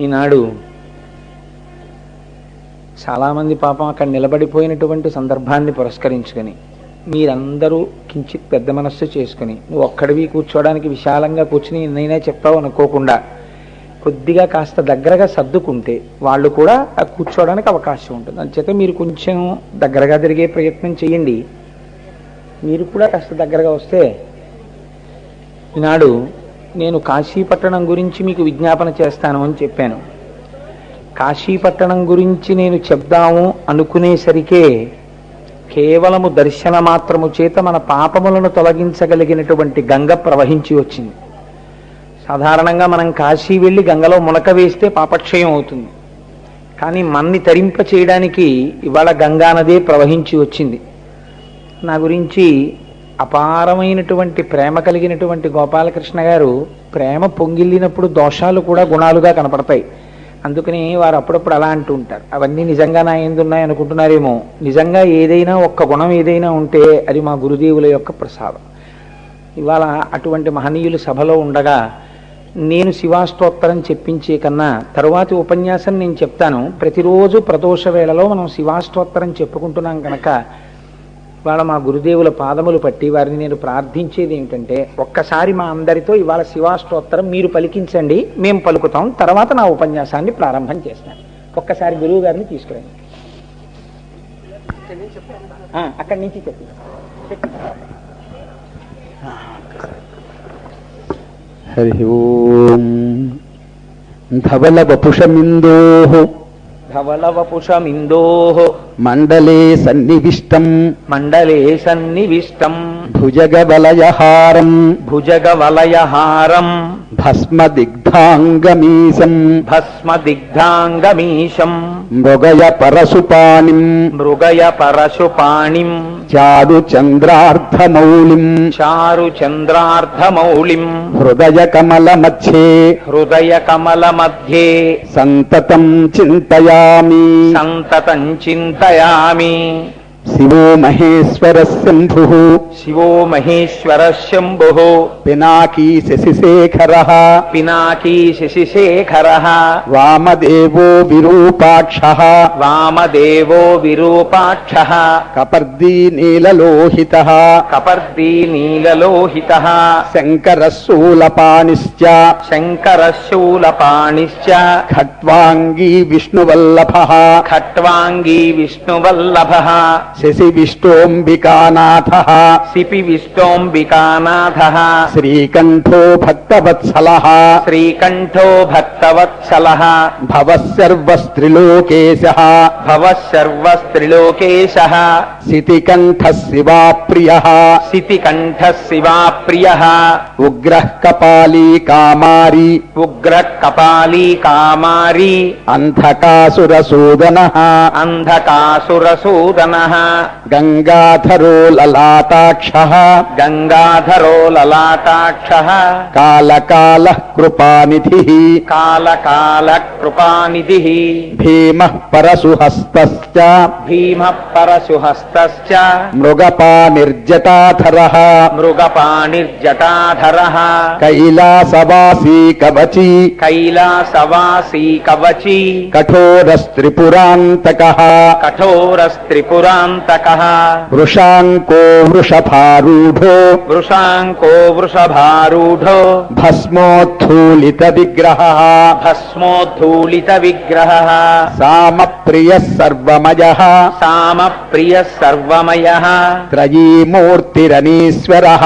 ఈనాడు చాలామంది పాపం అక్కడ నిలబడిపోయినటువంటి సందర్భాన్ని పురస్కరించుకొని మీరందరూ కించిత్ పెద్ద మనస్సు చేసుకుని నువ్వు ఒక్కడివి కూర్చోవడానికి విశాలంగా కూర్చుని నేనే చెప్తావు అనుకోకుండా కొద్దిగా కాస్త దగ్గరగా సర్దుకుంటే వాళ్ళు కూడా కూర్చోవడానికి అవకాశం ఉంటుంది. అంచేత మీరు కొంచెం దగ్గరగా తిరిగే ప్రయత్నం చేయండి. మీరు కూడా కాస్త దగ్గరగా వస్తే ఈనాడు నేను కాశీపట్టణం గురించి మీకు విజ్ఞాపన చేస్తాను అని చెప్పాను. కాశీపట్టణం గురించి నేను చెప్దాము అనుకునేసరికే కేవలము దర్శన మాత్రము చేత మన పాపములను తొలగించగలిగినటువంటి గంగ ప్రవహించి వచ్చింది. సాధారణంగా మనం కాశీ వెళ్ళి గంగలో మునక వేస్తే పాపక్షయం అవుతుంది. కానీ మన్ని తరింప చేయడానికి ఇవాళ గంగా నదే ప్రవహించి వచ్చింది. నా గురించి అపారమైనటువంటి ప్రేమ కలిగినటువంటి గోపాలకృష్ణ గారు ప్రేమ పొంగిల్లినప్పుడు దోషాలు కూడా గుణాలుగా కనపడతాయి. అందుకని వారు అప్పుడప్పుడు అలా అంటూ ఉంటారు. అవన్నీ నిజంగా నా ఎందున్నాయి అనుకుంటున్నారేమో. నిజంగా ఏదైనా ఒక్క గుణం ఏదైనా ఉంటే అది మా గురుదేవుల యొక్క ప్రసాదం. ఇవాళ అటువంటి మహనీయులు సభలో ఉండగా నేను శివాస్తోత్తరం చెప్పించే కన్నా తరువాతి ఉపన్యాసం నేను చెప్తాను. ప్రతిరోజు ప్రదోష వేళలో మనం శివాస్తోత్తరం చెప్పుకుంటున్నాం కనుక ఇవాళ మా గురుదేవుల పాదములు పట్టి వారిని నేను ప్రార్థించేది ఏమిటంటే ఒక్కసారి మా అందరితో ఇవాళ శివాస్తోత్తరం మీరు పలికించండి, మేము పలుకుతాం, తర్వాత నా ఉపన్యాసాన్ని ప్రారంభం చేస్తాను. ఒక్కసారి గురువు గారిని తీసుకురండి. అక్కడి నుంచి చెప్పి హరి ఓం. ధవల వపుషమిందోః ధవలవపుషమిందోః మండలే సన్నివిష్టం భుజగవలయహారం భస్మదిగ్ధాంగమీశం మృగయ పరశుపాణిం చారుచంద్రార్ధమౌళిం హృదయ కమల మధ్యే సంతతం చింతయామి శివో మహేశ్వర శంభుః పినాకీ శశిశేఖరః వామదేవో విరూపాక్షః కపర్దీ నీలలోహితః శంకరః శూలపాణిశ్చ ఖట్వాంగీ విష్ణువల్లభః శశి విష్టోంబికానాథః శ్రీకంఠో భక్తవత్సలః భవః సర్వస్త్రిలోకేశః శితికంఠః శివాప్రియః ఉగ్రః కపాలీ కామారీ అంధకాసురసూదనః గంగాధరో లలాటాక్షః కాలకాలః కృపానిధిః భీమః పరశుహస్తశ్చ మృగపానిర్జటాధరః కైలాసవాసీ కవచీ కఠోరస్త్రిపురాంతకః వృషాంకో వృషభారూఢో భస్మోద్ధూళిత విగ్రహః సామప్రియః సర్వమయః త్రయీమూర్తిరనీశ్వరః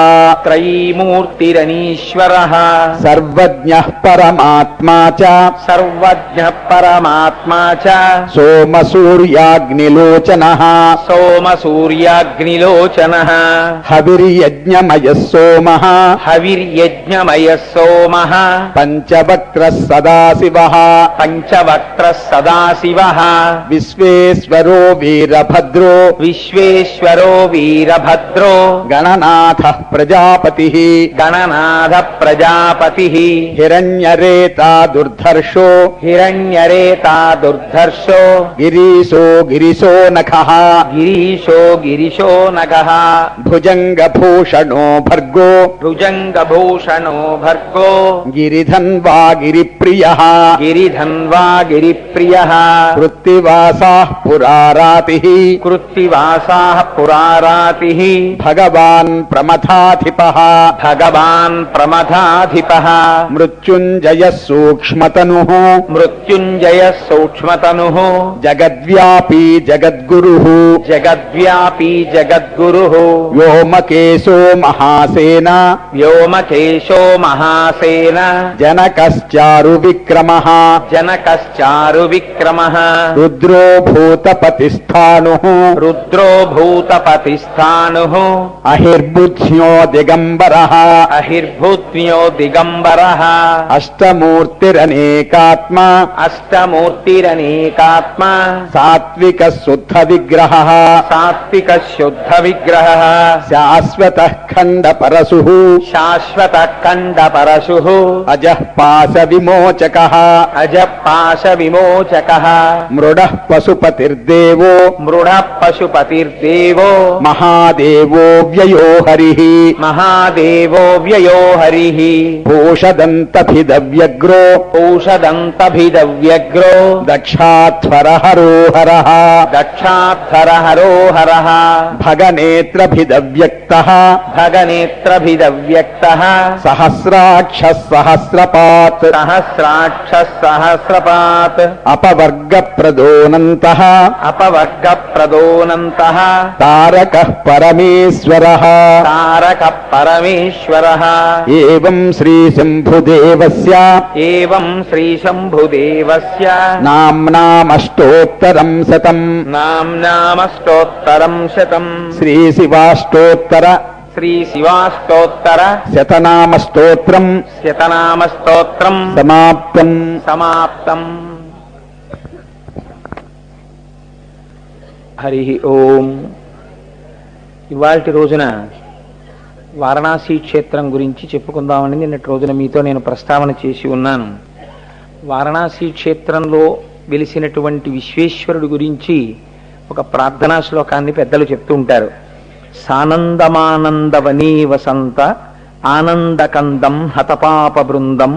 సర్వజ్ఞః పరమాత్మా చ సోమసూర్యాగ్నిలోచనః హవిర్యజ్ఞమయః సోమః పంచవక్త్రః సదాశివః విశ్వేశ్వరో వీరభద్రో గణనాథః ప్రజాపతిః హిరణ్యరేతా దుర్ధర్షో గిరీశో నఖః గిరీశో గిరిశో నగః భుజంగభూషణో భర్గో భుజంగభూషణో భర్గో గిరిధన్వా గిరిప్రియః గిరిధన్వా గిరిప్రియః కృత్తివాసాః పురారాతిః కృత్తివాసాః పురారాతిః భగవాన్ ప్రమథాధిపః భగవాన్ ప్రమథాధిపః మృత్యుంజయః సూక్ష్మతనుః మృత్యుంజయః సూక్ష్మతనుః జగద్వ్యాపీ జగద్గురుః జగద్వ్యాపీ జగద్గురుః వ్యోమకేశో మహాసేన వ్యోమకేశో మహాసేన జనకశ్చారు విక్రమః జనకశ్చారు విక్రమః రుద్రో భూతపతిస్థానుః రుద్రో భూతపతిస్థానుః అహిర్బుద్ధ్యో దిగంబరః అహిర్భూత్మ్యో దిగంబరః అష్టమూర్తిరనేకాత్మ అష్టమూర్తిరనేకాత్మ సాత్విక శుద్ధ విగ్రహః సాత్విక శుద్ధ విగ్రహః శాశ్వతః ఖండ పరశుః శాశ్వత ఖండ పరశుః అజః పాశ విమోచకః అజపాశ విమోచకః మృడః పశుపతిర్దేవో మృఢ పశుపతిర్దేవో మహాదేవో వ్యయో హరిః మహాదేవో వ్యయో హరిః భూషదంతభిదవ్యగ్రో ఔషదంతభిదవ్యగ్రో దక్షాధ్వరహరో హరః దక్షాధర హరో హరః భగనేత్రభిదవ్యక్తః భగనేత్రభిదవ్యక్తః సహస్రాక్ష సహస్రపాత్ సహస్రాక్ష సహస్రపాత్ అపవర్గ ప్రదోనంతః అపవర్గ ప్రదోనంతః తారకః పరమేశ్వరః తారక పరమేశ్వరః ఏవం శ్రీ శంభుదేవస్య ఏవం శ్రీ శంభుదేవస్య నామ్నామష్టోత్తరం శతం నామ్నామష్టోత్తరం శతం శ్రీ శివాష్టోత్తర శ్రీ శివాష్టోత్తర శతనామస్తోత్రం శతనామస్తోత్రం సమాప్తం. సమాప్తం. హరి ఓం. ఇవాల్టి రోజున వారణాసి క్షేత్రం గురించి చెప్పుకుందామని నిన్నటి రోజున మీతో నేను ప్రస్తావన చేసి ఉన్నాను. వారణాసి క్షేత్రంలో వెలిసినటువంటి విశ్వేశ్వరుడు గురించి ఒక ప్రార్థనా శ్లోకాన్ని పెద్దలు చెప్తూ ఉంటారు. సానందమానందవనీ వసంత ఆనందకందం హతపాప బృందం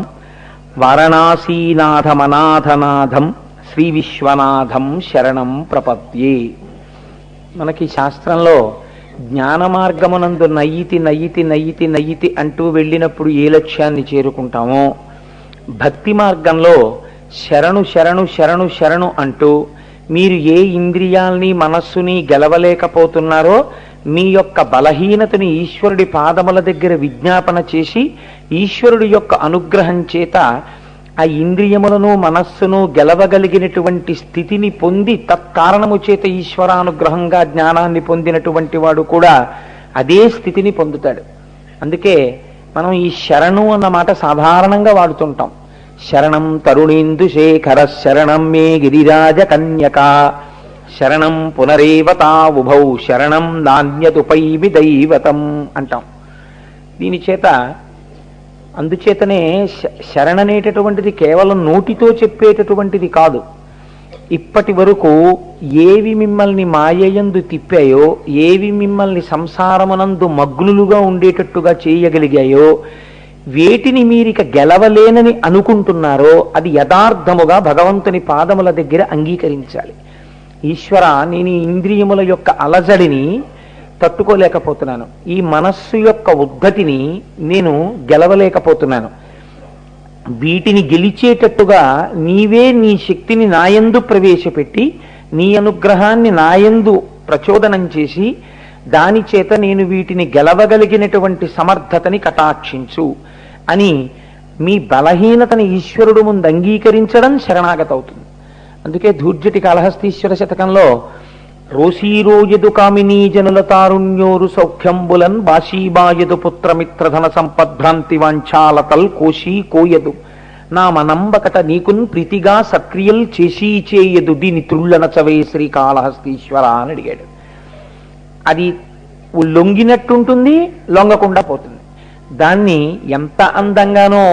వారణాసీనాథమనాథనాథం శ్రీ విశ్వనాథం శరణం ప్రపద్యే. మనకి శాస్త్రంలో జ్ఞాన మార్గమునందు నయ్యితి నయ్యితి నయ్యితి నయ్యితి అంటూ వెళ్ళినప్పుడు ఏ లక్ష్యాన్ని చేరుకుంటామో, భక్తి మార్గంలో శరణు శరణు శరణు శరణు అంటూ మీరు ఏ ఇంద్రియాల్ని మనస్సుని గెలవలేకపోతున్నారో మీ యొక్క బలహీనతని ఈశ్వరుడి పాదముల దగ్గర విజ్ఞాపన చేసి ఈశ్వరుడి యొక్క అనుగ్రహం చేత ఆ ఇంద్రియములను మనస్సును గెలవగలిగినటువంటి స్థితిని పొంది తత్కారణము చేత ఈశ్వరానుగ్రహంగా జ్ఞానాన్ని పొందినటువంటి వాడు కూడా అదే స్థితిని పొందుతాడు. అందుకే మనం ఈ శరణు అన్న మాట సాధారణంగా వాడుతుంటాం. శరణం తరుణేందు శేఖర శరణం మే గిరిరాజ కన్యక శరణం పునరేవతా ఉభౌ శరణం నాణ్యతుపైవి దైవతం అంటాం. దీని చేత అందుచేతనే శరణనేటటువంటిది కేవలం నోటితో చెప్పేటటువంటిది కాదు. ఇప్పటి వరకు ఏవి మిమ్మల్ని మాయయందు తిప్పాయో, ఏవి మిమ్మల్ని సంసారమునందు మగ్నులుగా ఉండేటట్టుగా చేయగలిగాయో, వేటిని మీరిక గెలవలేనని అనుకుంటున్నారో అది యథార్థముగా భగవంతుని పాదముల దగ్గర అంగీకరించాలి. ఈశ్వర, నేను ఈ ఇంద్రియముల యొక్క అలజడిని తట్టుకోలేకపోతున్నాను, ఈ మనస్సు యొక్క ఉద్ధతిని నేను గెలవలేకపోతున్నాను, వీటిని గెలిచేటట్టుగా నీవే నీ శక్తిని నాయందు ప్రవేశపెట్టి నీ అనుగ్రహాన్ని నాయందు ప్రచోదనం చేసి దాని చేత నేను వీటిని గెలవగలిగినటువంటి సమర్థతని కటాక్షించు అని మీ బలహీనతని ఈశ్వరుడు ముందు అంగీకరించడం శరణాగత అవుతుంది. అందుకే ధూర్జటి కాళహస్తీశ్వర శతకంలో రోసీరోయదు కామినీ జనుల తారుణ్యోరు సౌఖ్యంబులన్ బాషీబాయదు పుత్రమిత్రధన సంపద్భ్రాంతి వాంఛాలతల్ కోశీ కోయదు నా మనంబకట నీకున్ ప్రీతిగా సక్రియల్ చేసీ చేయదు దీని త్రుళ్ళనచవే శ్రీకాళహస్తీశ్వర అని అడిగాడు. అది లొంగినట్టుంటుంది, లొంగకుండా పోతుంది. దాన్ని ఎంత అందంగానో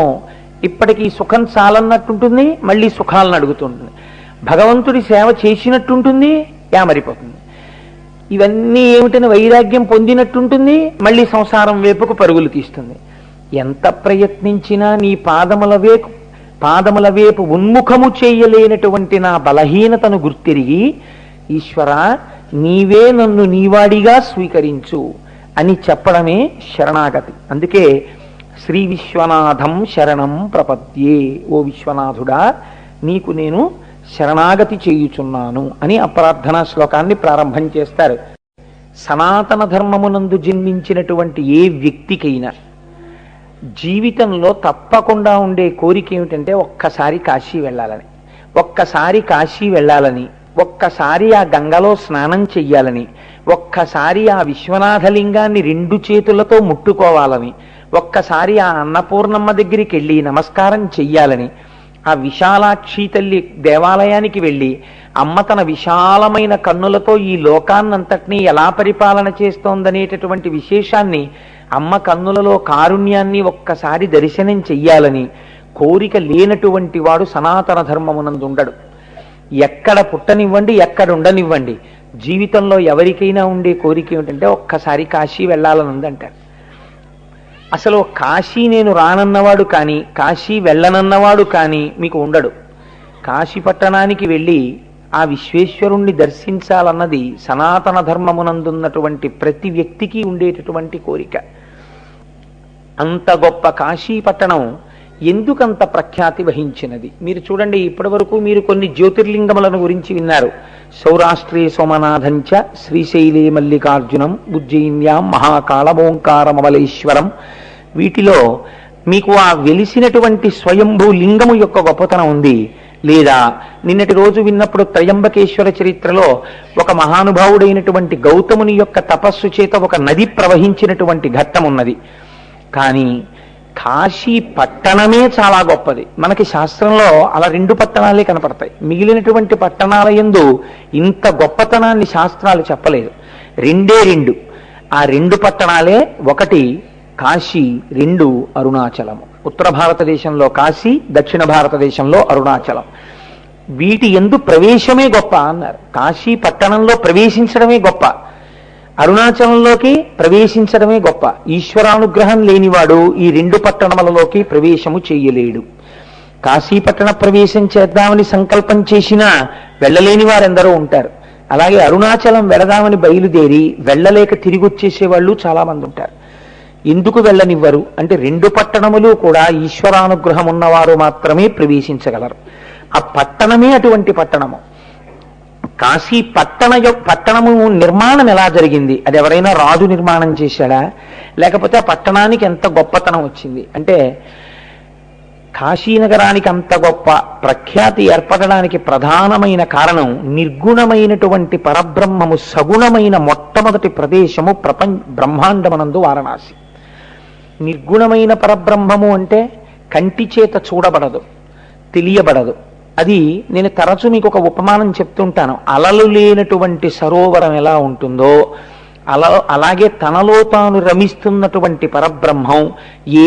ఇప్పటికీ సుఖం చాలన్నట్టుంటుంది, మళ్ళీ సుఖాలను అడుగుతుంటుంది. భగవంతుడి సేవ చేసినట్టుంటుంది, యామరిపోతుంది. ఇవన్నీ ఏమిటని వైరాగ్యం పొందినట్టుంటుంది, మళ్ళీ సంసారం వైపుకు పరుగులు తీస్తుంది. ఎంత ప్రయత్నించినా నీ పాదముల వైపు ఉన్ముఖము చేయలేనటువంటి నా బలహీనతను గుర్తిరిగి, ఈశ్వర నీవే నన్ను నీవాడిగా స్వీకరించు అని చెప్పడమే శరణాగతి. అందుకే శ్రీ విశ్వనాథం శరణం ప్రపద్యే, ఓ విశ్వనాథుడా నీకు నేను శరణాగతి చేయుచున్నాను అని ఆ ప్రార్థనా శ్లోకాన్ని ప్రారంభం చేస్తారు. సనాతన ధర్మమునందు జన్మించినటువంటి ఏ వ్యక్తికైనా జీవితంలో తప్పకుండా ఉండే కోరిక ఏమిటంటే ఒక్కసారి కాశీ వెళ్ళాలని, ఒక్కసారి కాశీ వెళ్ళాలని, ఒక్కసారి ఆ గంగలో స్నానం చెయ్యాలని, ఒక్కసారి ఆ విశ్వనాథలింగాన్ని 2 చేతులతో ముట్టుకోవాలని, ఒక్కసారి ఆ అన్నపూర్ణమ్మ దగ్గరికి వెళ్ళి నమస్కారం చెయ్యాలని, ఆ విశాలాక్షి తల్లి దేవాలయానికి వెళ్ళి అమ్మ తన విశాలమైన కన్నులతో ఈ లోకాన్నంతటినీ ఎలా పరిపాలన చేస్తోందనేటటువంటి విశేషాన్ని, అమ్మ కన్నులలో కారుణ్యాన్ని ఒక్కసారి దర్శనం చెయ్యాలని కోరిక లేనటువంటి వాడు సనాతన ధర్మమునందు ఉండడు. ఎక్కడ పుట్టనివ్వండి, ఎక్కడ ఉండనివ్వండి, జీవితంలో ఎవరికైనా ఉండే కోరిక ఏమిటంటే ఒక్కసారి కాశీ వెళ్ళాలని ఉందంటారు. అసలు కాశీ నేను రానన్నవాడు కానీ, కాశీ వెళ్ళనన్నవాడు కానీ మీకు ఉండడు. కాశీ పట్టణానికి వెళ్ళి ఆ విశ్వేశ్వరుణ్ణి దర్శించాలన్నది సనాతన ధర్మమునందున్నటువంటి ప్రతి వ్యక్తికి ఉండేటటువంటి కోరిక. అంత గొప్ప కాశీ పట్టణం ఎందుకంత ప్రఖ్యాతి వహించినది మీరు చూడండి. ఇప్పటి వరకు మీరు కొన్ని జ్యోతిర్లింగములను గురించి విన్నారు. సౌరాష్ట్రే సోమనాథంచ, శ్రీశైలే మల్లికార్జునం, ఉజ్జయిన్యాం మహాకాళమోంకారమమలేశ్వరం. వీటిలో మీకు ఆ వెలిసినటువంటి స్వయంభూ లింగము యొక్క గొప్పతనం ఉంది. లేదా నిన్నటి రోజు విన్నప్పుడు త్రయంబకేశ్వర చరిత్రలో ఒక మహానుభావుడైనటువంటి గౌతముని యొక్క తపస్సు చేత ఒక నది ప్రవహించినటువంటి ఘట్టం ఉన్నది. కానీ కాశీ పట్టణమే చాలా గొప్పది. మనకి శాస్త్రంలో అలా 2 పట్టణాలే కనపడతాయి. మిగిలినటువంటి పట్టణాల యందు ఇంత గొప్పతనాన్ని శాస్త్రాలు చెప్పలేదు. 2 ఆ 2 పట్టణాలే, 1 కాశీ, 2 అరుణాచలము. ఉత్తర భారతదేశంలో కాశీ, దక్షిణ భారతదేశంలో అరుణాచలం. వీటి యందు ప్రవేశమే గొప్ప అన్నారు. కాశీ పట్టణంలో ప్రవేశించడమే గొప్ప, అరుణాచలంలోకి ప్రవేశించడమే గొప్ప. ఈశ్వరానుగ్రహం లేనివాడు ఈ 2 పట్టణములలోకి ప్రవేశము చేయలేడు. కాశీ పట్టణ ప్రవేశం చేద్దామని సంకల్పం చేసినా వెళ్ళలేని వారెందరో ఉంటారు. అలాగే అరుణాచలం వెళదామని బయలుదేరి వెళ్ళలేక తిరిగి వచ్చేసేవాళ్ళు చాలా మంది ఉంటారు. ఎందుకు వెళ్ళనివ్వరు అంటే 2 పట్టణములు కూడా ఈశ్వరానుగ్రహం ఉన్నవారు మాత్రమే ప్రవేశించగలరు. ఆ పట్టణమే అటువంటి పట్టణము. కాశీ పట్టణము నిర్మాణం ఎలా జరిగింది? అది ఎవరైనా రాజు నిర్మాణం చేశాడా? లేకపోతే ఆ పట్టణానికి ఎంత గొప్పతనం వచ్చింది అంటే, కాశీనగరానికి అంత గొప్ప ప్రఖ్యాతి ఏర్పడడానికి ప్రధానమైన కారణం నిర్గుణమైనటువంటి పరబ్రహ్మము సగుణమైన మొట్టమొదటి ప్రదేశము బ్రహ్మాండమనందు వారణాసి. నిర్గుణమైన పరబ్రహ్మము అంటే కంటి చేత చూడబడదు, తెలియబడదు. అది నేను తరచు మీకు ఒక ఉపమానం చెప్తుంటాను. అలలు లేనటువంటి సరోవరం ఎలా ఉంటుందో అలాగే తనలో తాను రమిస్తున్నటువంటి పరబ్రహ్మం,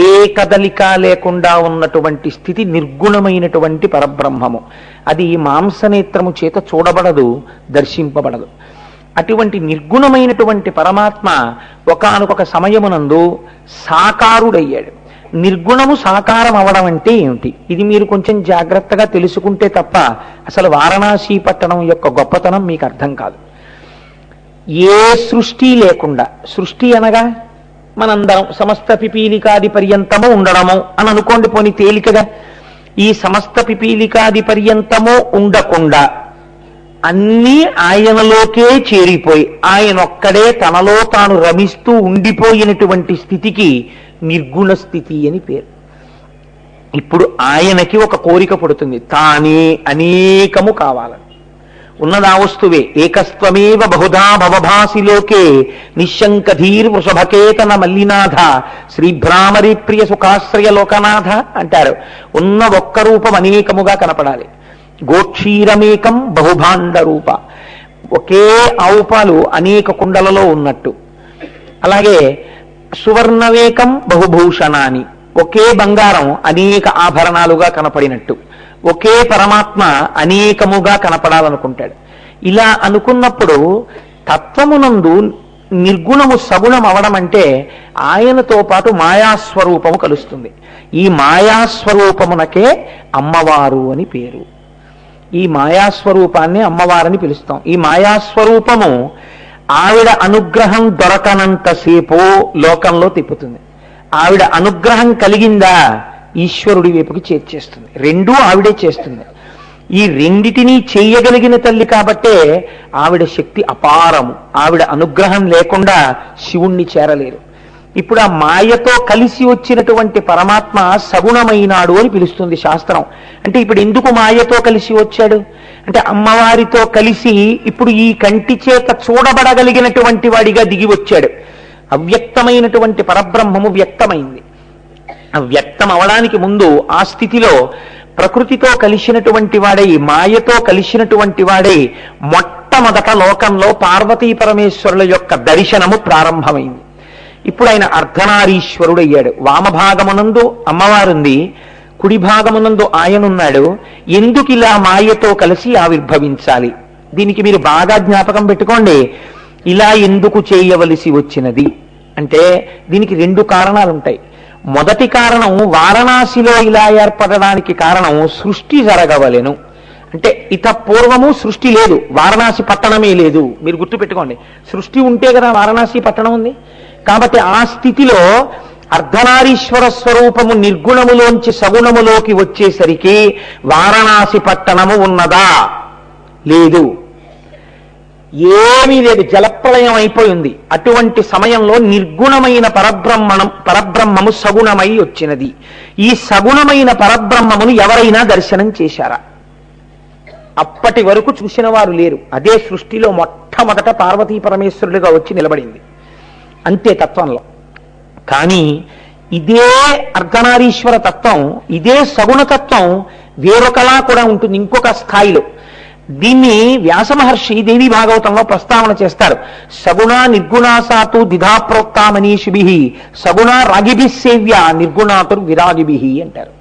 ఏ కదలిక లేకుండా ఉన్నటువంటి స్థితి నిర్గుణమైనటువంటి పరబ్రహ్మము. అది మాంసనేత్రము చేత చూడబడదు, దర్శింపబడదు. అటువంటి నిర్గుణమైనటువంటి పరమాత్మ ఒకానొక సమయమునందు సాకారుడయ్యాడు. నిర్గుణము సాకారం అవడం అంటే ఏమిటి? ఇది మీరు కొంచెం జాగ్రత్తగా తెలుసుకుంటే తప్ప అసలు వారణాసి పట్టణం యొక్క గొప్పతనం మీకు అర్థం కాదు. ఏ సృష్టి లేకుండా, సృష్టి అనగా మనందరం సమస్త పిపీలికాది పర్యంతము ఉండడము అని అనుకోండి. పోని తేలికగా ఈ సమస్త పిపీలికాది పర్యంతము ఉండకుండా అన్నీ ఆయనలోకే చేరిపోయి ఆయనొక్కడే తనలో తాను రమిస్తూ ఉండిపోయినటువంటి స్థితికి నిర్గుణ స్థితి అని పేరు. ఇప్పుడు ఆయనకి ఒక కోరిక పుడుతుంది, తానే అనేకము కావాలని. ఉన్నదా వస్తువే ఏకస్త్వమేవ బహుధా భవభాసి లోకే నిశంకధీర్ వృషభకేతన మల్లినాథ శ్రీభ్రామరి ప్రియ సుఖాశ్రయ లోకనాథ అంటారు. ఉన్న ఒక్క రూపం అనేకముగా కనపడాలి. గోక్షీరమేకం బహుభాండ రూప, ఒకే ఆవు పాలు అనేక కుండలలో ఉన్నట్టు. అలాగే సువర్ణవేకం బహుభూషణాని, ఒకే బంగారం అనేక ఆభరణాలుగా కనపడినట్టు. ఒకే పరమాత్మ అనేకముగా కనపడాలనుకుంటాడు. ఇలా అనుకున్నప్పుడు తత్వమునందు నిర్గుణము సగుణం అవడం అంటే ఆయనతో పాటు మాయాస్వరూపము కలుస్తుంది. ఈ మాయాస్వరూపమునకే అమ్మవారు అని పేరు. ఈ మాయాస్వరూపాన్ని అమ్మవారని పిలుస్తాం. ఈ మాయాస్వరూపము ఆవిడ అనుగ్రహం దొరకనంతసేపు లోకంలో తిప్పుతుంది. ఆవిడ అనుగ్రహం కలిగిందా ఈశ్వరుడి వైపుకి చేర్చేస్తుంది. రెండూ ఆవిడే చేస్తుంది. ఈ రెండిటినీ చెయ్యగలిగిన తల్లి కాబట్టే ఆవిడ శక్తి అపారము. ఆవిడ అనుగ్రహం లేకుండా శివుణ్ణి చేరలేరు. ఇప్పుడు ఆ మాయతో కలిసి వచ్చినటువంటి పరమాత్మ సగుణమైనాడు అని పిలుస్తుంది శాస్త్రం. అంటే ఇప్పుడు ఎందుకు మాయతో కలిసి వచ్చాడు అంటే అమ్మవారితో కలిసి ఇప్పుడు ఈ కంటి చేత చూడబడగలిగినటువంటి వాడిగా దిగి వచ్చాడు. అవ్యక్తమైనటువంటి పరబ్రహ్మము వ్యక్తమైంది. ఆ వ్యక్తం అవడానికి ముందు ఆ స్థితిలో ప్రకృతితో కలిసినటువంటి వాడై మాయతో కలిసినటువంటి వాడై మొట్టమొదట లోకంలో పార్వతీ పరమేశ్వరుల యొక్క దర్శనము ప్రారంభమైంది. ఇప్పుడు ఆయన అర్ధనారీశ్వరుడు అయ్యాడు. వామభాగమునందు అమ్మవారుంది, కుడి భాగమునందు ఆయనున్నాడు. ఎందుకు ఇలా మాయతో కలిసి ఆవిర్భవించాలి? దీనికి మీరు బాగా జ్ఞాపకం పెట్టుకోండి. ఇలా ఎందుకు చేయవలసి వచ్చినది అంటే దీనికి రెండు కారణాలు ఉంటాయి. మొదటి కారణం వారణాసిలో ఇలా ఏర్పడడానికి కారణం సృష్టి జరగవలెను. అంటే ఇత పూర్వము సృష్టి లేదు, వారణాసి పట్టణమే లేదు. మీరు గుర్తుపెట్టుకోండి, సృష్టి ఉంటే కదా వారణాసి పట్టణం ఉంది. కాబట్టి ఆ స్థితిలో అర్ధనారీశ్వర స్వరూపము నిర్గుణములోంచి సగుణములోకి వచ్చేసరికి వారణాసి పట్టణము ఉన్నదా? లేదు, ఏమీ లేదు, జలప్రలయం అయిపోయింది. అటువంటి సమయంలో నిర్గుణమైన పరబ్రహ్మము సగుణమై వచ్చినది. ఈ సగుణమైన పరబ్రహ్మమును ఎవరైనా దర్శనం చేశారా? అప్పటి వరకు చూసిన వారు లేరు. అదే సృష్టిలో మొట్టమొదట పార్వతీ పరమేశ్వరులుగా వచ్చి నిలబడింది అంతే తత్వంలో. కానీ ఇదే అర్ధనారీశ్వర తత్వం, ఇదే సగుణతత్వం వేరొకలా కూడా ఉంటుంది ఇంకొక స్థాయిలో. దీన్ని వ్యాస మహర్షి దేవి భాగవతంలో ప్రస్తావన చేస్తారు. సగుణ నిర్గుణాసాతు దిధాప్రోక్త మనీషిభి సగుణ రాగిభి సేవ్య నిర్గుణాతుర్ విరాగిభి అంటారు.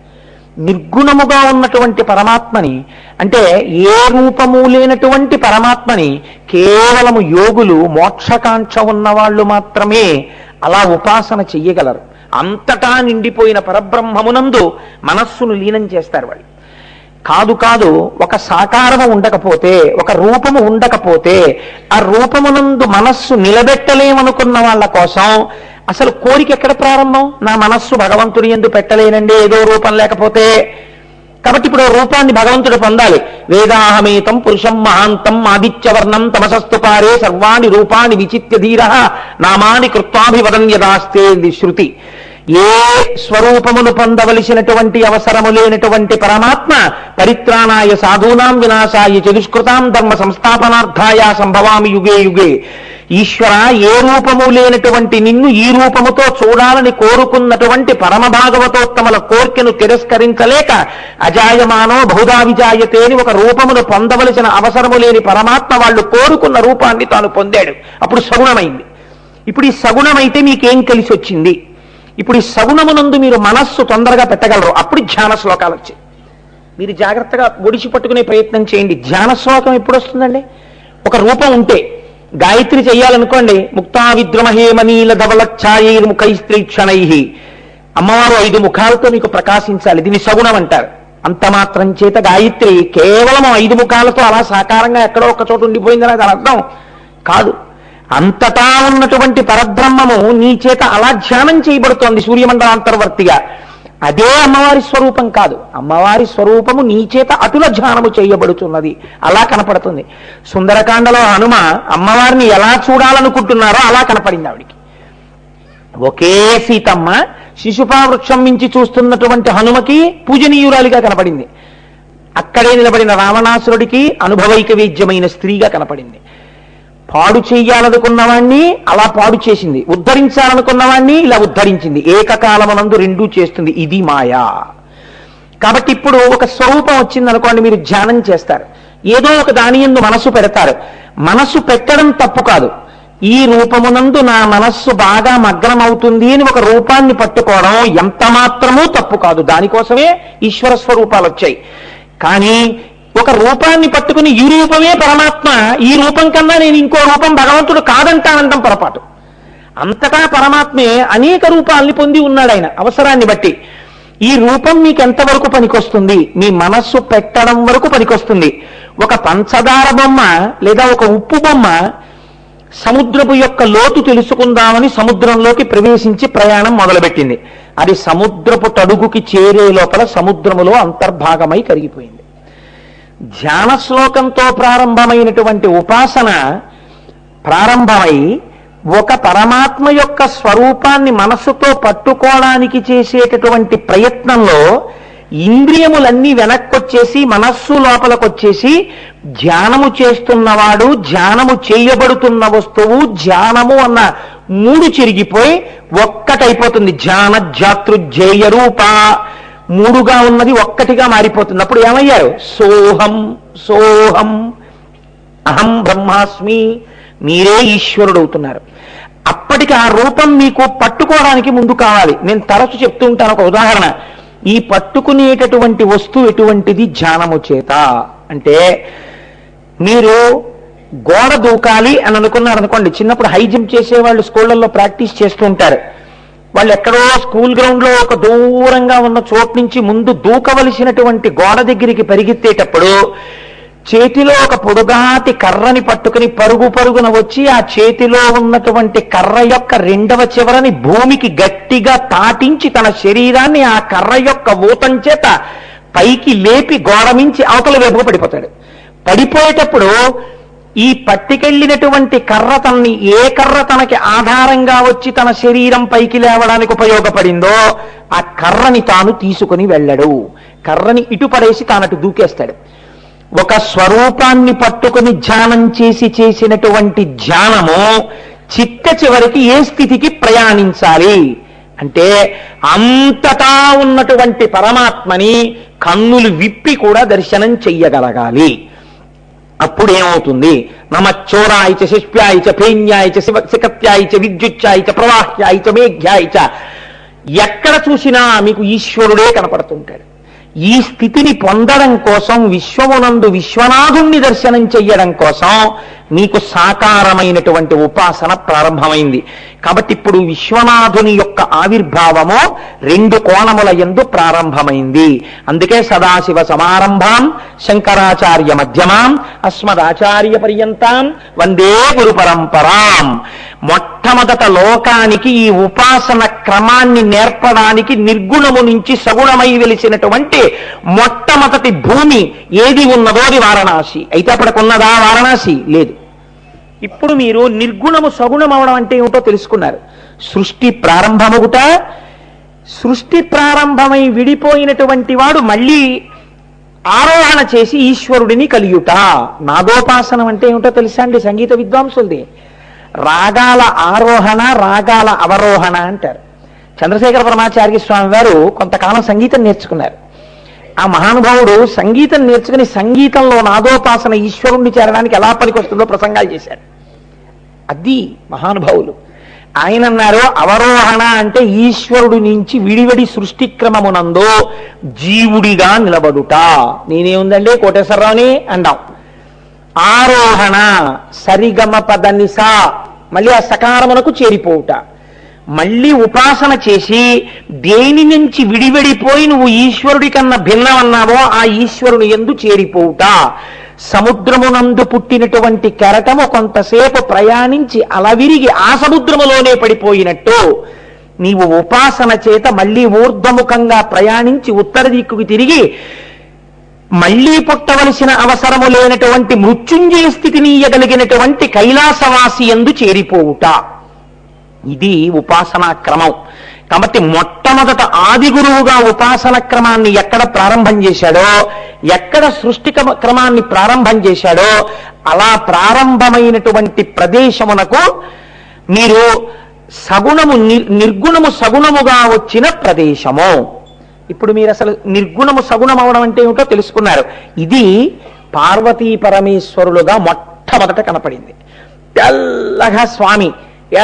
నిర్గుణముగా ఉన్నటువంటి పరమాత్మని అంటే ఏ రూపము లేనటువంటి పరమాత్మని కేవలము యోగులు మోక్షకాంక్ష ఉన్నవాళ్ళు మాత్రమే అలా ఉపాసన చెయ్యగలరు. అంతటా నిండిపోయిన పరబ్రహ్మమునందు మనస్సును లీనం చేస్తారు వాళ్ళు. కాదు ఒక సాకారము ఉండకపోతే, ఒక రూపము ఉండకపోతే, ఆ రూపమునందు మనస్సు నిలబెట్టలేమనుకున్న వాళ్ళ కోసం అసలు కోరిక ఎక్కడ ప్రారంభం? నా మనస్సు భగవంతుని యందు పెట్టలేనండి ఏదో రూపం లేకపోతే. కాబట్టి ఇప్పుడు రూపాన్ని భగవంతుడు పొందాలి. వేదాహమేతం పురుషం మహాంతం ఆదిత్యవర్ణం తమసస్తు పారే సర్వాణి రూపాన్ని విచిత్య ధీర నామాని కృత్వాభివదన్యదాస్తే శృతి. ఏ స్వరూపమును పొందవలసినటువంటి అవసరము లేనటువంటి పరమాత్మ పరిత్రాణాయ సాధూనాం వినాశాయ చతుష్కృతాం ధర్మ సంస్థాపనార్థాయ సంభవామి యుగే యుగే. ఈశ్వర, ఏ రూపము లేనటువంటి నిన్ను ఈ రూపముతో చూడాలని కోరుకున్నటువంటి పరమ భాగవతోత్తముల కోర్కెను తిరస్కరించలేక అజాయమానో బహుదా విజాయతే అని ఒక రూపమును పొందవలసిన అవసరము లేని పరమాత్మ వాళ్ళు కోరుకున్న రూపాన్ని తాను పొందాడు. అప్పుడు సగుణమైంది. ఇప్పుడు ఈ సగుణమైతే మీకేం కలిసి వచ్చింది? ఇప్పుడు ఈ సగుణమునందు మీరు మనస్సు తొందరగా పెట్టగలరు. అప్పుడు ధ్యాన శ్లోకాలు వచ్చాయి. మీరు జాగ్రత్తగా ఒడిచి పట్టుకునే ప్రయత్నం చేయండి. ధ్యాన శ్లోకం ఎప్పుడు వస్తుందండి? ఒక రూపం ఉంటే గాయత్రి చెయ్యాలనుకోండి, ముక్తా విద్రమహేమనీల ధవలఛాయైర్ముఖైస్త్రీక్షణై అమ్మవారు 5 ముఖాలతో మీకు ప్రకాశించాలి. దీన్ని సగుణం అంటారు. అంత మాత్రం చేత గాయత్రి కేవలం 5 ముఖాలతో అలా సాకారంగా ఎక్కడో ఒక చోట ఉండిపోయిందని దాని అర్థం కాదు. అంతటా ఉన్నటువంటి పరబ్రహ్మము నీ చేత అలా ధ్యానం చేయబడుతోంది సూర్యమండలాంతర్వర్తిగా. అదే అమ్మవారి స్వరూపం కాదు. అమ్మవారి స్వరూపము నీ చేత అటుల ధ్యానము చేయబడుతున్నది, అలా కనపడుతుంది. సుందరకాండలో హనుమ అమ్మవారిని ఎలా చూడాలనుకుంటున్నారో అలా కనపడింది ఆవిడికి. ఒకే సీతమ్మ శిశుపా వృక్షం మించి చూస్తున్నటువంటి హనుమకి పూజనీయురాలిగా కనపడింది. అక్కడే నిలబడిన రావణాసురుడికి అనుభవైక వేద్యమైన స్త్రీగా కనపడింది. పాడు చెయ్యాలనుకున్నవాణ్ణి అలా పాడు చేసింది, ఉద్ధరించాలనుకున్నవాణ్ణి ఇలా ఉద్ధరించింది. ఏకకాలమునందు రెండూ చేస్తుంది. ఇది మాయా. కాబట్టి ఇప్పుడు ఒక స్వరూపం వచ్చిందనుకోండి, మీరు ధ్యానం చేస్తారు, ఏదో ఒక దాని యందు మనస్సు పెడతారు. మనస్సు పెట్టడం తప్పు కాదు. ఈ రూపమునందు నా మనస్సు బాగా మగ్నమవుతుంది అని ఒక రూపాన్ని పట్టుకోవడం ఎంత మాత్రమూ తప్పు కాదు. దానికోసమే ఈశ్వర స్వరూపాలు వచ్చాయి. కానీ ఒక రూపాన్ని పట్టుకుని ఈ రూపమే పరమాత్మ, ఈ రూపం కన్నా నేను ఇంకో రూపం భగవంతుడు కాదంటానంటాం పొరపాటు. అంతటా పరమాత్మే అనేక రూపాల్ని పొంది ఉన్నాడు ఆయన అవసరాన్ని బట్టి. ఈ రూపం మీకు ఎంతవరకు పనికొస్తుంది? మీ మనస్సు పెట్టడం వరకు పనికొస్తుంది. ఒక పంచదార బొమ్మ లేదా ఒక ఉప్పు బొమ్మ సముద్రపు యొక్క లోతు తెలుసుకుందామని సముద్రంలోకి ప్రవేశించి ప్రయాణం మొదలుపెట్టింది. అది సముద్రపు తడుగుకి చేరే లోపల సముద్రములో అంతర్భాగమై కరిగిపోయింది. ధ్యాన శ్లోకంతో ప్రారంభమైనటువంటి ఉపాసన ప్రారంభమై ఒక పరమాత్మ యొక్క స్వరూపాన్ని మనస్సుతో పట్టుకోవడానికి చేసేటటువంటి ప్రయత్నంలో ఇంద్రియములన్నీ వెనక్కొచ్చేసి మనస్సు లోపలికొచ్చేసి ధ్యానము చేస్తున్నవాడు, ధ్యానము చేయబడుతున్న వస్తువు, ధ్యానము అన్న మూడు చిరిగిపోయి ఒక్కటైపోతుంది. ధ్యాన జాతృజ్జేయ రూప మూడుగా ఉన్నది ఒక్కటిగా మారిపోతుంది. అప్పుడు ఏమయ్యారు? సోహం సోహం అహం బ్రహ్మాస్మి, మీరే ఈశ్వరుడు అవుతున్నారు. అప్పటికి ఆ రూపం మీకు పట్టుకోవడానికి ముందు కావాలి. నేను తరచు చెప్తూ ఉంటాను ఒక ఉదాహరణ. ఈ పట్టుకునేటటువంటి వస్తువు ఎటువంటిది? ధ్యానము చేత. అంటే మీరు గోడ దూకాలి అని అనుకున్నారనుకోండి, చిన్నప్పుడు హై జంప్ చేసేవాళ్ళు స్కూళ్ళల్లో ప్రాక్టీస్ చేస్తూ ఉంటారు. వాళ్ళు ఎక్కడో స్కూల్ గ్రౌండ్ లో ఒక దూరంగా ఉన్న చోటు నుంచి ముందు దూకవలసినటువంటి గోడ దగ్గరికి పరిగెత్తేటప్పుడు చేతిలో ఒక పొడుగాటి కర్రని పట్టుకుని పరుగు పరుగున వచ్చి ఆ చేతిలో ఉన్నటువంటి కర్ర యొక్క రెండవ చివరని భూమికి గట్టిగా తాటించి తన శరీరాన్ని ఆ కర్ర యొక్క ఊతం చేత పైకి లేపి గోడ మించి అవతల వైపుకు పడిపోతాడు. పడిపోయేటప్పుడు ఈ పట్టుకెళ్ళినటువంటి కర్ర తనని ఏ కర్ర తనకి ఆధారంగా వచ్చి తన శరీరం పైకి లేవడానికి ఉపయోగపడిందో ఆ కర్రని తాను తీసుకుని వెళ్ళడు. కర్రని ఇటు పడేసి తానటు దూకేస్తాడు. ఒక స్వరూపాన్ని పట్టుకుని ధ్యానం చేసినటువంటి ధ్యానము చిట్ట చివరికి ఏ స్థితికి ప్రయాణించాలి అంటే అంతటా ఉన్నటువంటి పరమాత్మని కన్నులు విప్పి కూడా దర్శనం చెయ్యగలగాలి. అప్పుడేమవుతుంది? నమచ్చోరాయిచ శిష్ప్యాయిచ ఫేన్యాయిచ శికత్యాయిచ విద్యుచ్చాయిచ ప్రవాహ్యాయిచ మేఘ్యాయిచ, ఎక్కడ చూసినా మీకు ఈశ్వరుడే కనపడుతుంటాడు. ఈ స్థితిని పొందడం కోసం విశ్వమునందు విశ్వనాథుణ్ణి దర్శనం చెయ్యడం కోసం మీకు సాకారమైనటువంటి ఉపాసన ప్రారంభమైంది. కాబట్టి ఇప్పుడు విశ్వనాథుని యొక్క ఆవిర్భావము రెండు కోణముల యందు ప్రారంభమైంది. అందుకే సదాశివ సమారంభాం శంకరాచార్య మధ్యమాం అస్మదాచార్య పర్యంతాం వందే గురు పరంపరాం. మొట్టమొదట లోకానికి ఈ ఉపాసన క్రమాన్ని నేర్పడానికి నిర్గుణము నుంచి సగుణమై వెలిసినటువంటి మొట్టమొదటి భూమి ఏది ఉన్నదో అది వారణాసి. అయితే అప్పటికున్నదా వారణాసి? లేదు. ఇప్పుడు మీరు నిర్గుణము సగుణం అవడం అంటే ఏమిటో తెలుసుకున్నారు. సృష్టి ప్రారంభమగుట, సృష్టి ప్రారంభమై విడిపోయినటువంటి వాడు మళ్ళీ ఆరోహణ చేసి ఈశ్వరుడిని కలియుట. నాదోపాసనం అంటే ఏమిటో తెలుసా అండి సంగీత విద్వాంసులది? రాగాల ఆరోహణ, రాగాల అవరోహణ అంటారు. చంద్రశేఖర పరమాచార్య స్వామి వారు కొంతకాలం సంగీతం నేర్చుకున్నారు. ఆ మహానుభావుడు సంగీతం నేర్చుకుని సంగీతంలో నాదోపాసన ఈశ్వరుణ్ణి చేరడానికి ఎలా పనికొస్తుందో ప్రసంగాలు చేశారు. అది మహానుభావులు. ఆయన అన్నారు, అవరోహణ అంటే ఈశ్వరుడి నుంచి విడివడి సృష్టి క్రమమునందు జీవుడిగా నిలబడుట. నేనేముందండి కోటేశ్వరరావుని అంటాం. ఆరోహణ సరిగమ పదనిస, మళ్ళీ ఆ సకారమునకు చేరిపోవుట. మళ్ళీ ఉపాసన చేసి దేని నుంచి విడివడిపోయి నువ్వు ఈశ్వరుడి కన్నా భిన్నమన్నావో ఆ ఈశ్వరుని యందు చేరిపోవుట. సముద్రమునందు పుట్టినటువంటి కెరటము కొంతసేపు ప్రయాణించి అలవిరిగి ఆ సముద్రములోనే పడిపోయినట్టు నీవు ఉపాసన చేత మళ్ళీ ఊర్ధ్వముఖంగా ప్రయాణించి ఉత్తర దిక్కుకి తిరిగి మళ్లీ పుట్టవలసిన అవసరము లేనటువంటి మృత్యుంజయ స్థితిని ఇయ్యగలిగినటువంటి కైలాసవాసి యందు చేరిపోవుట. ఇది ఉపాసనా క్రమం. కాబట్టి మొట్టమొదట ఆది గురువుగా ఉపాసన క్రమాన్ని ఎక్కడ ప్రారంభం చేశాడో, ఎక్కడ సృష్టి క్రమాన్ని ప్రారంభం చేశాడో అలా ప్రారంభమైనటువంటి ప్రదేశమునకు మీరు సగుణము నిర్గుణము సగుణముగా వచ్చిన ప్రదేశము. ఇప్పుడు మీరు అసలు నిర్గుణము సగుణం అవడం అంటే ఏమిటో తెలుసుకున్నారు. ఇది పార్వతీ పరమేశ్వరులుగా మొట్టమొదట కనపడింది. తెల్లగా స్వామి,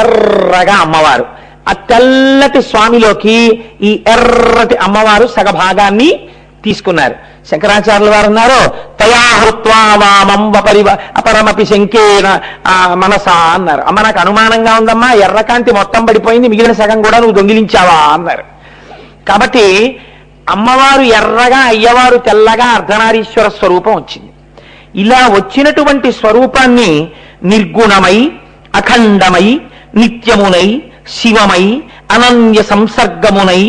ఎర్రగా అమ్మవారు. ఆ తెల్లటి స్వామిలోకి ఈ ఎర్రటి అమ్మవారు సగభాగాన్ని తీసుకున్నారు. శంకరాచార్యుల వారు అన్నారు, తయాహృత్వా వామం అపరమపి శంకేన మనసా అన్నారు. అమ్మ నాకు అనుమానంగా ఉందమ్మా, ఎర్రకాంతి మొత్తం పడిపోయింది, మిగిలిన సగం కూడా నువ్వు దొంగిలించావా అన్నారు. కాబట్టి అమ్మవారు ఎర్రగా, అయ్యవారు తెల్లగా అర్ధనారీశ్వర స్వరూపం వచ్చింది. ఇలా వచ్చినటువంటి స్వరూపాన్ని నిర్గుణమై, అఖండమై, నిత్యమునై, శివమై, అనన్య సంసర్గమునై,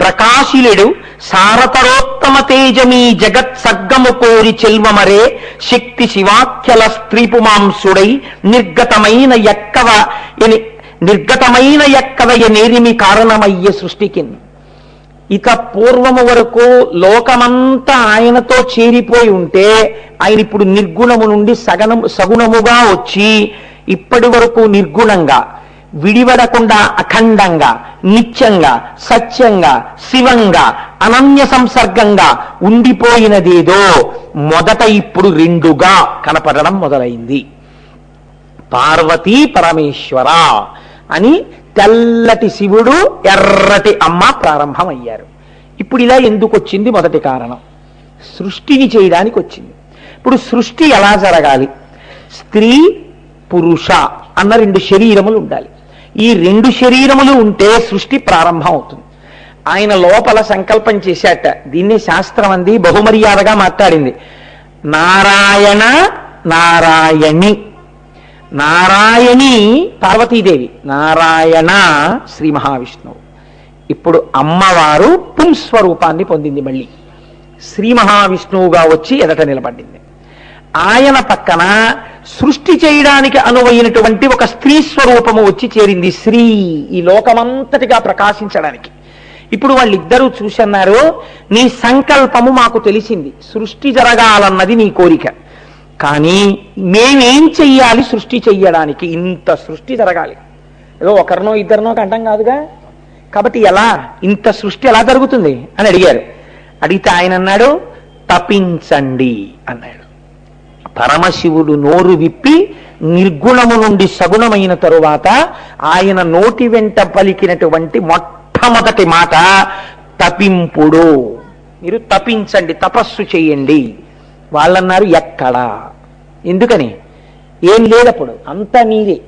ప్రకాశిలెడు సారతరోత్తమ తేజమీ జగత్ సర్గము కోరి చెల్వమరే శక్తి శివాఖ్యల స్త్రీపుమాంసుడై నిర్గతమైన ఎక్కవ నేరిమి కారణమయ్యే సృష్టికి. ఇక పూర్వము వరకు లోకమంతా ఆయనతో చేరిపోయి ఉంటే ఆయన ఇప్పుడు నిర్గుణము నుండి సగుణముగా వచ్చి ఇప్పటి వరకు నిర్గుణంగా, విడివడకుండా అఖండంగా, నిత్యంగా, సత్యంగా, శివంగా, అనన్య సంసర్గంగా ఉండిపోయినదేదో మొదట ఇప్పుడు రెండుగా కనపడడం మొదలైంది. పార్వతీ పరమేశ్వర అని తెల్లటి శివుడు, ఎర్రటి అమ్మ ప్రారంభమయ్యారు. ఇప్పుడు ఇలా ఎందుకు వచ్చింది? మొదటి కారణం సృష్టిని చేయడానికి వచ్చింది. ఇప్పుడు సృష్టి ఎలా జరగాలి? స్త్రీ పురుష అన్న రెండు శరీరములు ఉండాలి. ఈ రెండు శరీరములు ఉంటే సృష్టి ప్రారంభం అవుతుంది. ఆయన లోపల సంకల్పం చేశాట. దీన్ని శాస్త్రం అంది, బహుమర్యాదగా మాట్లాడింది. నారాయణ నారాయణి. నారాయణి పార్వతీదేవి, నారాయణ శ్రీ మహావిష్ణువు. ఇప్పుడు అమ్మవారు పుంస్వరూపాన్ని పొందింది. మళ్ళీ శ్రీ మహావిష్ణువుగా వచ్చి ఎదట నిలబడింది. ఆయన పక్కన సృష్టి చేయడానికి అనువైనటువంటి ఒక స్త్రీ స్వరూపము వచ్చి చేరింది. శ్రీ ఈ లోకమంతటిగా ప్రకాశించడానికి. ఇప్పుడు వాళ్ళిద్దరూ చూసన్నారు, నీ సంకల్పము మాకు తెలిసింది, సృష్టి జరగాలన్నది నీ కోరిక, కానీ మేమేం చెయ్యాలి సృష్టి చెయ్యడానికి? ఇంత సృష్టి జరగాలి, ఏదో ఒకరినో ఇద్దరినో కంటం కాదుగా, కాబట్టి ఎలా ఇంత సృష్టి ఎలా జరుగుతుంది అని అడిగారు. అడిగితే ఆయన అన్నాడు, తపించండి అన్నాడు. పరమశివుడు నోరు విప్పి నిర్గుణము నుండి సగుణమైన తరువాత ఆయన నోటి వెంట పలికినటువంటి మొట్టమొదటి మాట తపింపుడు. మీరు తపించండి, తపస్సు చేయండి. వాళ్ళన్నారు ఎక్కడా? ఎందుకని? ఏం లేదప్పుడు, అంతా నీరే,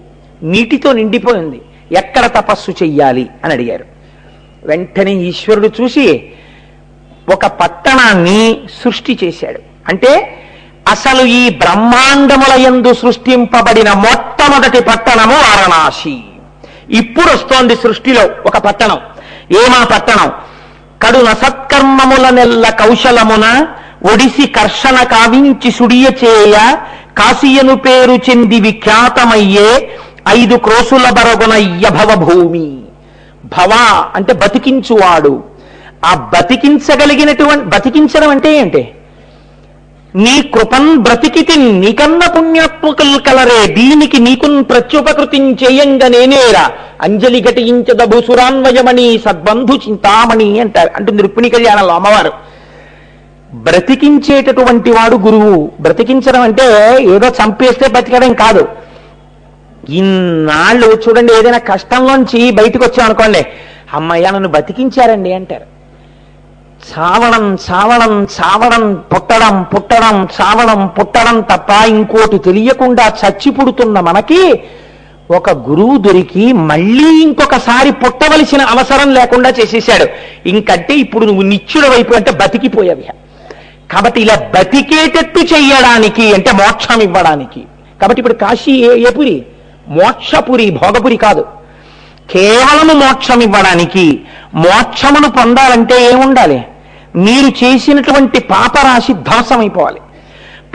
నీటితో నిండిపోయింది, ఎక్కడ తపస్సు చెయ్యాలి అని అడిగారు. వెంటనే ఈశ్వరుడు చూసి ఒక పట్టణాన్ని సృష్టి చేశాడు. అంటే అసలు ఈ బ్రహ్మాండముల యందు సృష్టింపబడిన మొట్టమొదటి పట్టణము వారణాసి. ఇప్పుడు వస్తోంది సృష్టిలో ఒక పట్టణం. ఏమా పట్టణం? కడున సత్కర్మముల నెల్ల కౌశలమున ఒడిసి కర్షణ కావించి సుడియ చేయ కాశీయను పేరు చెంది విఖ్యాతమయ్యే 5 క్రోసుల బరగునయ్య భవ భూమి. భవ అంటే బతికించువాడు. ఆ బతికించడం అంటే ఏంటి? నీ కృపన్ బ్రతికితి నీకన్న పుణ్యాత్మకులు కలరే, దీనికి నీకున్ ప్రత్యుపకృతి చేయంగా నేనేరా అంజలి ఘటించద భూసురాన్వయమణి సద్బంధు చింతామణి అంటారు, అంటుంది రుక్మిణీ కళ్యాణంలో అమ్మవారు. బ్రతికించేటటువంటి వాడు గురువు. బ్రతికించడం అంటే ఏదో చంపేస్తే బతికడం కాదు. ఇన్నాళ్ళు చూడండి, ఏదైనా కష్టంలోంచి బయటకు వచ్చామనుకోండి, అమ్మయ్య నన్ను బతికించారండి అంటారు. చావడం చావడం చావడం, పుట్టడం పుట్టడం చావడం పుట్టడం తప్ప ఇంకోటి తెలియకుండా చచ్చి పుడుతున్న మనకి ఒక గురువు దొరికి మళ్ళీ ఇంకొకసారి పుట్టవలసిన అవసరం లేకుండా చేసేశాడు. ఇంకంటే ఇప్పుడు నువ్వు నిత్యుడు వైపు అంటే బతికిపోయావి. కాబట్టి ఇలా బతికేటట్టు చెయ్యడానికి అంటే మోక్షం ఇవ్వడానికి. కాబట్టి ఇప్పుడు కాశీ ఏ పురి? మోక్షపురి, భోగపురి కాదు. కేవలము మోక్షం ఇవ్వడానికి. మోక్షమును పొందాలంటే ఏముండాలి? మీరు చేసినటువంటి పాపరాశి ధ్వంసమైపోవాలి,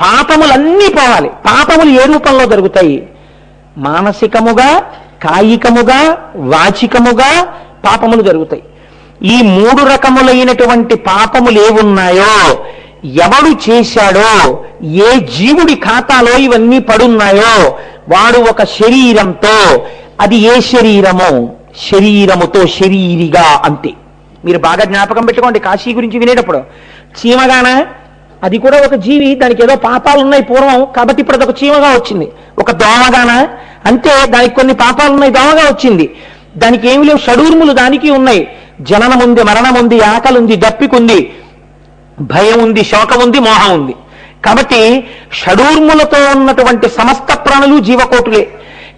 పాపములన్నీ పోవాలి. పాపములు ఏ రూపంలో జరుగుతాయి? మానసికముగా, కాయికముగా, వాచికముగా పాపములు జరుగుతాయి. ఈ 3 రకములైనటువంటి పాపములు ఏవున్నాయో, ఎవడు చేశాడో, ఏ జీవుడి ఖాతాలో ఇవన్నీ పడున్నాయో వాడు ఒక శరీరంతో, అది ఏ శరీరమో శరీరముతో శరీరిగా అంతే. మీరు బాగా జ్ఞాపకం పెట్టుకోండి, కాశీ గురించి వినేటప్పుడు. చీమగాన అది కూడా ఒక జీవి, దానికి ఏదో పాపాలు ఉన్నాయి పూర్వం, కాబట్టి ఇప్పుడు అదొక చీమగా వచ్చింది. ఒక దోమగాన అంతే, దానికి కొన్ని పాపాలు ఉన్నాయి, దోమగా వచ్చింది. దానికి ఏమి లేవు, షడూర్ములు దానికి ఉన్నాయి. జననం ఉంది, మరణం ఉంది, ఆకలి ఉంది, దప్పికుంది, భయం ఉంది, శోకం ఉంది, మోహం ఉంది. కాబట్టి షడూర్ములతో ఉన్నటువంటి సమస్త ప్రాణులు జీవకోటులే.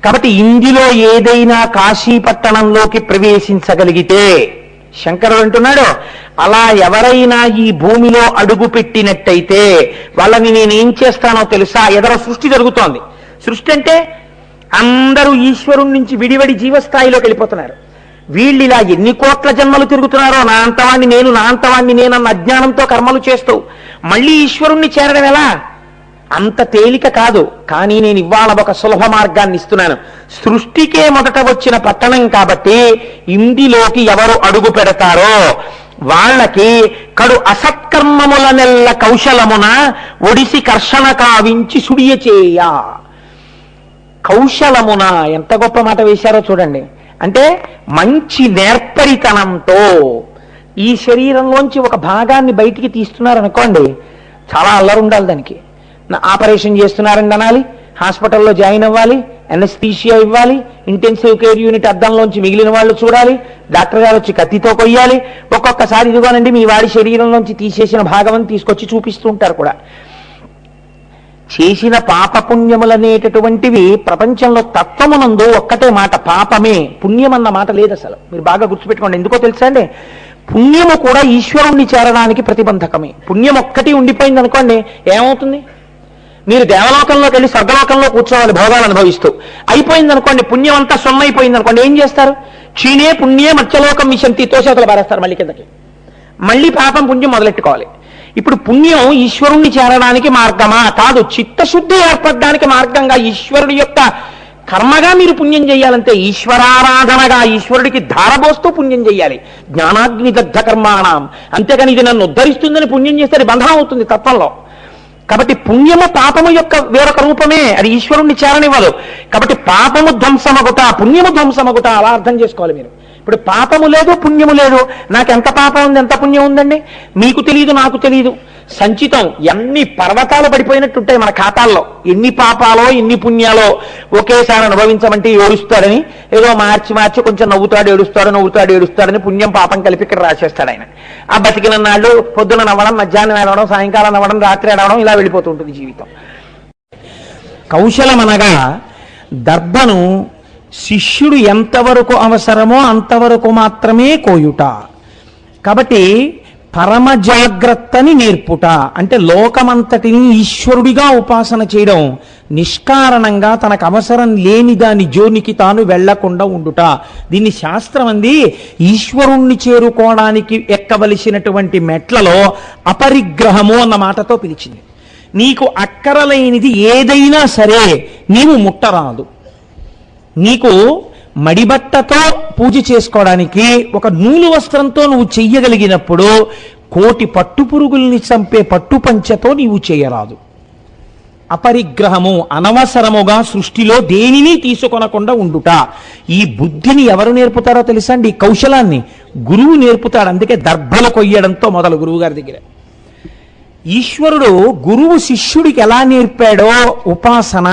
కాబట్టి ఇందులో ఏదైనా కాశీ పట్టణంలోకి ప్రవేశించగలిగితే, శంకరుడు అంటున్నాడు, అలా ఎవరైనా ఈ భూమిలో అడుగు పెట్టినట్టయితే వాళ్ళని నేనేం చేస్తానో తెలుసా? ఎదర సృష్టి జరుగుతోంది. సృష్టి అంటే అందరూ ఈశ్వరుడి నుంచి విడివడి జీవస్థాయిలోకి వెళ్ళిపోతున్నారు. వీళ్ళు ఇలా ఎన్ని కోట్ల జన్మలు తిరుగుతున్నారో, నా అంతవాణ్ణి నేను, నా అంతవాణ్ణి నేనన్న అజ్ఞానంతో కర్మలు చేస్తూ మళ్ళీ ఈశ్వరుణ్ణి చేరడం ఎలా? అంత తేలిక కాదు. కానీ నేను ఇవాళ ఒక సులభ మార్గాన్ని ఇస్తున్నాను. సృష్టికే మొదట వచ్చిన పట్టణం కాబట్టి ఇందులోకి ఎవరు అడుగు పెడతారో వాళ్ళకి కడు అసత్కర్మముల నెల్ల కౌశలమున ఒడిసి కర్షణ కావించి సుడియ చేయ. కౌశలమున ఎంత గొప్ప మాట వేశారో చూడండి. అంటే మంచి నేర్పరితనంతో ఈ శరీరంలోంచి ఒక భాగాన్ని బయటికి తీస్తున్నారనుకోండి, చాలా అల్లరి ఉండాలి దానికి. ఆపరేషన్ చేస్తున్నారని అనాలి, హాస్పిటల్లో జాయిన్ అవ్వాలి, ఎనస్థీషియా ఇవ్వాలి, ఇంటెన్సివ్ కేర్ యూనిట్ అద్దంలోంచి మిగిలిన వాళ్ళు చూడాలి, డాక్టర్ గారు వచ్చి కత్తితో కొయ్యాలి. ఒక్కొక్కసారి ఇదిగోనండి మీ వాడి శరీరంలోంచి తీసేసిన భాగం అని తీసుకొచ్చి చూపిస్తూ ఉంటారు కూడా. చేసిన పాపపుణ్యములనేటటువంటివి ప్రపంచంలో తత్వమునందు ఒక్కటే మాట, పాపమే. పుణ్యం అన్న మాట లేదు అసలు. మీరు బాగా గుర్తుపెట్టుకోండి. ఎందుకో తెలుసా అండి? పుణ్యము కూడా ఈశ్వరుణ్ణి చేరడానికి ప్రతిబంధకమే. పుణ్యం ఒక్కటి ఉండిపోయింది అనుకోండి, ఏమవుతుంది? మీరు దేవలోకంలోకి వెళ్ళి స్వర్గలోకంలో కూర్చోవాలి భోగాలు అనుభవిస్తూ. అయిపోయింది అనుకోండి, పుణ్యం అంతా సొమ్మైపోయింది అనుకోండి, ఏం చేస్తారు? క్షీణే పుణ్యే మత్స్యలోకం విశంతి, తోసేతలు పారేస్తారు మళ్ళీ కిందకి. మళ్ళీ పాపం పుణ్యం మొదలెట్టుకోవాలి. ఇప్పుడు పుణ్యం ఈశ్వరుణ్ణి చేరడానికి మార్గమా? కాదు. చిత్తశుద్ధి ఏర్పడడానికి మార్గంగా ఈశ్వరుడి యొక్క కర్మగా మీరు పుణ్యం చేయాలంటే, ఈశ్వరారాధనగా ఈశ్వరుడికి ధారబోస్తూ పుణ్యం చేయాలి. జ్ఞానాగ్ని దగ్ధ కర్మాణం. అంతేగాని ఇది నన్ను ఉద్ధరిస్తుందని పుణ్యం చేస్తే అది బంధనం అవుతుంది తత్వంలో. కాబట్టి పుణ్యము పాపము యొక్క వేరొక రూపమే, అది ఈశ్వరుణ్ణి చేరనివ్వదు. కాబట్టి పాపము ధ్వంసమగుట, పుణ్యము ధ్వంసమగుట, అలా అర్థం చేసుకోవాలి మీరు. ఇప్పుడు పాపము లేదు, పుణ్యము లేదు. నాకు ఎంత పాపం ఉంది, ఎంత పుణ్యం ఉందండి? మీకు తెలియదు, నాకు తెలియదు. సంచితం ఎన్ని పర్వతాలు పడిపోయినట్టుంటాయి మన ఖాతాల్లో. ఎన్ని పాపాలో ఎన్ని పుణ్యాలో ఒకేసారి అనుభవించమంటే ఏడుస్తాడని, ఏదో మార్చి కొంచెం నవ్వుతాడు ఏడుస్తాడని పుణ్యం పాపం కలిపి ఇక్కడ రాసేస్తాడు ఆయన. ఆ బతికిన నాళ్ళు పొద్దున నవ్వడం, మధ్యాహ్నం ఏడవడం, సాయంకాలం నవ్వడం, రాత్రి ఏడవడం, ఇలా వెళ్ళిపోతూ ఉంటుంది జీవితం. కౌశలం అనగా దర్భను శిష్యుడు ఎంతవరకు అవసరమో అంతవరకు మాత్రమే కోయుట. కాబట్టి పరమ జాగ్రత్తని నేర్పుట అంటే లోకమంతటిని ఈశ్వరుడిగా ఉపాసన చేయడం, నిష్కారణంగా తనకు అవసరం లేని దాని జోనికి తాను వెళ్లకుండా ఉండుట. దీన్ని శాస్త్రం అంది ఈశ్వరుణ్ణి చేరుకోవడానికి ఎక్కవలసినటువంటి మెట్లలో అపరిగ్రహము అన్న మాటతో పిలిచింది. నీకు అక్కరలేనిది ఏదైనా సరే నీవు ముట్టరాదు. నీకు మడిబట్టతో పూజ చేసుకోవడానికి ఒక నూలు వస్త్రంతో నువ్వు చెయ్యగలిగినప్పుడు కోటి పట్టుపురుగుల్ని చంపే పట్టుపంచతో నీవు చేయరాదు. అపరిగ్రహము, అనవసరముగా సృష్టిలో దేనిని తీసుకొనకుండా ఉండుట. ఈ బుద్ధిని ఎవరు నేర్పుతారో తెలుసా అండి? ఈ కౌశలాన్ని గురువు నేర్పుతాడు. అందుకే దర్భలు కొయ్యడంతో మొదలు గురువు గారి దగ్గర. ఈశ్వరుడు గురువు శిష్యుడికి ఎలా నేర్పాడో ఉపాసన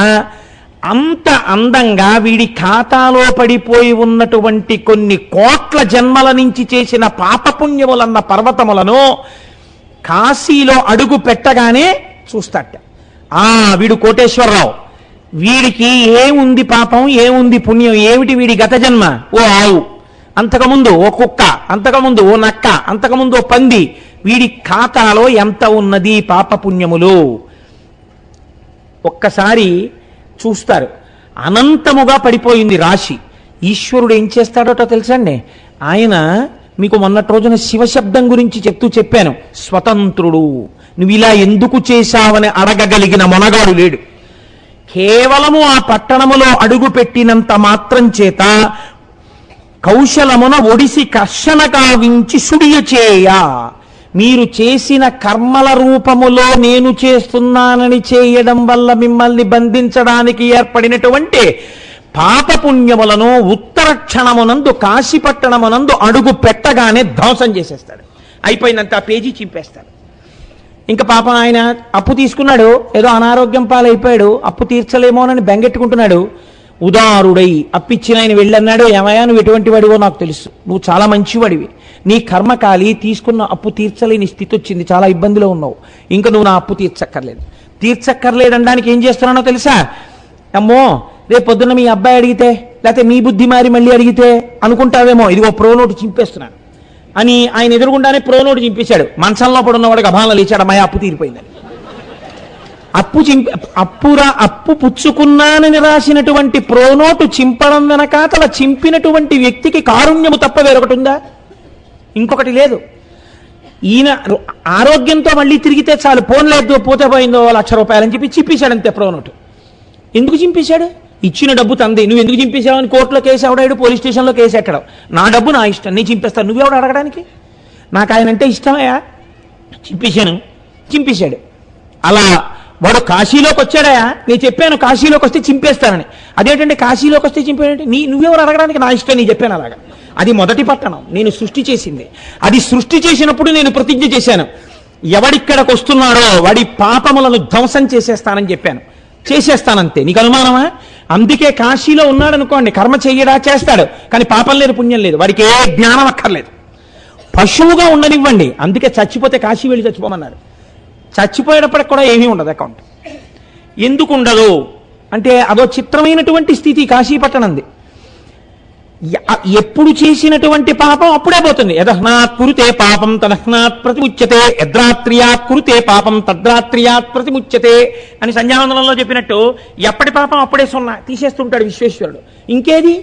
అంత అందంగా వీడి ఖాతాలో పడిపోయి ఉన్నటువంటి కొన్ని కోట్ల జన్మల నుంచి చేసిన పాపపుణ్యములన్న పర్వతములను కాశీలో అడుగు పెట్టగానే చూస్తాట. వీడు కోటేశ్వరరావు, వీడికి ఏముంది పాపం, ఏముంది పుణ్యం, ఏమిటి వీడి గత జన్మ? ఓ ఆవు, అంతకుముందు ఓ కుక్క, అంతకుముందు ఓ నక్క, అంతకుముందు ఓ పంది. వీడి ఖాతాలో ఎంత ఉన్నది పాపపుణ్యములు ఒక్కసారి చూస్తారు. అనంతముగా పడిపోయింది రాశి. ఈశ్వరుడు ఏం చేస్తాడోటో తెలుసండి? ఆయన మీకు మొన్నటి రోజున శివశబ్దం గురించి చెప్పాను. స్వతంత్రుడు. నువ్వు ఇలా ఎందుకు చేశావని అడగగలిగిన మొనగాడు లేడు. కేవలము ఆ పట్టణములో అడుగు పెట్టినంత మాత్రం చేత కౌశలమున ఒడిసి కర్షణ కావించి సుడియ చేయ. మీరు చేసిన కర్మల రూపములో నేను చేస్తున్నానని చేయడం వల్ల మిమ్మల్ని బంధించడానికి ఏర్పడినటువంటి పాపపుణ్యములను ఉత్తర క్షణమునందు కాశీపట్టణమునందు అడుగు పెట్టగానే ధ్వంసం చేసేస్తాడు. అయిపోయినంత ఆ పేజీ చింపేస్తాడు. ఇంకా పాపం ఆయన అప్పు తీసుకున్నాడు, ఏదో అనారోగ్యం పాలైపోయాడు, అప్పు తీర్చలేమోనని బెంగెట్టుకుంటున్నాడు. ఉదారుడై అప్పిచ్చిన ఆయన వెళ్ళన్నాడు, ఏమయ్యా నువ్వు ఎటువంటి వాడివో నాకు తెలుసు, నువ్వు చాలా మంచివాడివి, నీ కర్మకాలి తీసుకున్న అప్పు తీర్చలేని స్థితి వచ్చింది, చాలా ఇబ్బందిలో ఉన్నావు, ఇంకా నువ్వు నా అప్పు తీర్చక్కర్లేదనడానికి ఏం చేస్తున్నానో తెలుసా? అమ్మో రేపు పొద్దున్న మీ అబ్బాయి అడిగితే, లేకపోతే మీ బుద్ధి మారి మళ్ళీ అడిగితే అనుకుంటావేమో, ఇదిగో ప్రోనోటు చింపేస్తున్నాను అని ఆయన ఎదురుగుండానే ప్రోనోటు చింపేశాడు. మంచంలో పడున్నవాడికి అభానం లేచాడు, అమ్మాయి అప్పు తీరిపోయిందని. అప్పు పుచ్చుకున్నానని రాసినటువంటి ప్రోనోటు చింపడం వెనకాతల చింపినటువంటి వ్యక్తికి కారుణ్యము తప్ప వేరొకటి ఉందా? ఇంకొకటి లేదు. ఈయన ఆరోగ్యంతో మళ్ళీ తిరిగితే చాలు, పోన్లేదో పోతే పోయిందో ₹1,00,000 అని చెప్పి చింపేశాడు అంతే ప్రోనోటు. ఎందుకు చింపేశాడు? ఇచ్చిన డబ్బు తంది, నువ్వు ఎందుకు చింపేశావని కోర్టులో కేసు ఎవడాడు, పోలీస్ స్టేషన్లో కేసు ఎక్కడం. నా డబ్బు నా ఇష్టం, నేను చింపేస్తాను, నువ్వెవడు అడగడానికి? నాకు ఆయన అంటే ఇష్టమయ్యా, చింపేశాడు. అలా వాడు కాశీలోకి వచ్చాడయా, నేను చెప్పాను కాశీలోకి వస్తే చింపేస్తానని. అదేంటంటే కాశీలోకి వస్తే చింపేయంటే నువ్వెవరు అడగడానికి, నా ఇష్టం, నీ చెప్పాను అలాగా. అది మొదటి పట్టణం, నేను సృష్టి చేసింది. అది సృష్టి చేసినప్పుడు నేను ప్రతిజ్ఞ చేశాను, ఎవడిక్కడికి వస్తున్నాడో వాడి పాపములను ధ్వంసం చేసేస్తానని చెప్పాను. చేసేస్తానంతే, నీకు అనుమానమా? అందుకే కాశీలో ఉన్నాడనుకోండి, కర్మ చెయ్యడా చేస్తాడు, కానీ పాపం లేదు పుణ్యం లేదు, వాడికి ఏ జ్ఞానం అక్కర్లేదు. పశువుగా ఉండనివ్వండి, అందుకే చచ్చిపోతే కాశీ వెళ్ళి చచ్చిపోమన్నారు. చచ్చిపోయేటప్పటికి కూడా ఏమీ ఉండదు అకౌంట్. ఎందుకు ఉండదు అంటే అదో చిత్రమైనటువంటి స్థితి కాశీపట్టణంది. ఎప్పుడు చేసినటువంటి పాపం అప్పుడే పోతుంది. యదహ్నాత్ కురుతే పాపం తదహ్నాత్ ప్రతిముచ్యతే, యద్రాత్ర్యాత్ కురుతే పాపం తద్రాత్ర్యాత్ ప్రతిముచ్యతే అని సంధ్యావందనంలో చెప్పినట్టు ఎప్పటి పాపం అప్పుడే సున్నా తీసేస్తుంటాడు విశ్వేశ్వరుడు. ఇంకేది?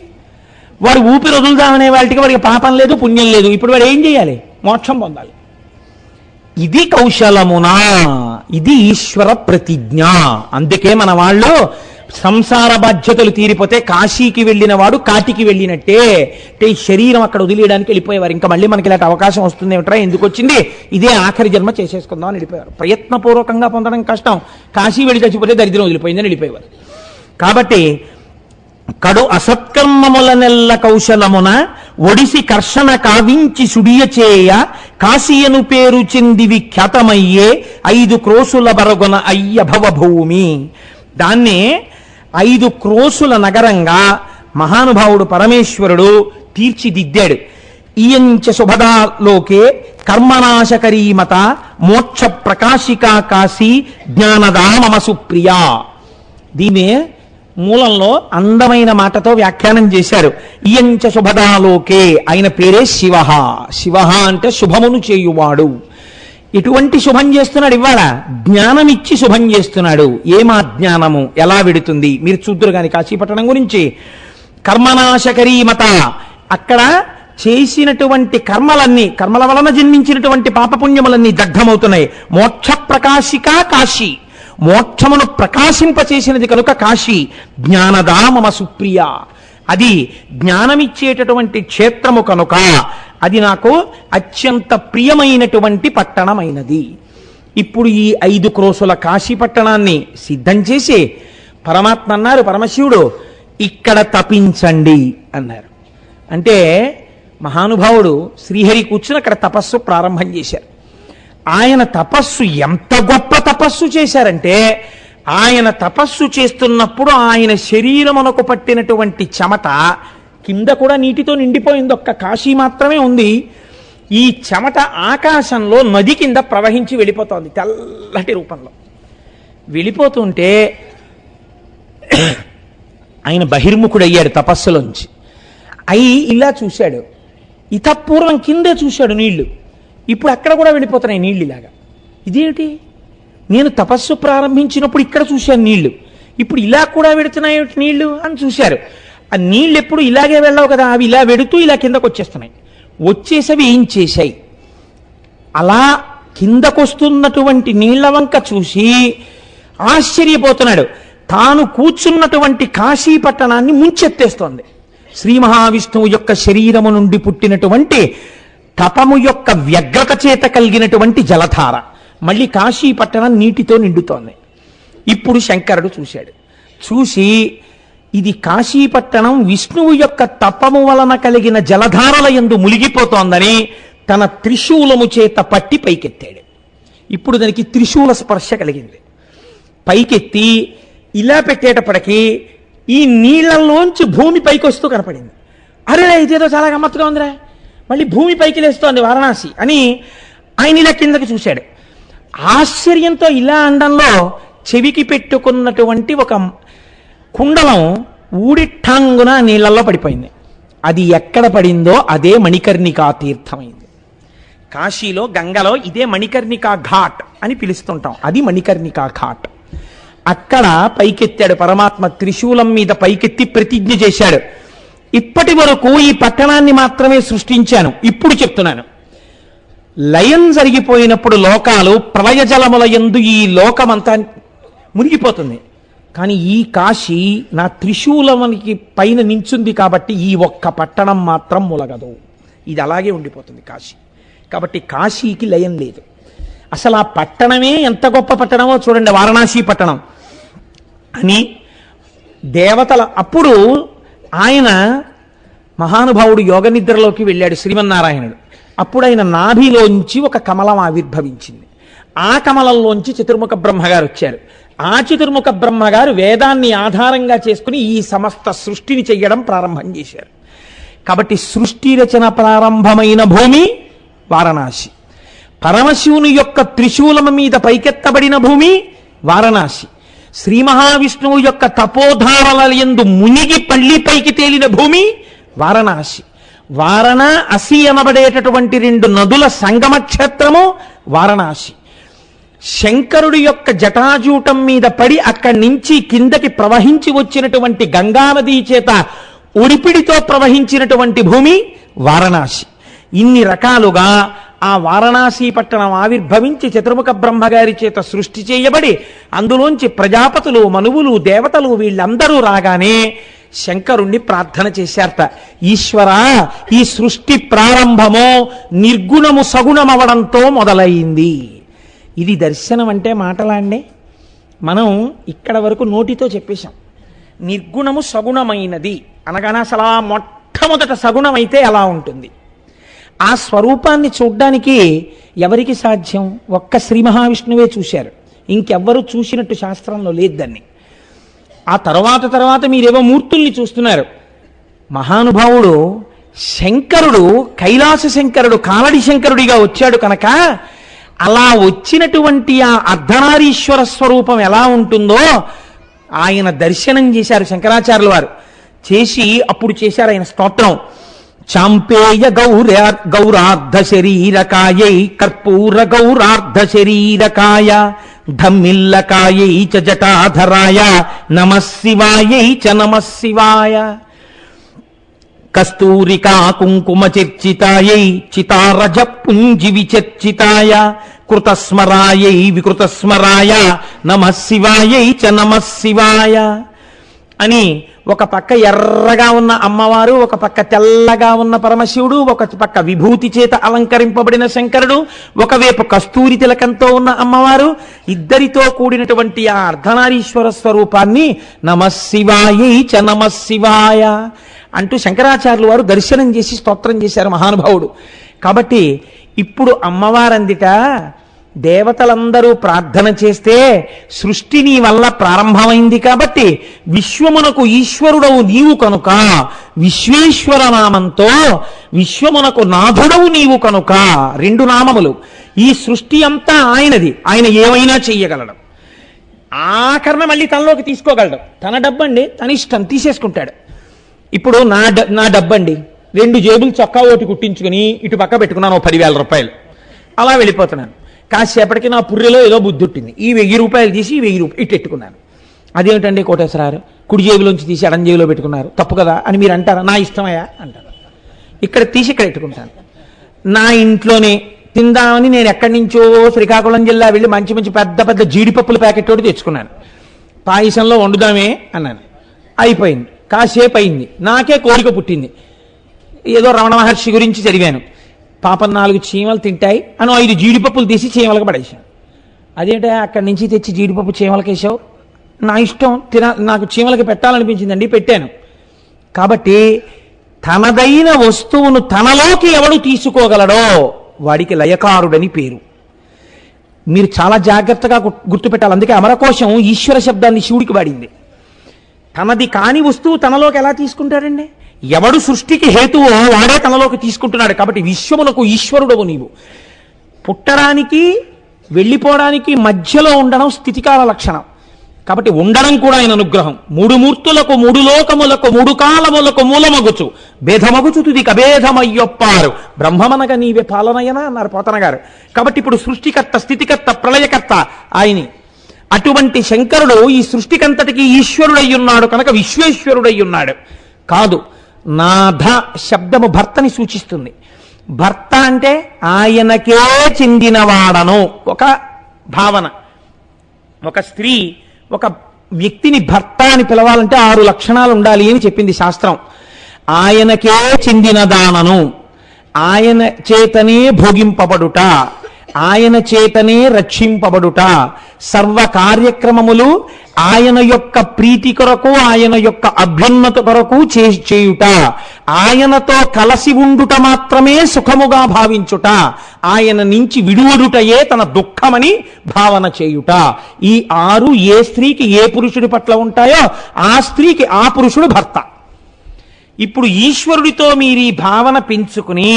వాడు ఊపిరి వదులుదామనే వాడికి పాపం లేదు పుణ్యం లేదు. ఇప్పుడు వాడు ఏం చేయాలి? మోక్షం పొందాలి. ఇది కౌశలమునా, ఇది ఈశ్వర ప్రతిజ్ఞ. అందుకే మన వాళ్ళు సంసార బాధ్యతలు తీరిపోతే కాశీకి వెళ్ళిన వాడు కాటికి వెళ్ళినట్టే. అంటే ఈ శరీరం అక్కడ వదిలేయడానికి వెళ్ళిపోయేవారు. ఇంకా మళ్ళీ మనకి ఇలాంటి అవకాశం వస్తుంది ఏమిట్రా, ఎందుకు వచ్చింది, ఇదే ఆఖరి జన్మ చేసేసుకుందాం అని వెళ్ళిపోయారు. ప్రయత్నపూర్వకంగా పొందడం కష్టం, కాశీ వెళ్ళి చచ్చిపోతే దరిద్రం వదిలిపోయిందని వెళ్ళిపోయేవారు. కాబట్టి కడు అసత్కర్మముల నెల్ల కౌశలమున ఒడిసి కర్షణ కావించి సుడియచేయ కాశీయను పేరు చెంది విఖ్యాతమయ్యే 5 క్రోసుల బరగున అయ్య భవభూమి. దాన్ని 5 క్రోసుల నగరంగా మహానుభావుడు పరమేశ్వరుడు తీర్చిదిద్దాడు. ఇయంచ శుభదాలోకే కర్మనాశకరీమత మోక్ష ప్రకాశికా కాశీ జ్ఞానదా మమ సుప్రియా. దీనే మూలంలో అందమైన మాటతో వ్యాఖ్యానం చేశారు. ఇయంచ శుభదాలోకే, ఆయన పేరే శివ. శివ అంటే శుభమును చేయువాడు. ఇటువంటి శుభం చేస్తున్నాడు. ఇవాళ జ్ఞానమిచ్చి శుభం చేస్తున్నాడు. ఏమా జ్ఞానము ఎలా విడుతుంది మీరు చూద్దురు గాని కాశీపట్టణం గురించి. కర్మనాశకరీమత, అక్కడ చేసినటువంటి కర్మల వలన జన్మించినటువంటి పాపపుణ్యములన్నీ దగ్ధమవుతున్నాయి. మోక్ష ప్రకాశిక కాశీ, మోక్షమును ప్రకాశింపచేసినది కనుక కాశీ. జ్ఞానదా మమ సుప్రియ, అది జ్ఞానమిచ్చేటటువంటి క్షేత్రము కనుక అది నాకు అత్యంత ప్రియమైనటువంటి పట్టణమైనది. ఇప్పుడు ఈ 5 క్రోసుల కాశీ పట్టణాన్ని సిద్ధం చేసి పరమాత్మ అన్నారు, పరమశివుడు ఇక్కడ తపించండి అన్నారు. అంటే మహానుభావుడు శ్రీహరి కూర్చుని అక్కడ తపస్సు ప్రారంభం చేశారు. ఆయన తపస్సు ఎంత గొప్ప తపస్సు చేశారంటే, ఆయన తపస్సు చేస్తున్నప్పుడు ఆయన శరీరమునకు పట్టినటువంటి చెమట కింద కూడా నీటితో నిండిపోయింది, ఒక్క కాశీ మాత్రమే ఉంది. ఈ చెమట ఆకాశంలో నది కింద ప్రవహించి వెళ్ళిపోతోంది తెల్లటి రూపంలో. వెళ్ళిపోతుంటే ఆయన బహిర్ముఖుడయ్యాడు తపస్సులోంచి. అయి ఇలా చూశాడు, ఇతపూర్వం కిందే చూశాడు నీళ్లు, ఇప్పుడు అక్కడ కూడా వెళ్ళిపోతున్నాయి నీళ్ళు ఇలాగా. ఇదేమిటి, నేను తపస్సు ప్రారంభించినప్పుడు ఇక్కడ చూశాను నీళ్లు, ఇప్పుడు ఇలా కూడా వెడుతున్నాయి నీళ్లు అని చూశారు. ఆ నీళ్ళు ఎప్పుడు ఇలాగే వెళ్ళవు కదా, అవి ఇలా వెడుతూ ఇలా కిందకు వచ్చేస్తున్నాయి. వచ్చేసవి ఏం చేశాయి, అలా కిందకొస్తున్నటువంటి నీళ్ల వంక చూసి ఆశ్చర్యపోతున్నాడు. తాను కూర్చున్నటువంటి కాశీ పట్టణాన్ని ముంచెత్తేస్తోంది. శ్రీ మహావిష్ణువు యొక్క శరీరము నుండి పుట్టినటువంటి తపము యొక్క వ్యగ్రత చేత కలిగినటువంటి జలధార మళ్ళీ కాశీ పట్టణం నీటితో నిండుతోంది. ఇప్పుడు శంకరుడు చూశాడు. చూసి ఇది కాశీపట్టణం విష్ణువు యొక్క తపము వలన కలిగిన జలధారల యందు మునిగిపోతోందని తన త్రిశూలము చేత పట్టి పైకెత్తాడు. ఇప్పుడు దానికి త్రిశూల స్పర్శ కలిగింది. పైకెత్తి ఇలా పెట్టేటప్పటికీ ఈ నీళ్లలోంచి భూమి పైకి వస్తూ కనపడింది. అరే ఇదేదో చాలా గమ్మత్తుగా ఉందిరా, మళ్ళీ భూమి పైకి లేస్తోంది వారణాసి అని ఆయన ఇలా కిందకి చూశాడు. ఆశ్చర్యంతో ఇలా అండంలో చెవికి పెట్టుకున్నటువంటి ఒక కుండలం ఊడిఠాంగున నీళ్ళల్లో పడిపోయింది. అది ఎక్కడ పడిందో అదే మణికర్ణికా తీర్థమైంది. కాశీలో గంగలో ఇదే మణికర్ణికా ఘాట్ అని పిలుస్తుంటాం, అది మణికర్ణికా ఘాట్. అక్కడ పైకెత్తాడు పరమాత్మ, త్రిశూలం మీద పైకెత్తి ప్రతిజ్ఞ చేశాడు, ఇప్పటి వరకు ఈ పట్టణాన్ని మాత్రమే సృష్టించాను, ఇప్పుడు చెప్తున్నాను, లయం జరిగిపోయినప్పుడు లోకాలు ప్రళయ జలముల యందు ఈ లోకమంతా మునిగిపోతుంది, కానీ ఈ కాశీ నా త్రిశూలమునికి పైన నించుంది కాబట్టి ఈ ఒక్క పట్టణం మాత్రం ములగదు, ఇది అలాగే ఉండిపోతుంది కాశీ. కాబట్టి కాశీకి లయం లేదు. అసలు ఆ పట్టణమే ఎంత గొప్ప పట్టణమో చూడండి, వారణాసి పట్టణం అని దేవతల. అప్పుడు ఆయన మహానుభావుడు యోగ నిద్రలోకి వెళ్ళాడు శ్రీమన్నారాయణుడు. అప్పుడు ఆయన నాభిలోంచి ఒక కమలం ఆవిర్భవించింది. ఆ కమలంలోంచి చతుర్ముఖ బ్రహ్మగారు వచ్చారు. ఆ చతుర్ముఖ బ్రహ్మగారు వేదాన్ని ఆధారంగా చేసుకుని ఈ సమస్త సృష్టిని చెయ్యడం ప్రారంభం చేశారు. కాబట్టి సృష్టి రచన ప్రారంభమైన భూమి వారణాసి. పరమశివుని యొక్క త్రిశూలము మీద పైకెత్తబడిన భూమి వారణాసి. శ్రీ మహావిష్ణువు యొక్క తపోధారల యందు మునిగి పళ్ళి పైకి తేలిన భూమి వారణాసి. వారణ అసి అనబడేటటువంటి 2 నదుల సంగమ క్షేత్రము వారణాసి. శంకరుడి యొక్క జటాజూటం మీద పడి అక్కడి నుంచి కిందకి ప్రవహించి వచ్చినటువంటి గంగానదీ చేత ఉడిపిడితో ప్రవహించినటువంటి భూమి వారణాసి. ఇన్ని రకాలుగా ఆ వారణాసి పట్టణం ఆవిర్భవించి చతుర్ముఖ బ్రహ్మగారి చేత సృష్టి చేయబడి అందులోంచి ప్రజాపతులు, మనువులు, దేవతలు వీళ్ళందరూ రాగానే శంకరుణ్ణి ప్రార్థన చేశారట, ఈశ్వరా, ఈ సృష్టి ప్రారంభమో నిర్గుణము సగుణమవడంతో మొదలైంది. ఇది దర్శనం అంటే మాటలాండే. మనం ఇక్కడ వరకు నోటితో చెప్పేశాం, నిర్గుణము సగుణమైనది అనగానే అసలు ఆ మొట్టమొదట సగుణమైతే ఎలా ఉంటుంది? ఆ స్వరూపాన్ని చూడ్డానికి ఎవరికి సాధ్యం? ఒక్క శ్రీ మహావిష్ణువే చూశారు, ఇంకెవ్వరూ చూసినట్టు శాస్త్రంలో లేదు దాన్ని. ఆ తర్వాత మీరేవో మూర్తుల్ని చూస్తున్నారు. మహానుభావుడు శంకరుడు, కైలాస శంకరుడు, కాలడి శంకరుడిగా వచ్చాడు కనుక అలా వచ్చినటువంటి ఆ అర్ధనారీశ్వర స్వరూపం ఎలా ఉంటుందో ఆయన దర్శనం చేశారు శంకరాచార్యుల వారు. చేసి అప్పుడు చేశారు ఆయన స్తోత్రం, చాంపేయ గౌరార్ధ శరీరకాయై కర్పూర గౌరార్ధ శరీరకాయ ధమ్మిల్లకాయై చ జటాధరాయ నమః శివాయై చ నమః శివాయ కస్తూరికా కుంకుమ చర్చితాయై చితారజ పుంజి విచర్చితాయ కృతస్మరాయై వికృతస్మరాయ నమః శివాయై చ నమః శివాయ అని ఒక పక్క ఎర్రగా ఉన్న అమ్మవారు, ఒక పక్క తెల్లగా ఉన్న పరమశివుడు, ఒక పక్క విభూతి చేత అలంకరింపబడిన శంకరుడు, ఒకవైపు కస్తూరి తిలకంతో ఉన్న అమ్మవారు, ఇద్దరితో కూడినటువంటి ఆ అర్ధనారీశ్వర స్వరూపాన్ని నమః శివాయై చ నమః శివాయ అంటూ శంకరాచార్యులు వారు దర్శనం చేసి స్తోత్రం చేశారు మహానుభావుడు. కాబట్టి ఇప్పుడు అమ్మవారందిట దేవతలందరూ ప్రార్థన చేస్తే సృష్టి నీ వల్ల ప్రారంభమైంది కాబట్టి విశ్వమునకు ఈశ్వరుడవు నీవు కనుక విశ్వేశ్వర నామంతో విశ్వమునకు నాథుడవు నీవు కనుక 2 నామములు. ఈ సృష్టి అంతా ఆయనది, ఆయన ఏమైనా చెయ్యగలడు. ఆఖరణ మళ్ళీ తనలోకి తీసుకోగలడు. తన డబ్బండి, తన ఇష్టం తీసేసుకుంటాడు. ఇప్పుడు నా డబ్బండి, 2 జేబులు చొక్కా ఓటి కుట్టించుకుని ఇటు పక్క పెట్టుకున్నాను 10,000 రూపాయలు, అలా వెళ్ళిపోతున్నాను. కాసేపటికి నా పుర్రెలో ఏదో బుద్ధుట్టింది, ఈ 1000 రూపాయలు తీసి 1000 రూపాయలు ఇటు పెట్టుకున్నాను. అదేమిటండి కోటేశ్వరారు, కుడి జేబులోంచి తీసి ఎడం జేబులో పెట్టుకున్నారు, తప్పు కదా అని మీరు అంటారా? నా ఇష్టమయ్యా అంటారు. ఇక్కడ తీసి ఇక్కడ పెట్టుకుంటాను. నా ఇంట్లోనే తిందామని నేను ఎక్కడి నుంచో శ్రీకాకుళం జిల్లా వెళ్ళి మంచి మంచి పెద్ద పెద్ద జీడిపప్పుల ప్యాకెట్ ఒకటి తెచ్చుకున్నాను. పాయసంలో వండుదామే అన్నాను, అయిపోయింది. కాసేపు అయింది, నాకే కోరిక పుట్టింది. ఏదో రమణ మహర్షి గురించి చదివాను, పాపం 4 చీమలు తింటాయి అని 5 జీడిపప్పులు తీసి చీమలకు పడేశాను. అదేంటే అక్కడి నుంచి తెచ్చి జీడిపప్పు చీమలకి వేసావు? నా ఇష్టం, నాకు చీమలకి పెట్టాలనిపించిందండి, పెట్టాను. కాబట్టి తనదైన వస్తువును తనలోకి ఎవడు తీసుకోగలడో వాడికి లయకారుడని పేరు. మీరు చాలా జాగ్రత్తగా గుర్తుపెట్టాలి. అందుకే అమరకోశం ఈశ్వర శబ్దాన్ని శివుడికి వాడింది. తనది కాని వస్తువు తనలోకి ఎలా తీసుకుంటాడండి? ఎవడు సృష్టికి హేతువో వాడే తనలోకి తీసుకుంటున్నాడు. కాబట్టి విశ్వమునకు ఈశ్వరుడవు నీవు. పుట్టడానికి వెళ్ళిపోవడానికి మధ్యలో ఉండడం స్థితికాల లక్షణం. కాబట్టి ఉండడం కూడా ఆయన అనుగ్రహం. మూడు మూర్తులకు మూడు లోకములకు మూడు కాలములకు మూలమగుచు భేదమగుచు తుది కభేదమయ్యొప్పారు బ్రహ్మమనగా నీవే పాలనయన అన్నారు పోతన గారు. కాబట్టి ఇప్పుడు సృష్టికర్త, స్థితికర్త, ప్రళయకర్త ఆయని. అటువంటి శంకరుడు ఈ సృష్టికంతటికి ఈశ్వరుడయ్యున్నాడు కనుక విశ్వేశ్వరుడయ్యున్నాడు. కాదు, నాథ శబ్దము భర్తని సూచిస్తుంది. భర్త అంటే ఆయనకే చెందినవాడను ఒక భావన. ఒక స్త్రీ ఒక వ్యక్తిని భర్త అని పిలవాలంటే 6 లక్షణాలు ఉండాలి అని చెప్పింది శాస్త్రం. ఆయనకే చెందినదానను, ఆయన చేతనే భోగింపబడుట, ఆయన చేతనే రక్షింపబడుట, సర్వ కార్యక్రమములు ఆయన యొక్క ప్రీతి కొరకు, ఆయన యొక్క అభ్యున్నత కొరకు చేయుట, ఆయనతో కలసి ఉండుట మాత్రమే సుఖముగా భావించుట, ఆయన నుంచి విడువడుటయే తన దుఃఖమని భావన చేయుట. ఈ 6 ఏ స్త్రీకి ఏ పురుషుడి పట్ల ఉంటాయో ఆ స్త్రీకి ఆ పురుషుడు భర్త. ఇప్పుడు ఈశ్వరుడితో మీరు ఈ భావన పెంచుకుని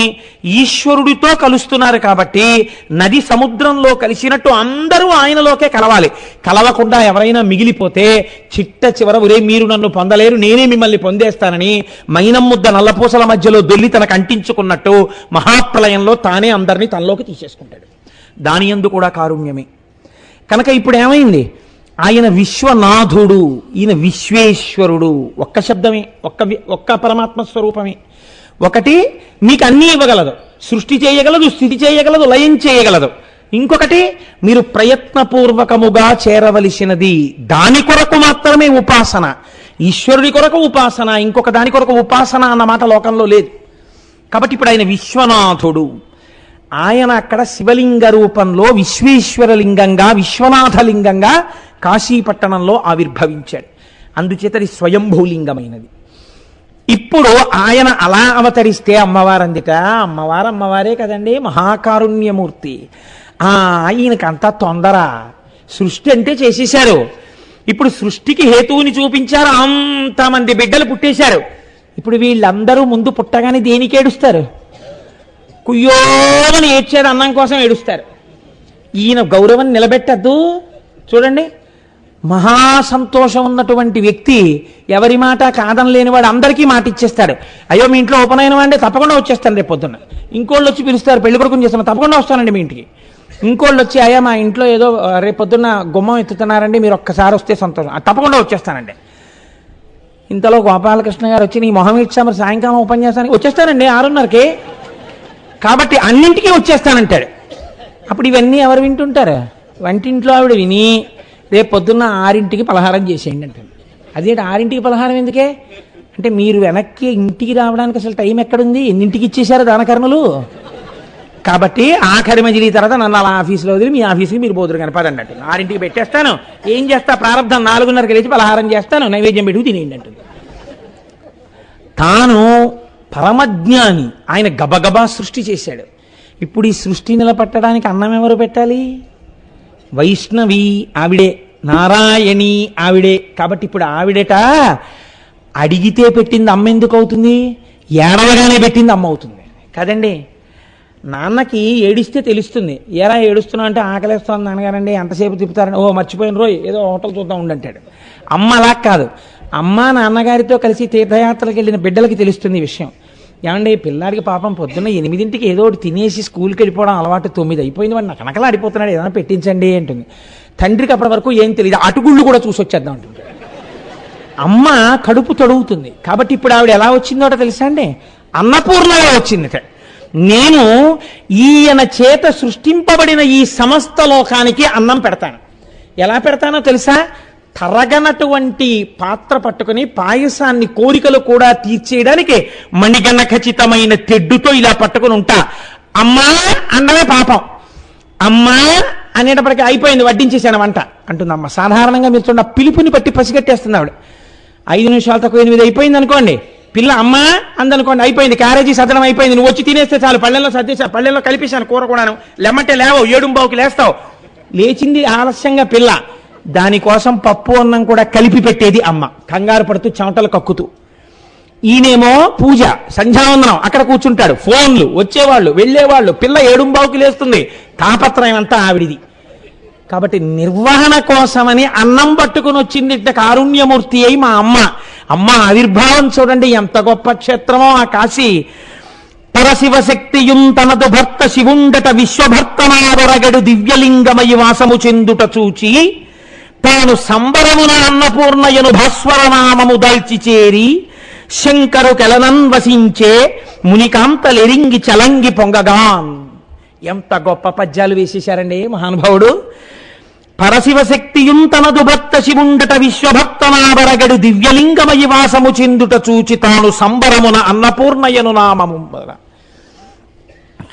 ఈశ్వరుడితో కలుస్తున్నారు కాబట్టి నది సముద్రంలో కలిసినట్టు అందరూ ఆయనలోకే కలవాలి. కలవకుండా ఎవరైనా మిగిలిపోతే చిట్ట చివర ఒరే మీరు నన్ను పొందలేరు, నేనే మిమ్మల్ని పొందేస్తానని మైనం ముద్ద నల్లపూసల మధ్యలో దొల్లి తనకు అంటించుకున్నట్టు మహాప్రలయంలో తానే అందరినీ తనలోకి తీసేసుకుంటాడు. దాని యందు కూడా కారుణ్యమే. కనుక ఇప్పుడు ఏమైంది? ఆయన విశ్వనాథుడు, ఈయన విశ్వేశ్వరుడు. ఒక్క శబ్దమే, ఒక్క పరమాత్మ స్వరూపమే. ఒకటి మీకు అన్నీ ఇవ్వగలదు, సృష్టి చేయగలదు, స్థితి చేయగలదు, లయం చేయగలదు. ఇంకొకటి మీరు ప్రయత్నపూర్వకముగా చేరవలసినది, దాని కొరకు మాత్రమే ఉపాసన. ఈశ్వరుడి కొరకు ఉపాసన, ఇంకొక దాని కొరకు ఉపాసన అన్న మాట లోకంలో లేదు. కాబట్టి ఇప్పుడు ఆయన విశ్వనాథుడు. ఆయన అక్కడ శివలింగ రూపంలో విశ్వేశ్వరలింగంగా, విశ్వనాథలింగంగా కాశీపట్టణంలో ఆవిర్భవించాడు. అందుచేతది స్వయంభూలింగమైనది. ఇప్పుడు ఆయన అలా అవతరిస్తే అమ్మవారందిట, అమ్మవారే కదండి, మహాకారుణ్యమూర్తి. ఈయనకంతా తొందర, సృష్టి అంటే చేసేశారు. ఇప్పుడు సృష్టికి హేతువుని చూపించారు, అంతమంది బిడ్డలు పుట్టేశారు. ఇప్పుడు వీళ్ళందరూ ముందు పుట్టగానే దేనికి ఏడుస్తారు? కుయ్యోమని ఏడ్చాడు, అన్నం కోసం ఏడుస్తారు. ఈయన గౌరవం నిలబెట్టద్దు. చూడండి, మహాసంతోషం ఉన్నటువంటి వ్యక్తి ఎవరి మాట కాదనలేనివాడు అందరికీ మాట ఇచ్చేస్తాడు. అయ్యో మీ ఇంట్లో ఉపనయనం అండి, తప్పకుండా వచ్చేస్తాను రేపు పొద్దున్న. ఇంకోళ్ళు వచ్చి పిలుస్తారు, పెళ్లి కొడుకుని చేస్తాను, తప్పకుండా వస్తానండి మీ ఇంటికి. ఇంకోళ్ళు వచ్చి అయ్యా మా ఇంట్లో ఏదో రేపు పొద్దున్న గుమ్మం ఎత్తుతున్నారండి, మీరు ఒక్కసారి వస్తే సంతోషం, తప్పకుండా వచ్చేస్తానండి. ఇంతలో గోపాలకృష్ణ గారు వచ్చి నీ మొహం ఇచ్చా మరి సాయంకాలం ఉపన్యాసానికి వచ్చేస్తానండి 6:30కి, కాబట్టి అన్నింటికీ వచ్చేస్తానంటాడు. అప్పుడు ఇవన్నీ ఎవరు వింటుంటారు? వంటింట్లో ఆవిడ విని రేపు పొద్దున్న 6ంటికి పలహారం చేసేయండి అంటాడు. అదేంటి 6ంటికి పలహారం ఎందుకే అంటే, మీరు వెనక్కి ఇంటికి రావడానికి అసలు టైం ఎక్కడుంది? ఎన్నింటికి ఇచ్చేశారు దానకర్మలు? కాబట్టి ఆఖరి మజిలీ తర్వాత నన్ను అలా ఆఫీసులో వదిలి మీ ఆఫీస్కి మీరు పోదురు కానీ పదండి అంటుంది. 6ంటికి పెట్టేస్తాను, ఏం చేస్తా ప్రారంభం 4:30కి లేచి పలహారం చేస్తాను, నైవేద్యం పెట్టుకు తినేయండి అంటుంది. తాను పరమజ్ఞాని, ఆయన గబగబా సృష్టి చేశాడు. ఇప్పుడు ఈ సృష్టి నిలబెట్టడానికి అన్నం ఎవరు పెట్టాలి? వైష్ణవి ఆవిడే, నారాయణి ఆవిడే. కాబట్టి ఇప్పుడు ఆవిడట అడిగితే పెట్టింది అమ్మ ఎందుకు అవుతుంది? ఏడవగానే పెట్టింది అమ్మ అవుతుంది కదండి. నాన్నకి ఏడిస్తే తెలుస్తుంది, ఏరా ఏడుస్తున్నావు అంటే ఆకలేస్తాను నాన్నగారండి, ఎంతసేపు తిప్పుతారని, ఓ మర్చిపోయిన రోజు ఏదో హోటల్ చూద్దాం ఉండంటాడు. అమ్మ అలా కాదు, అమ్మ నాన్నగారితో కలిసి తీర్థయాత్రలకు వెళ్ళిన బిడ్డలకి తెలుస్తుంది ఈ విషయం. ఏమండి పిల్లాడికి పాపం పొద్దున్న 8ంటికి ఏదో ఒకటి తినేసి స్కూల్కి వెళ్ళిపోవడం అలవాటు, 9 అయిపోయింది, వాడు నాకు కనకలా ఆడిపోతున్నాడు, ఏదైనా పెట్టించండి అంటుంది. తండ్రికి అప్పటి వరకు ఏం తెలియదు, అటుగుళ్ళు కూడా చూసి వచ్చేద్దాం అంటుంది. అమ్మ కడుపు తొడుగుతుంది. కాబట్టి ఇప్పుడు ఆవిడ ఎలా వచ్చిందోట తెలుసా అండి? అన్నపూర్ణగా వచ్చిందిట. నేను ఈయన చేత సృష్టింపబడిన ఈ సమస్త లోకానికి అన్నం పెడతాను. ఎలా పెడతానో తెలుసా? తరగనటువంటి పాత్ర పట్టుకుని పాయసాన్ని కోరికలు కూడా తీర్చేయడానికి మణిగణ ఖచ్చితమైన తెడ్డుతో ఇలా పట్టుకుని ఉంటా. అమ్మా అండమే పాపం, అమ్మా అనేటప్పటికీ అయిపోయింది, వడ్డించేసాను వంట అంటుంది అమ్మ. సాధారణంగా మీరు చూడండి, పిలుపుని బట్టి పసిగట్టేస్తుంది ఆవిడ. 5 నిమిషాలు తక్కువ 8 అయిపోయింది అనుకోండి, పిల్ల అమ్మ అందనుకోండి, అయిపోయింది, క్యారేజీ సదనం అయిపోయింది, నువ్వు వచ్చి తినేస్తే చాలు, పళ్ళెల్లో సర్దేశాను, పళ్ళెల్లో కలిపేశాను కూర కూడాను, లెమ్మంటే లేవో 7:15కి లేస్తావు. లేచింది ఆలస్యంగా పిల్ల, దానికోసం పప్పు అన్నం కూడా కలిపి పెట్టేది అమ్మ, కంగారు పడుతూ చెమటలు కక్కుతూ. ఈయనేమో పూజ, సంధ్యావందనం, అక్కడ కూర్చుంటాడు, ఫోన్లు, వచ్చేవాళ్ళు వెళ్ళేవాళ్ళు, పిల్ల ఏడుంబావుకి లేస్తుంది, తాపత్రయం అంతా ఆవిడిది. కాబట్టి నిర్వహణ కోసమని అన్నం పట్టుకుని వచ్చింది కారుణ్యమూర్తి అయి మా అమ్మ ఆవిర్భావం చూడండి ఎంత గొప్ప క్షేత్రమో ఆ కాశీ. పరశివశక్తియుం తనదు భర్త శివుండట విశ్వభర్తనాదొరగడు దివ్యలింగమయి వాసము చెందుట చూచి తాను సంబరమున అన్నపూర్ణయను భాస్వరనామము దాల్చి చేరి శంకరు కెలనన్ వసించే మునికాంతలెరింగి చలంగి పొంగగాన్. ఎంత గొప్ప పద్యాలు వేసేశారండి మహానుభావుడు. పరశివశక్తియుం తనదు భర్త శివుండట విశ్వభక్తనాదరగడు దివ్యలింగమయి వాసము చెందుట చూచి తాను సంబరమున అన్నపూర్ణయను నామము.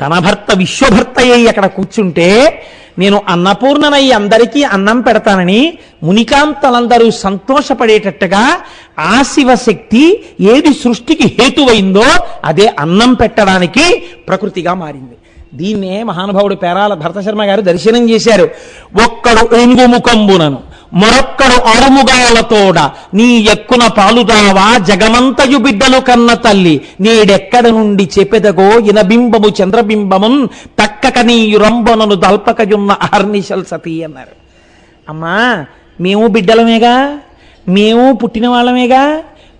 తన భర్త విశ్వభర్తయ్యి అక్కడ కూర్చుంటే నేను అన్నపూర్ణనై అందరికీ అన్నం పెడతానని మునికాంతలందరూ సంతోషపడేటట్టుగా ఆ శివశక్తి ఏది సృష్టికి హేతువైందో అదే అన్నం పెట్టడానికి ప్రకృతిగా మారింది. దీన్నే మహానుభావుడు పేరాల భరతశర్మ గారు దర్శనం చేశారు. ఒక్కడు ఎంగుముకంబునను మరొక్కడు ఆరుముగాలతోడ నీ ఎక్కున పాలుదావా జగమంతయు బిడ్డలు కన్న తల్లి నేడెక్కడ నుండి చెప్పెదగో ఇనబింబము చంద్రబింబమున్ తక్కక నీ రంబనను దల్పకయున్న అహర్నిశల్ సతీ అన్నారు. అమ్మా మేము బిడ్డలమేగా, మేము పుట్టిన వాళ్ళమేగా,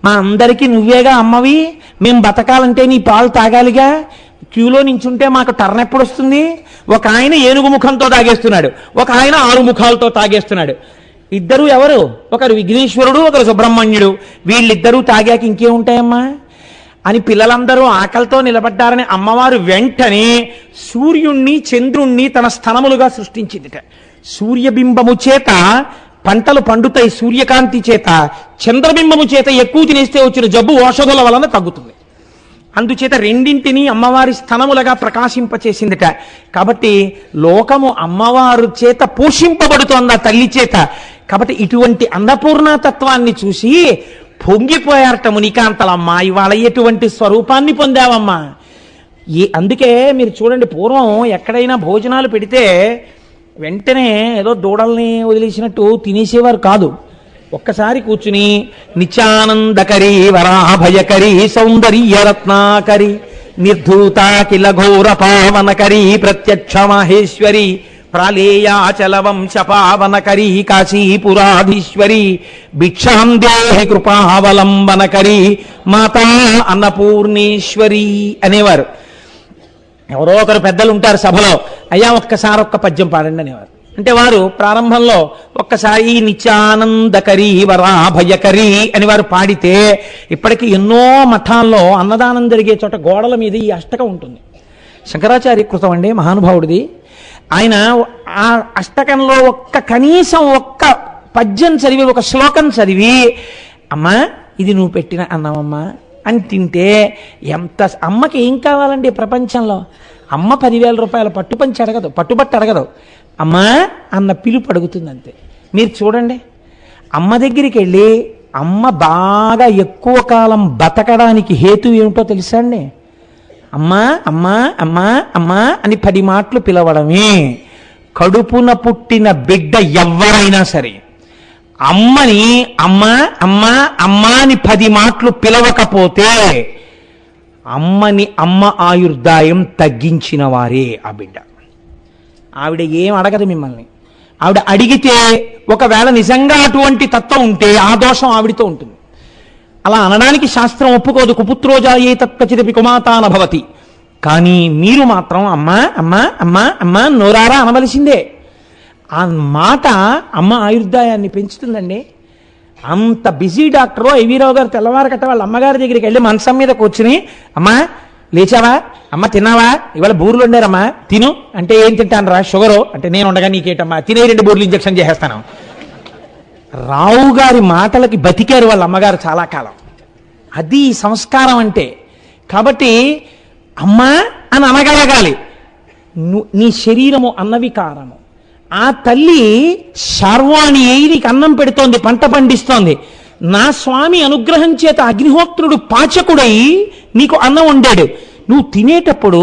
మా అందరికీ నువ్వేగా అమ్మవి, మేము బతకాలంటే నీ పాలు తాగాలిగా, క్యూలో నించుంటే మాకు టర్న్ ఎప్పుడు వస్తుంది? ఒక ఆయన ఏనుగు ముఖంతో తాగేస్తున్నాడు, ఒక ఆయన 6 ముఖాలతో తాగేస్తున్నాడు. ఇద్దరు ఎవరు? ఒకరు విఘ్నేశ్వరుడు, ఒకరు సుబ్రహ్మణ్యుడు. వీళ్ళిద్దరూ తాగాక ఇంకేముంటాయమ్మా అని పిల్లలందరూ ఆకలితో నిలబడ్డారని అమ్మవారు వెంటనే సూర్యుణ్ణి చంద్రుణ్ణి తన స్థనములుగా సృష్టించిందిట. సూర్యబింబము చేత పంటలు పండుతాయి, సూర్యకాంతి చేత. చంద్రబింబము చేత ఎక్కువ తినేస్తే వచ్చిన జబ్బు ఔషధుల వలన తగ్గుతుంది. అందుచేత రెండింటినీ అమ్మవారి స్థనములుగా ప్రకాశింపచేసిందిట. కాబట్టి లోకము అమ్మవారు చేత పోషింపబడుతోంది ఆ తల్లి చేత. కాబట్టి ఇటువంటి అన్నపూర్ణతత్వాన్ని చూసి పొంగిపోయారట మునికాంతలమ్మ. ఇవాళ ఎటువంటి స్వరూపాన్ని పొందావమ్మా. అందుకే మీరు చూడండి, పూర్వం ఎక్కడైనా భోజనాలు పెడితే వెంటనే ఏదో దూడల్ని వదిలేసినట్టు తినేసేవారు కాదు. ఒక్కసారి కూర్చుని నిత్యానందకరి వరాభయకరి సౌందర్యరత్నాకరి నిర్ధూత కిల ఘోర పావనకరి ప్రత్యక్ష మహేశ్వరి ప్రాళేయాచల వంశ పావనకరి కాశీపురాధీశ్వరి భిక్షాం దేహి కృపావలంబనకరి మాతా అన్నపూర్ణేశ్వరి అనేవారు. ఎవరో ఒకరు పెద్దలు ఉంటారు సభలో, అయ్యా ఒక్కసారి ఒక్క పద్యం పాడండి అనేవారు. అంటే వారు ప్రారంభంలో ఒక్కసారి నిత్యానందకరి వరాభయకరి అని వారు పాడితే ఇప్పటికీ ఎన్నో మఠాల్లో అన్నదానం జరిగే చోట గోడల మీద ఈ అష్టకం ఉంటుంది. శంకరాచార్య కృతం అండి మహానుభావుడిది. ఆయన ఆ అష్టకంలో కనీసం ఒక్క పద్యం చదివి, ఒక శ్లోకం చదివి, అమ్మా ఇది నువ్వు పెట్టిన అన్నమమ్మా అని తింటే ఎంత అమ్మకి ఏం కావాలండి ప్రపంచంలో? అమ్మ 10,000 రూపాయల పట్టుపంచి అడగదు, పట్టుబట్టు అడగదు, అమ్మా అన్న పిలుపు అడుగుతుంది అంతే. మీరు చూడండి, అమ్మ దగ్గరికి వెళ్ళి అమ్మ బాగా ఎక్కువ కాలం బతకడానికి హేతు ఏమిటో తెలుసా అండి? అమ్మా అమ్మా అమ్మా అమ్మా అని 10 మాటలు పిలవడమే. కడుపున పుట్టిన బిడ్డ ఎవరైనా సరే అమ్మని అమ్మా అమ్మా అమ్మా అని 10 మాటలు పిలవకపోతే అమ్మని అమ్మ ఆయుర్దాయం తగ్గించిన వారే ఆ బిడ్డ. ఆవిడ ఏం అడగదు మిమ్మల్ని. ఆవిడ అడిగితే ఒకవేళ నిజంగా అటువంటి తత్వం ఉంటే ఆ దోషం ఆవిడితో ఉంటుంది. అలా అనడానికి శాస్త్రం ఒప్పుకోదు. కుపుత్రోజాయే తత్కచిదపి కుమాతాన భవతి. కానీ మీరు మాత్రం అమ్మా అమ్మా అమ్మా అమ్మా నోరారా అనవలసిందే. ఆ మాట అమ్మ ఆయుర్దాయాన్ని పెంచుతుందండి. అంత బిజీ డాక్టరు ఐవీరావు గారు తెల్లవారకట్ట వాళ్ళ అమ్మగారి దగ్గరికి వెళ్ళి మంచం మీద కూర్చుని, అమ్మా లేచావా, అమ్మ తిన్నావా, ఇవాళ బూరులు వండారమ్మా తిను అంటే, ఏం తింటాను రా, షుగరు అంటే, నేను ఉండగా నీకేటమ్మా, తినే 2 బూర్లు ఇంజక్షన్ చేసేస్తాను. రావు గారి మాటలకి బతికారు వాళ్ళ అమ్మగారు చాలా కాలం. అది సంస్కారం అంటే. కాబట్టి అమ్మా అని అనగలగాలి. నీ శరీరము అన్నవికారము. ఆ తల్లి శార్వాణి అయి నీకు అన్నం పెడుతోంది, పంట పండిస్తోంది. నా స్వామి అనుగ్రహం చేత అగ్నిహోత్రుడు పాచకుడై నీకు అన్నం వండాడు. నువ్వు తినేటప్పుడు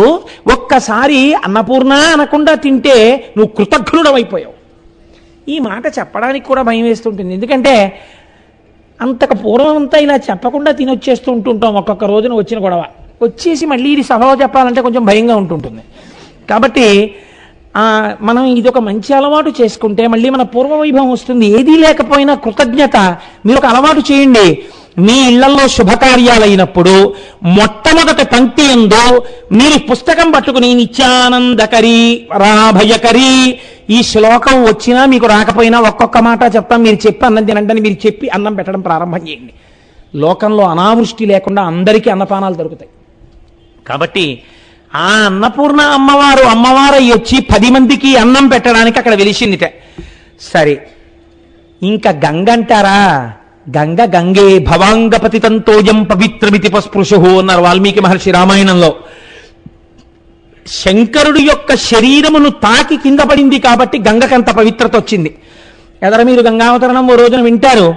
ఒక్కసారి అన్నపూర్ణ అనకుండా తింటే నువ్వు కృతజ్ఞుడమైపోయావు. ఈ మాట చెప్పడానికి కూడా భయం వేస్తుంటుంది. ఎందుకంటే అంతకు పూర్వం అంతా ఇలా చెప్పకుండా తినొచ్చేస్తూ ఉంటుంటాం. ఒక్కొక్క రోజున వచ్చిన గొడవ వచ్చేసి మళ్ళీ ఇది సభలో చెప్పాలంటే కొంచెం భయంగా ఉంటుంటుంది. కాబట్టి మనం ఇది ఒక మంచి అలవాటు చేసుకుంటే మళ్ళీ మన పూర్వవైభవం వస్తుంది. ఏదీ లేకపోయినా కృతజ్ఞత మీరు ఒక అలవాటు చేయండి. మీ ఇళ్లలో శుభకార్యాలైనప్పుడు మొట్టమొదటి పంక్తి యందు మీరు పుస్తకం పట్టుకుని నిత్యానందకరి రాభయకరి ఈ శ్లోకం వచ్చినా మీకు రాకపోయినా ఒక్కొక్క మాట చెప్తాం, మీరు చెప్పి అన్నం తినండి, మీరు చెప్పి అన్నం పెట్టడం ప్రారంభం చేయండి. లోకంలో అనావృష్టి లేకుండా అందరికీ అన్నపానాలు దొరుకుతాయి. కాబట్టి ఆ అన్నపూర్ణ అమ్మవారు వచ్చి 10 మందికి అన్నం పెట్టడానికి అక్కడ వెలిసిందిట. సరే, ఇంకా గంగ అంటారా? గంగే భవాంగపతి తంతోయం పవిత్రమితి పస్పృశు అన్నారు వాల్మీకి మహర్షి రామాయణంలో. శంకరుడు యొక్క శరీరమును తాకి కింద పడింది కాబట్టి గంగకంత పవిత్రత వచ్చింది. ఎదర మీరు గంగావతరణం ఓ రోజున వింటారు.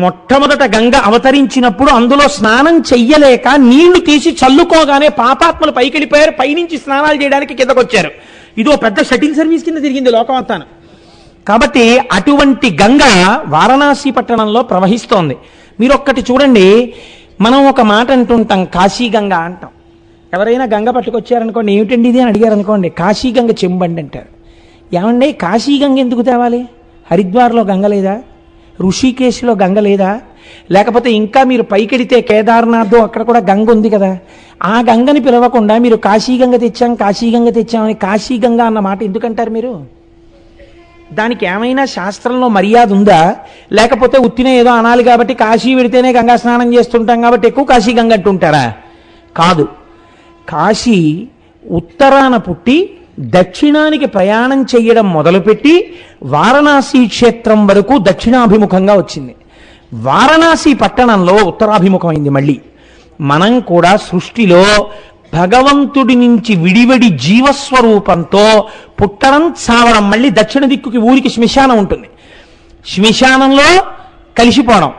మొట్టమొదట గంగ అవతరించినప్పుడు అందులో స్నానం చెయ్యలేక నీళ్లు తీసి చల్లుకోగానే పాపాత్మలు పైకి వెళ్ళిపోయారు. పైనుంచి స్నానాలు చేయడానికి కిందకొచ్చారు. ఇదో పెద్ద షటిల్ సర్వీస్ కింద తిరిగింది లోకమంతాను. కాబట్టి అటువంటి గంగ వారణాసి పట్టణంలో ప్రవహిస్తోంది. మీరు ఒక్కటి చూడండి, మనం ఒక మాట అంటుంటాం, కాశీ గంగ అంటాం. ఎవరైనా గంగ పట్టుకొచ్చారనుకోండి, ఏమిటండి ఇది అని అడిగారు అనుకోండి, కాశీ గంగ చెంబండి అంటారు. ఏమండి కాశీ గంగ ఎందుకు తేవాలి? హరిద్వార్లో గంగ లేదా? ఋషికేశ్లో గంగ లేదా? లేకపోతే ఇంకా మీరు పైకెడితే కేదార్నాథ్ అక్కడ కూడా గంగ ఉంది కదా. ఆ గంగని పిలవకుండా మీరు కాశీ గంగ తెచ్చామని కాశీ గంగ అన్న మాట ఎందుకంటారు మీరు? దానికి ఏమైనా శాస్త్రంలో మర్యాద ఉందా? లేకపోతే ఉత్తినే ఏదో అనాలి కాబట్టి కాశీ పెడితేనే గంగా స్నానం చేస్తుంటాం కాబట్టి ఎక్కువ కాశీ గంగ అంటుంటారా? కాదు. కాశీ ఉత్తరాన పుట్టి దక్షిణానికి ప్రయాణం చేయడం మొదలుపెట్టి వారణాసి క్షేత్రం వరకు దక్షిణాభిముఖంగా వచ్చింది. వారణాసి పట్టణంలో ఉత్తరాభిముఖమైంది. మళ్ళీ మనం కూడా సృష్టిలో భగవంతుడి నుంచి విడివడి జీవస్వరూపంతో పుట్టడం చావడం, మళ్ళీ దక్షిణ దిక్కుకి ఊరికి శ్మశానం ఉంటుంది. శ్మశానంలో కలిసిపోవడం,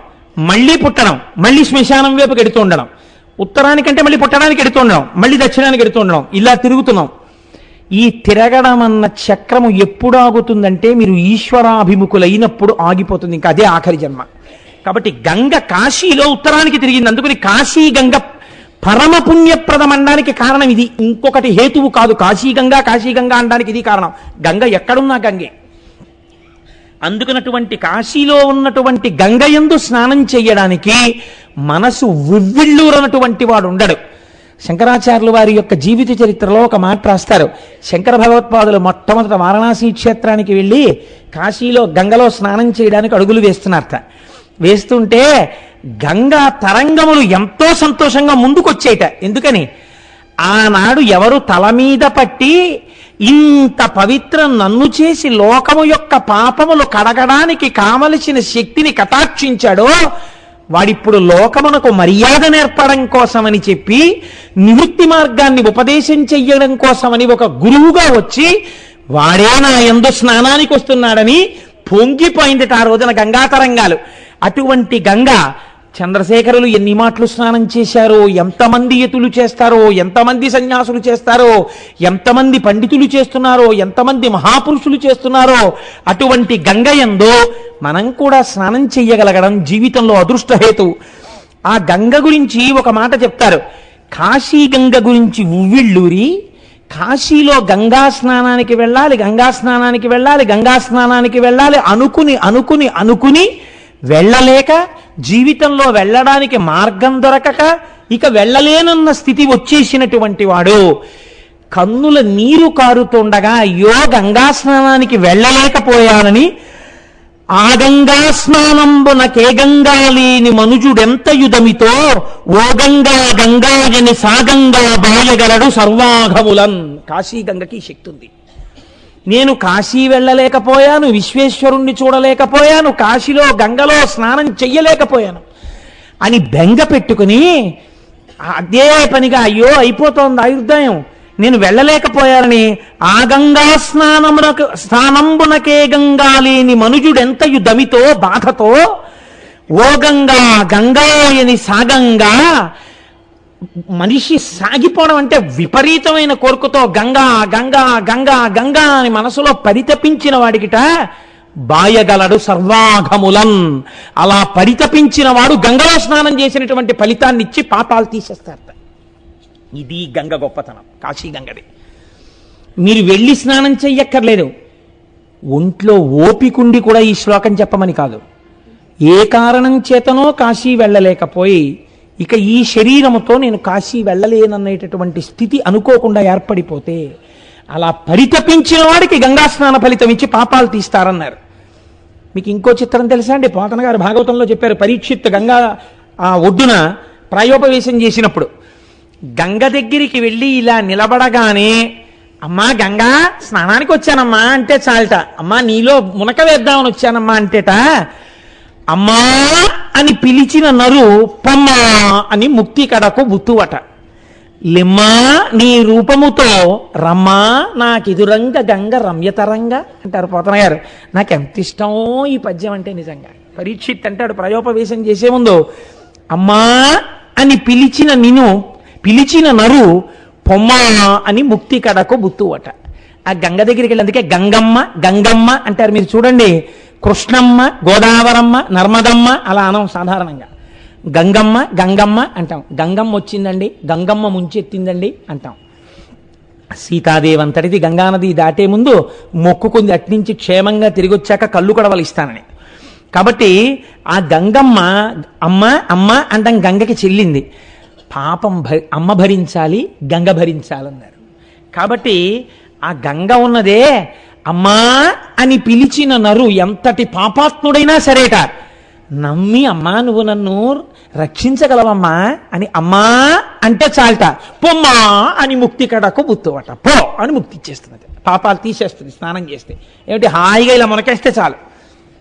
మళ్ళీ పుట్టడం, మళ్ళీ శ్మశానం వైపుకి ఎడుతూ ఉండడం, ఉత్తరానికంటే మళ్ళీ పుట్టడానికి ఎడుతూ ఉండడం, మళ్ళీ దక్షిణానికి ఎడుతూ ఉండడం, ఇలా తిరుగుతున్నాం. ఈ తిరగడం అన్న చక్రము ఎప్పుడు ఆగుతుందంటే మీరు ఈశ్వరాభిముఖులైనప్పుడు ఆగిపోతుంది. ఇంకా అదే ఆఖరి జన్మ. కాబట్టి గంగ కాశీలో ఉత్తరానికి తిరిగింది. అందుకని కాశీ గంగ పరమ పుణ్యప్రదం అనడానికి కారణం ఇది, ఇంకొకటి హేతువు కాదు. కాశీ గంగా అనడానికి ఇది కారణం. గంగ ఎక్కడున్నా గంగే. అందుకనటువంటి కాశీలో ఉన్నటువంటి గంగయందు స్నానం చెయ్యడానికి మనసు ఉవ్విళ్ళూరనటువంటి వాడు ఉండడు. శంకరాచార్యులు వారి యొక్క జీవిత చరిత్రలో ఒక మాట రాస్తారు. శంకర భగవత్పాదులు మొట్టమొదట వారణాసి క్షేత్రానికి వెళ్ళి కాశీలో గంగలో స్నానం చేయడానికి అడుగులు వేస్తున్నారట. వేస్తుంటే గంగా తరంగములు ఎంతో సంతోషంగా ముందుకొచ్చేయట. ఎందుకని? ఆనాడు ఎవరు తల మీద పట్టి ఇంత పవిత్రం నన్ను చేసి లోకము యొక్క పాపములు కడగడానికి కావలసిన శక్తిని కటాక్షించాడో వాడిప్పుడు లోకమునకు మర్యాద నేర్పడం కోసమని చెప్పి నివృత్తి మార్గాన్ని ఉపదేశం చెయ్యడం కోసమని ఒక గురువుగా వచ్చి వాడే నా యందు స్నానానికి వస్తున్నాడని పొంగిపోయింది ఆ రోజున గంగా తరంగాలు. అటువంటి గంగ చంద్రశేఖరులు ఎన్ని మాటలు స్నానం చేశారో, ఎంతమంది యతులు చేస్తారో, ఎంతమంది సన్యాసులు చేస్తారో, ఎంతమంది పండితులు చేస్తున్నారో, ఎంతమంది మహాపురుషులు చేస్తున్నారో అటువంటి గంగయందు మనం కూడా స్నానం చెయ్యగలగడం జీవితంలో అదృష్టహేతు. ఆ గంగ గురించి ఒక మాట చెప్తారు. కాశీ గంగ గురించి ఉవ్విళ్ళూరి కాశీలో గంగా స్నానానికి వెళ్ళాలి అనుకుని వెళ్ళలేక జీవితంలో వెళ్ళడానికి మార్గం దొరకక ఇక వెళ్ళలేనన్న స్థితి వచ్చేసినటువంటి వాడు కన్నుల నీరు కారుతుండగా అయ్యో గంగా స్నానానికి వెళ్ళలేకపోయానని ఆ గంగా స్నానంబునకే గంగా లేని మనుజుడెంత యుధమితో ఓ గంగా గంగాయని సాగంగా బాయగలడు సర్వాఘములన్. కాశీ గంగకి శక్తి ఉంది. నేను కాశీ వెళ్ళలేకపోయాను, విశ్వేశ్వరుణ్ణి చూడలేకపోయాను, కాశీలో గంగలో స్నానం చెయ్యలేకపోయాను అని బెంగ పెట్టుకుని అదే పనిగా అయ్యో అయిపోతోంది ఆయుర్దాయం, నేను వెళ్ళలేకపోయానని ఆ గంగా స్నానంబునకే గంగా లేని మనుజుడెంతయు దమితో బాధతో ఓ గంగా గంగాయని సాగంగా, మనిషి సాగిపోవడం అంటే విపరీతమైన కోరికతో గంగా గంగా గంగా గంగా అని మనసులో పరితపించిన వాడికిట బాయగలడు సర్వాఘములన్. అలా పరితపించిన వాడు గంగలో స్నానం చేసినటువంటి ఫలితాన్ని ఇచ్చి పాపాలు తీసేస్తారట. ఇది గంగ గొప్పతనం, కాశీ గంగది. మీరు వెళ్ళి స్నానం చెయ్యక్కర్లేదు, ఒంట్లో ఓపికుండి కూడా ఈ శ్లోకం చెప్పమని కాదు. ఏ కారణం చేతనో కాశీ వెళ్ళలేకపోయి ఇక ఈ శరీరముతో నేను కాశీ వెళ్ళలేననేటటువంటి స్థితి అనుకోకుండా ఏర్పడిపోతే అలా పరితపించిన వాడికి గంగా స్నాన ఫలితం ఇచ్చి పాపాలు తీస్తారన్నారు. మీకు ఇంకో చిత్రం తెలుసా అండి? పోతన గారు భాగవతంలో చెప్పారు. పరీక్షిత్ గంగా ఆ ఒడ్డున ప్రాయోపవేశం చేసినప్పుడు గంగ దగ్గరికి వెళ్ళి ఇలా నిలబడగానే, అమ్మా గంగా స్నానానికి వచ్చానమ్మా అంటే చాలట, అమ్మా నీలో మునక వేద్దామని వచ్చానమ్మా అంటేట, అమ్మా అని పిలిచిన నరు పొమ్మా అని ముక్తి కడకు బుత్తువట. లిమ్మా నీ రూపముతో రమ్మా నాకెదురంగ గంగ రమ్యతరంగా అంటారు పోతన గారు. నాకు ఎంత ఇష్టమో ఈ పద్యం అంటే. నిజంగా పరీక్షిత్ అంటాడు ప్రాయోపవేశం చేసే ముందు, అమ్మా అని పిలిచిన నరు పొమ్మా అని ముక్తి కడకు బుత్తువట. ఆ గంగ దగ్గరికి వెళ్ళి అందుకే గంగమ్మ గంగమ్మ అంటారు. మీరు చూడండి, కృష్ణమ్మ, గోదావరమ్మ, నర్మదమ్మ అలా అనం సాధారణంగా. గంగమ్మ గంగమ్మ అంటాం. గంగమ్మ వచ్చిందండి, గంగమ్మ ముంచెత్తిందండి అంటాం. సీతాదేవి అంతటిది గంగానది దాటే ముందు మొక్కుకుంది అట్నుంచి క్షేమంగా తిరిగి వచ్చాక కళ్ళు కడవలు ఇస్తానని. కాబట్టి ఆ గంగమ్మ అమ్మ అమ్మ అంటాం, గంగకి చెల్లింది. పాపం అమ్మ భరించాలి, గంగ భరించాలన్నారు. కాబట్టి ఆ గంగ ఉన్నదే, అమ్మా అని పిలిచిన నరు ఎంతటి పాపాత్ముడైనా సరేట నమ్మి, అమ్మా నువ్వు నన్ను రక్షించగలవమ్మా అని అమ్మా అంటే చాలట, పొమ్మా అని ముక్తి కడకు బుత్తువట. పో అని ముక్తి ఇచ్చేస్తున్నది, పాపాలు తీసేస్తుంది స్నానం చేస్తే. ఏమిటి హాయిగా ఇలా మునకేస్తే చాలు,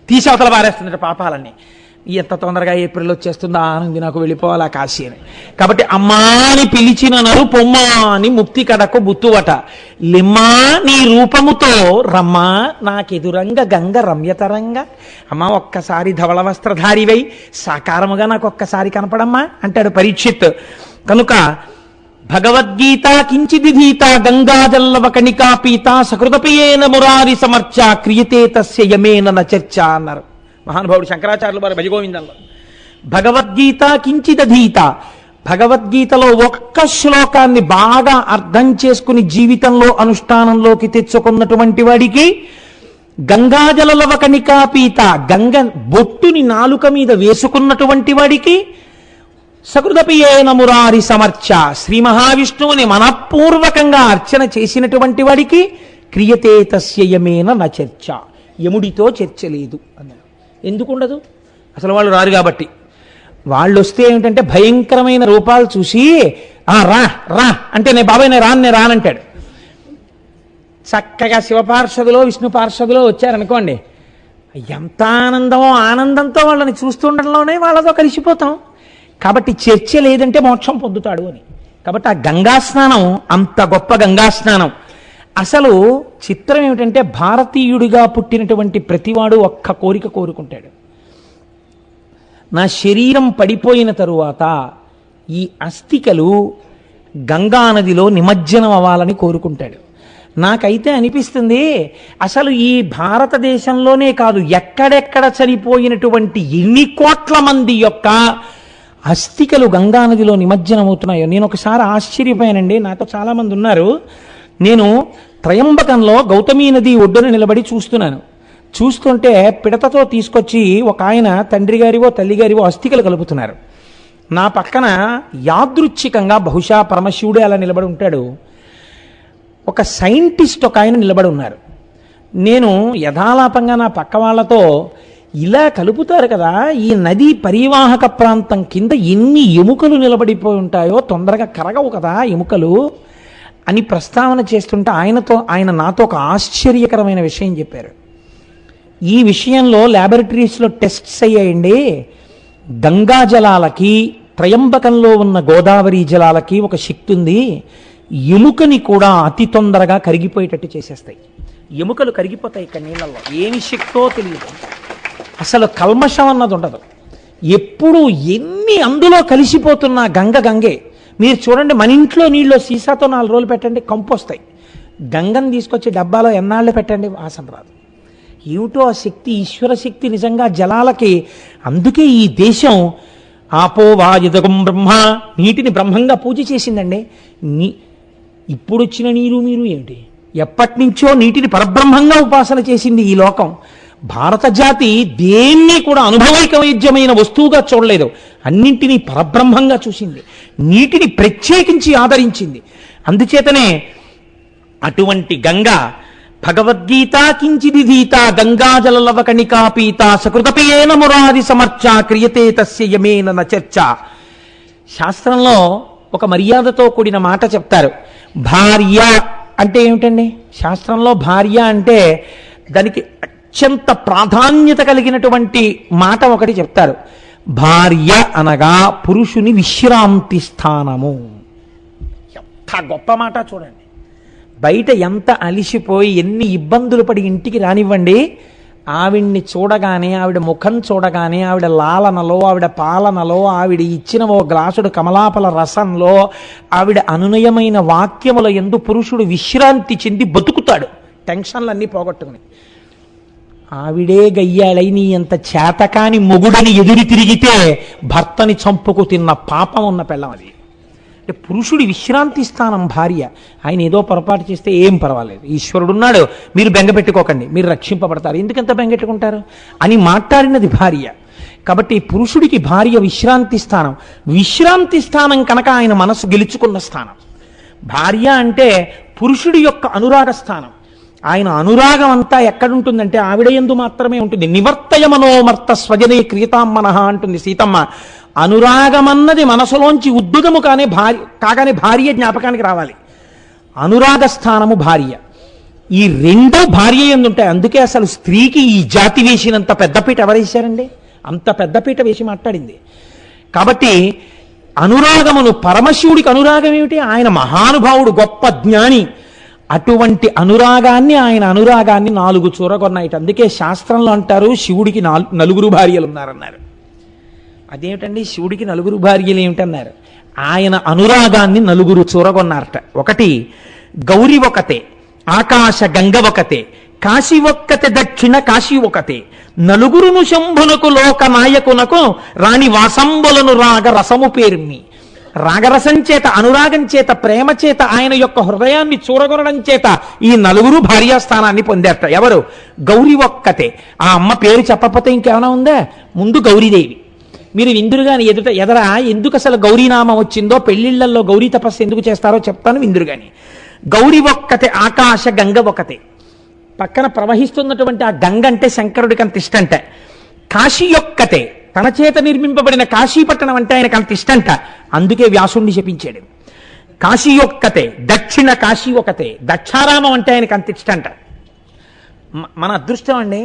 తీసి అవతల పారేస్తుందట పాపాలన్నీ. ఎంత తొందరగా ఏప్రిల్ వచ్చేస్తుందో ఆనంది నాకు వెళ్ళిపోవాలా కాశీ అని. కాబట్టి అమ్మా అని పిలిచిన నరు పొమ్మా అని ముక్తి కడకు బుత్తువట. లిమ్మా నీ రూపముతో రమ్మా నాకెదురంగ గంగ రమ్యతరంగా. అమ్మా ఒక్కసారి ధవళ వస్త్రధారివై సాకారముగా నాకు ఒక్కసారి కనపడమ్మా అంటాడు పరీక్షిత్. కనుక భగవద్గీత కించిదిధీత గంగాజల్లవ కణికా పీత సకృతపియేన మురారి సమర్చ క్రియతే తస్య యమేన న చర్చ అన్నారు మహానుభావుడు శంకరాచార్యులు వారి భజగోవిందంలో. భగవద్గీత కించిదధీత, భగవద్గీతలో ఒక్క శ్లోకాన్ని బాగా అర్థం చేసుకుని జీవితంలో అనుష్ఠానంలోకి తెచ్చుకున్నటువంటి వాడికి గంగాజలలవ కణికాపీత, గంగ బొట్టుని నాలుక మీద వేసుకున్నటువంటి వాడికి సకృదపియేన మురారి సమర్చ, శ్రీ మహావిష్ణువుని మనఃపూర్వకంగా అర్చన చేసినటువంటి వాడికి క్రియతే తస్య యమేన న చర్చ, యముడితో చర్చ లేదు అన్నారు. ఎందుకుండదు? అసలు వాళ్ళు రారు కాబట్టి. వాళ్ళు వస్తే ఏమిటంటే భయంకరమైన రూపాలు చూసి రా రా అంటే నేను బాబాయ్ నేను రానంటాడు. చక్కగా శివ పార్షదులో విష్ణు పార్షదులో వచ్చారనుకోండి, ఎంత ఆనందమో, ఆనందంతో వాళ్ళని చూస్తుండడంలోనే వాళ్ళతో కలిసిపోతాం. కాబట్టి చర్చ లేదంటే మోక్షం పొందుతాడు అని. కాబట్టి ఆ గంగా స్నానం అంత గొప్ప గంగా స్నానం. అసలు చిత్రం ఏమిటంటే భారతీయుడిగా పుట్టినటువంటి ప్రతివాడు ఒక్క కోరిక కోరుకుంటాడు, నా శరీరం పడిపోయిన తరువాత ఈ అస్థికలు గంగానదిలో నిమజ్జనం అవ్వాలని కోరుకుంటాడు. నాకైతే అనిపిస్తుంది అసలు ఈ భారతదేశంలోనే కాదు, ఎక్కడెక్కడ చనిపోయినటువంటి ఎన్ని కోట్ల మంది యొక్క అస్థికలు గంగానదిలో నిమజ్జనం అవుతున్నాయో. నేను ఒకసారి ఆశ్చర్యపోయానండి. నాతో చాలామంది ఉన్నారు. నేను త్రయంబకంలో గౌతమీ నది ఒడ్డున నిలబడి చూస్తుంటే పిడతతో తీసుకొచ్చి ఒక ఆయన తండ్రి గారివో తల్లి గారివో అస్థికలు కలుపుతున్నారు. నా పక్కన యాదృచ్ఛికంగా బహుశా పరమశివుడే అలా నిలబడి ఉంటాడు, ఒక సైంటిస్ట్ ఒక ఆయన నిలబడి ఉన్నారు. నేను యథాలాపంగా నా పక్క వాళ్ళతో, ఇలా కలుపుతారు కదా, ఈ నది పరివాహక ప్రాంతం కింద ఎన్ని ఎముకలు నిలబడిపోయి ఉంటాయో, తొందరగా కరగవు కదా ఎముకలు అని ప్రస్తావన చేస్తుంటే ఆయన నాతో ఒక ఆశ్చర్యకరమైన విషయం చెప్పారు. ఈ విషయంలో ల్యాబొరేటరీస్లో టెస్ట్స్ అయ్యాయండి. గంగా జలాలకి త్రయంబకంలో ఉన్న గోదావరి జలాలకి ఒక శక్తి ఉంది, ఎముకని కూడా అతి తొందరగా కరిగిపోయేటట్టు చేసేస్తాయి. ఎముకలు కరిగిపోతాయి ఇక్కడ నీళ్ళల్లో, ఏమి శక్తో తెలియదు. అసలు కల్మషం అన్నది ఉండదు. ఎప్పుడు ఎన్ని అందులో కలిసిపోతున్నా గంగే. మీరు చూడండి, మన ఇంట్లో నీళ్ళు సీసాతో 4 రోజులు పెట్టండి, కంపు వస్తాయి. గంగను తీసుకొచ్చి డబ్బాలో ఎన్నాళ్ళు పెట్టండి, వాసన రాదు. ఏమిటో ఆ శక్తి, ఈశ్వర శక్తి నిజంగా జలాలకి. అందుకే ఈ దేశం ఆపో వాయుదగం బ్రహ్మ, నీటిని బ్రహ్మంగా పూజ చేసిందండి. ఇప్పుడు వచ్చిన నీరు మీరు ఏమిటి? ఎప్పటి నుంచో నీటిని పరబ్రహ్మంగా ఉపాసన చేసింది ఈ లోకం. భారత జాతి దేన్ని కూడా అనుభవైక వైద్యమైన వస్తువుగా చూడలేదు, అన్నింటినీ పరబ్రహ్మంగా చూసింది, నీటిని ప్రత్యేకించి ఆదరించింది. అందుచేతనే అటువంటి గంగ భగవద్గీత కించిదిధీత గంగాజలలవ కణికాపీత సకృతపేన మురారి సమర్చ క్రియతే తస్య యమేన న చర్చ. శాస్త్రంలో ఒక మర్యాదతో కూడిన మాట చెప్తారు. భార్య అంటే ఏమిటండి? శాస్త్రంలో భార్య అంటే దానికి అత్యంత ప్రాధాన్యత కలిగినటువంటి మాట ఒకటి చెప్తారు. భార్య అనగా పురుషుని విశ్రాంతి స్థానము. ఎంత గొప్ప మాట చూడండి. బయట ఎంత అలిసిపోయి ఎన్ని ఇబ్బందులు పడి ఇంటికి రానివ్వండి, ఆవిడ్ని చూడగానే, ఆవిడ ముఖం చూడగానే, ఆవిడ లాలనలో, ఆవిడ పాలనలో, ఆవిడ ఇచ్చిన ఓ గ్లాసుడు కమలాపల రసంలో, ఆవిడ అనునయమైన వాక్యముల యందు పురుషుడు విశ్రాంతి చెంది బతుకుతాడు, టెన్షన్లన్నీ పోగొట్టుకుని. ఆవిడే గయ్యాళై నీ అంత చేతకాని మొగుడని ఎదురు తిరిగితే భర్తని చంపుకు తిన్న పాపం ఉన్న పెళ్ళం అది. అంటే పురుషుడి విశ్రాంతి స్థానం భార్య. ఆయన ఏదో పొరపాటు చేస్తే ఏం పర్వాలేదు, ఈశ్వరుడున్నాడు, మీరు బెంగ పెట్టుకోకండి, మీరు రక్షింపబడతారు, ఎందుకంత బెంగెట్టుకుంటారు అని మాట్లాడినది భార్య. కాబట్టి పురుషుడికి భార్య విశ్రాంతి స్థానం. విశ్రాంతి స్థానం కనుక ఆయన మనసు గెలుచుకున్న స్థానం. భార్య అంటే పురుషుడి యొక్క అనురాగ స్థానం. ఆయన అనురాగం అంతా ఎక్కడుంటుందంటే ఆవిడ యందు మాత్రమే ఉంటుంది. నివర్తయ మనోమర్త స్వజనే క్రియతామనః అంటుంది సీతమ్మ. అనురాగమన్నది మనసులోంచి ఉద్దుగము కాగానే భార్య జ్ఞాపకానికి రావాలి. అనురాగ స్థానము భార్య. ఈ రెండో భార్య యందు ఉంటాయి. అందుకే అసలు స్త్రీకి ఈ జాతి వేసినంత పెద్దపీట ఎవరేశారండి? అంత పెద్దపీట వేసి మాట్లాడింది. కాబట్టి అనురాగమును, పరమశివుడికి అనురాగం ఏమిటి? ఆయన మహానుభావుడు, గొప్ప జ్ఞాని. అటువంటి అనురాగాన్ని, ఆయన అనురాగాన్ని 4 చూరగొన్నాయిట. అందుకే శాస్త్రంలో అంటారు శివుడికి 4 భార్యలు ఉన్నారన్నారు. అదేమిటండి శివుడికి 4 భార్యలు ఏమిటన్నారు? ఆయన అనురాగాన్ని 4 చూరగొన్నారట. ఒకటి గౌరి ఒకతే, ఆకాశ గంగ ఒకతే, కాశీ ఒక్కతే, దక్షిణ కాశీ ఒకతే, 4 శంభునకు లోక నాయకునకు రాణి వాసంబులను రాగ రసము పేర్మి. రాగరసం చేత, అనురాగం చేత, ప్రేమ చేత, ఆయన యొక్క హృదయాన్ని చూరగొనడం చేత ఈ 4 భార్యాస్థానాన్ని పొందారట. ఎవరు? గౌరి ఒక్కతే. ఆ అమ్మ పేరు చెప్పకపోతే ఇంకేమైనా ఉందా? ముందు గౌరీదేవి. మీరు విందురు గాని ఎదరా ఎందుకు అసలు గౌరీనామం వచ్చిందో, పెళ్లిళ్లలో గౌరీ తపస్సు ఎందుకు చేస్తారో చెప్తాను, విందురు గాని. గౌరి ఒక్కతే, ఆకాశ గంగ ఒకతే. పక్కన ప్రవహిస్తున్నటువంటి ఆ గంగ అంటే శంకరుడికి అంత ఇష్టంట. కాశీ ఒక్కతే, తన చేత నిర్మింపబడిన కాశీపట్టణం అంటే ఆయనకు అంత ఇష్టంట. అందుకే వ్యాసుణ్ణి శపించాడు. కాశీ ఒక్కతే, దక్షిణ కాశీ ఒకతే, దక్షారామం అంటే ఆయనకు అంత ఇష్టంట. మన అదృష్టం అండి,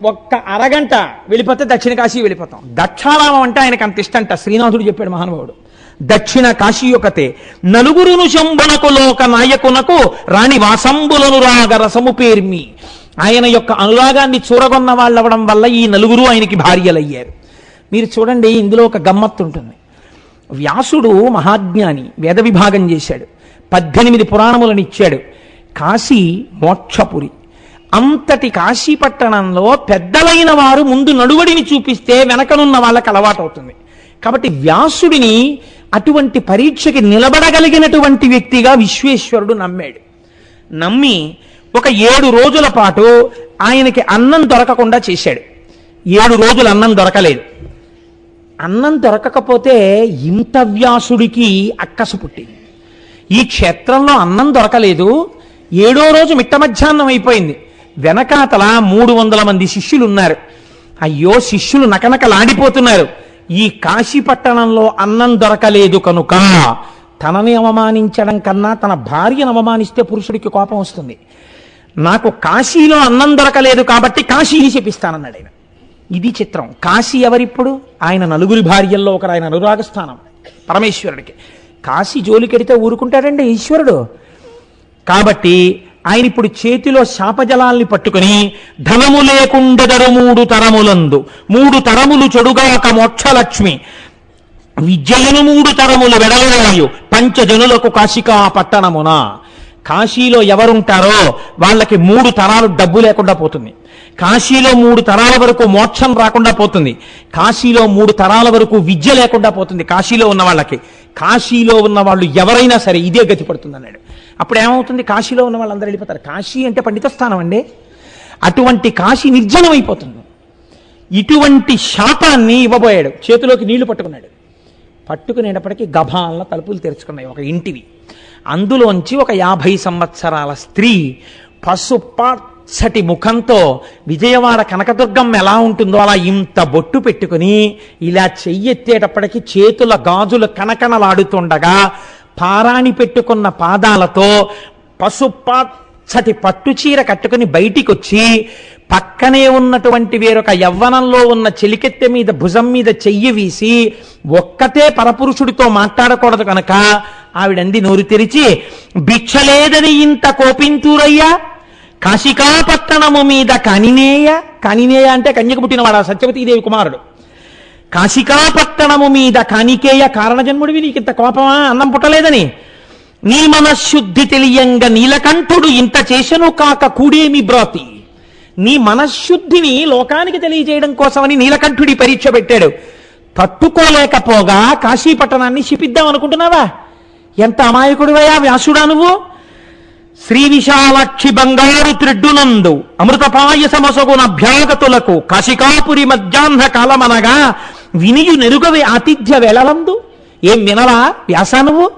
1 అరగంట వెళ్ళిపోతే దక్షిణ కాశీ వెళ్ళిపోతాం. దక్షారామం అంటే ఆయనకు అంత ఇష్టంట. శ్రీనాథుడు చెప్పాడు మహానుభావుడు. దక్షిణ కాశీ ఒకతే, 4 శంభునకు లోక నాయకునకు రాణి వాసంబులను రాగ రసము పేర్మి. ఆయన యొక్క అనురాగాన్ని చూరగొన్న వాళ్ళు అవ్వడం వల్ల ఈ 4 ఆయనకి భార్యలయ్యారు. మీరు చూడండి, ఇందులో ఒక గమ్మత్తు ఉంటుంది. వ్యాసుడు మహాజ్ఞాని, వేద విభాగం చేశాడు, 18 పురాణములను ఇచ్చాడు. కాశీ మోక్షపురి. అంతటి కాశీ పట్టణంలో పెద్దలైన వారు ముందు నడువడిని చూపిస్తే వెనకనున్న వాళ్ళకి అలవాటు అవుతుంది. కాబట్టి వ్యాసుడిని అటువంటి పరీక్షకి నిలబడగలిగినటువంటి వ్యక్తిగా విశ్వేశ్వరుడు నమ్మాడు. నమ్మి ఒక 7 రోజుల పాటు ఆయనకి అన్నం దొరకకుండా చేశాడు. 7 రోజులు అన్నం దొరకలేదు. అన్నం దొరకకపోతే ఇంత వ్యాసుడికి అక్కసు పుట్టింది. ఈ క్షేత్రంలో అన్నం దొరకలేదు, 7వ రోజు మిట్ట మధ్యాహ్నం అయిపోయింది. వెనకాతల 300 మంది శిష్యులు ఉన్నారు. అయ్యో, శిష్యులు నకనకలాడిపోతున్నారు. ఈ కాశీ పట్టణంలో అన్నం దొరకలేదు కనుక తనని అవమానించడం కన్నా తన భార్యను అవమానిస్తే పురుషుడికి కోపం వస్తుంది. నాకు కాశీలో అన్నం దొరకలేదు కాబట్టి కాశీని శపిస్తానన్నాడు ఆయన. ఇది చిత్రం. కాశీ ఎవరిప్పుడు? ఆయన 4 భార్యల్లో ఒకరు. ఆయన అనురాగస్థానం పరమేశ్వరుడికి. కాశీ జోలికెడితే ఊరుకుంటాడండి ఈశ్వరుడు. కాబట్టి ఆయన ఇప్పుడు చేతిలో శాపజలాల్ని పట్టుకుని ధనము లేకుండెదరు 3 తరములందు 3 తరములు చెడుగాక మోక్షలక్ష్మి విద్యలను 3 తరములు వెడలరాయు పంచజనులకు కాశికా పట్టణమున. కాశీలో ఎవరుంటారో వాళ్ళకి 3 తరాలు డబ్బు లేకుండా పోతుంది. కాశీలో 3 తరాల వరకు మోక్షం రాకుండా పోతుంది. కాశీలో 3 తరాల వరకు విద్య లేకుండా పోతుంది కాశీలో ఉన్న వాళ్ళకి. కాశీలో ఉన్న వాళ్ళు ఎవరైనా సరే ఇదే గతి పడుతుంది అన్నాడు. అప్పుడు ఏమవుతుంది? కాశీలో ఉన్న వాళ్ళందరూ వెళ్ళిపోతారు. కాశీ అంటే పండిత స్థానం అండి. అటువంటి కాశీ నిర్జనం అయిపోతుంది. ఇటువంటి శాపాన్ని ఇవ్వబోయాడు. చేతిలోకి నీళ్లు పట్టుకున్నాడు. పట్టుకునేటప్పటికీ గభాల తలుపులు తెరుచుకున్నాయి ఒక ఇంటివి. అందులోంచి ఒక 50 సంవత్సరాల స్త్రీ పసుపచ్చటి ముఖంతో విజయవాడ కనకదుర్గమ్మ ఎలా ఉంటుందో అలా ఇంత బొట్టు పెట్టుకుని ఇలా చెయ్యెత్తేటప్పటికి చేతుల గాజులు కనకనలాడుతుండగా పారాణి పెట్టుకున్న పాదాలతో పసుపచ్చటి పట్టుచీర కట్టుకుని బయటికి వచ్చి పక్కనే ఉన్నటువంటి వేరొక యవ్వనంలో ఉన్న చెలికెత్తె మీద భుజం మీద చెయ్యి వీసి ఒక్కతే పరపురుషుడితో మాట్లాడకూడదు కనుక ఆవిడంది నోరు తెరిచి, భిక్షలేదని ఇంత కోపింతురయ్యా, కాశికాపట్టణము మీద కనినేయ. కనినేయ అంటే కన్యకు పుట్టినవాడు, సత్యవతీదేవి కుమారుడు. కాశికాపట్టణము మీద కానికేయ, కారణజన్ముడివి, నీకింత కోపమా అన్నం పుట్టలేదని? నీ మనశుద్ధి తెలియంగా నీలకంఠుడు ఇంత చేసెను కాక కూడేమి బ్రాతి. నీ మనశుద్ధిని లోకానికి తెలియజేయడం కోసమని నీలకంఠుడి పరీక్ష పెట్టాడు. తట్టుకోలేకపోగా కాశీపట్టణాన్ని శిపిద్దాం అనుకుంటున్నావా? ఎంత అమాయకుడివయ్యా వ్యాసుడా నువ్వు. శ్రీ విశాలాక్షి బంగారు త్రిడ్డునందు అమృతపాయసమసగున అభ్యాగతులకు కాశికాపురి మధ్యాహ్న కాలమనగా వినియు నెరుగవే ఆతిథ్య వేళలందు. ఏం వినలా వ్యాసా నువ్వు?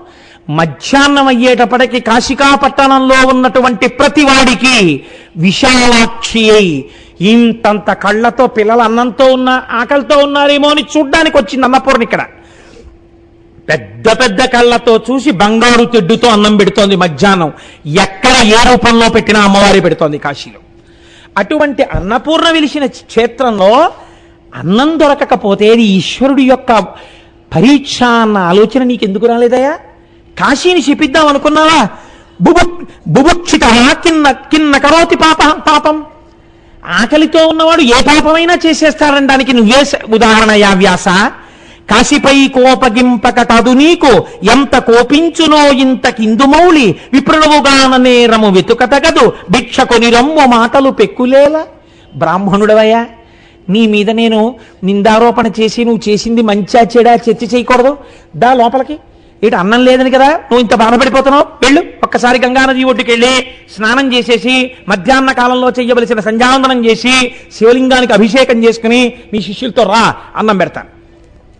మధ్యాహ్నం అయ్యేటప్పటికి కాశికాపట్టణంలో ఉన్నటువంటి ప్రతివాడికి విశాలాక్షి అయి ఇంతంత కళ్ళతో పిల్లలు అన్నంతో ఉన్న ఆకలితో ఉన్నారేమో అని చూడ్డానికి వచ్చింది అన్నపూర్ణ. ఇక్కడ పెద్ద పెద్ద కళ్ళతో చూసి బంగారు తెడ్డుతో అన్నం పెడుతోంది మధ్యాహ్నం. ఎక్కడ ఏ రూపంలో పెట్టినా అమ్మవారి పెడుతోంది కాశీలో. అటువంటి అన్నపూర్ణ వెలిసిన క్షేత్రంలో అన్నం దొరకకపోతే ఇది ఈశ్వరుడి యొక్క పరీక్ష అన్న ఆలోచన నీకెందుకు రాలేదయా? కాశీని శపిద్దాం అనుకున్నావా? బుభుక్షిత కిన్న కరోతి పాపం. ఆకలితో ఉన్నవాడు ఏ పాపమైనా చేసేస్తాడనడానికి నువ్వే ఉదాహరణయా వ్యాస. కాశీపై కోపగింపక కాదు నీకు, ఎంత కోపించునో ఇంత కిందుమౌళి, విప్రణవుగాన నేరము వెతుకతగదు, భిక్షకొని రమ్ము మాటలు పెక్కులేలా. బ్రాహ్మణుడవయ్యా, నీ మీద నేను నిందారోపణ చేసి నువ్వు చేసింది మంచా చెడా చర్చ చేయకూడదు. దా లోపలికి. ఇటు అన్నం లేదని కదా నువ్వు ఇంత బాధపడిపోతున్నావు? వెళ్ళు, ఒక్కసారి గంగానది ఒడ్డుకి వెళ్ళి స్నానం చేసేసి మధ్యాహ్న కాలంలో చెయ్యవలసిన సంధ్యావందనం చేసి శివలింగానికి అభిషేకం చేసుకుని మీ శిష్యులతో రా, అన్నం పెడతాను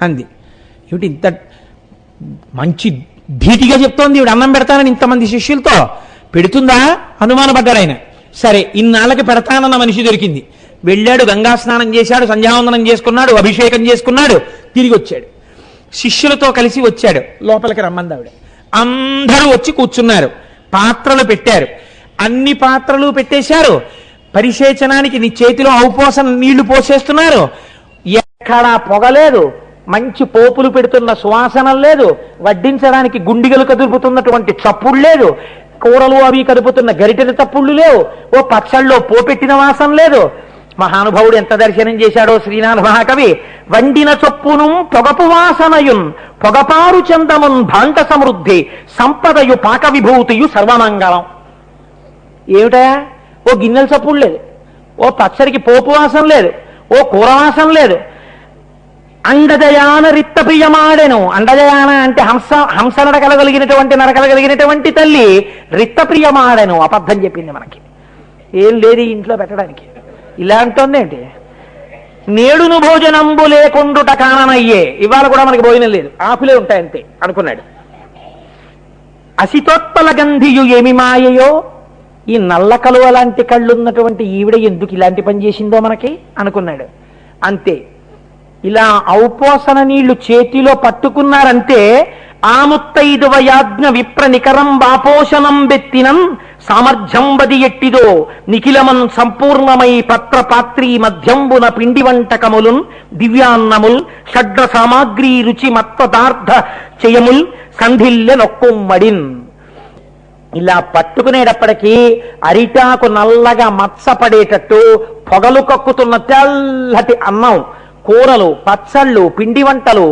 అంది. ఏమిటి ఇంత మంచి ధీటిగా చెప్తోంది ఈవిడ, అన్నం పెడతానని ఇంతమంది శిష్యులతో? పెడుతుందా అనుమానపడ్డారు ఆయన. సరే, ఇన్నాళ్ళకి పెడతానన్న మనిషి దొరికింది. వెళ్ళాడు, గంగా స్నానం చేశాడు, సంధ్యావందనం చేసుకున్నాడు, అభిషేకం చేసుకున్నాడు, తిరిగి వచ్చాడు. శిష్యులతో కలిసి వచ్చాడు. లోపలికి రమ్మంది ఆవిడ. అందరూ వచ్చి కూర్చున్నారు. పాత్రలు పెట్టారు. అన్ని పాత్రలు పెట్టేశారు. పరిసేచనానికి నీ చేతిలో ఔపోసన నీళ్లు పోసేస్తున్నారు. ఎక్కడా పొగలేదు, మంచి పోపులు పెడుతున్న సువాసనం లేదు, వడ్డించడానికి గుండిగలు కదుపుతున్నటువంటి చప్పుడు లేదు, కూరలు అవి కదుపుతున్న గరిటెల తప్పుళ్ళు లేవు, ఓ పచ్చళ్ళలో పోపెట్టిన వాసన లేదు. మహానుభావుడు ఎంత దర్శనం చేశాడో శ్రీనాథ మహాకవి. వండిన చొప్పును పొగపు వాసనయున్ పొగపారు చందమున్ భాంత సమృద్ధి సంపదయు పాక విభూతియు సర్వమంగళం. ఏమిటా? ఓ గిన్నెల చప్పుడు లేదు, ఓ పచ్చడికి పోపు వాసన లేదు, ఓ కూర వాసన లేదు. అండజయాన రిత్తప్రియమాడెను. అండజయాన అంటే హంస నడకలగలిగినటువంటి తల్లి రిత్తప్రియమాడెను. అబద్ధం చెప్పింది మనకి. ఏం లేదు ఇంట్లో పెట్టడానికి. ఇలా అంటోందేంటి? నేడును భోజనంబు లేకుండుట కాననయ్యే. ఇవాళ కూడా మనకి భోజనం లేదు, ఆకులే ఉంటాయంతే అనుకున్నాడు. అసితోత్పల గంధియు ఏమి మాయయో. ఈ నల్ల కలువ లాంటి కళ్ళున్నటువంటి ఈవిడ ఎందుకు ఇలాంటి పని చేసిందో మనకి అనుకున్నాడు. అంతే. ఇలా ఔపోసన నీళ్లు చేతిలో పట్టుకున్నారంటే ఆముత్తైదువ యాజ్ఞ విప్ర నికరం వాపోషణం బెత్తినం సామర్థ్యం బది ఎట్టిదో నిఖిలమన్ సంపూర్ణమై పత్ర పాత్రీ మధ్యంబున పిండి వంటకములున్ దివ్యాన్నముల్ షడ్ర సామాగ్రి రుచి మత్పదార్థ చేయముల్ సంధిల్లె నొక్కుమ్మడిన్. ఇలా పట్టుకునేటప్పటికీ అరిటాకు నల్లగా మత్సపడేటట్టు పొగలు కక్కుతున్న తెల్లటి అన్నం, కూరలు, పచ్చళ్ళు, పిండి వంటలు,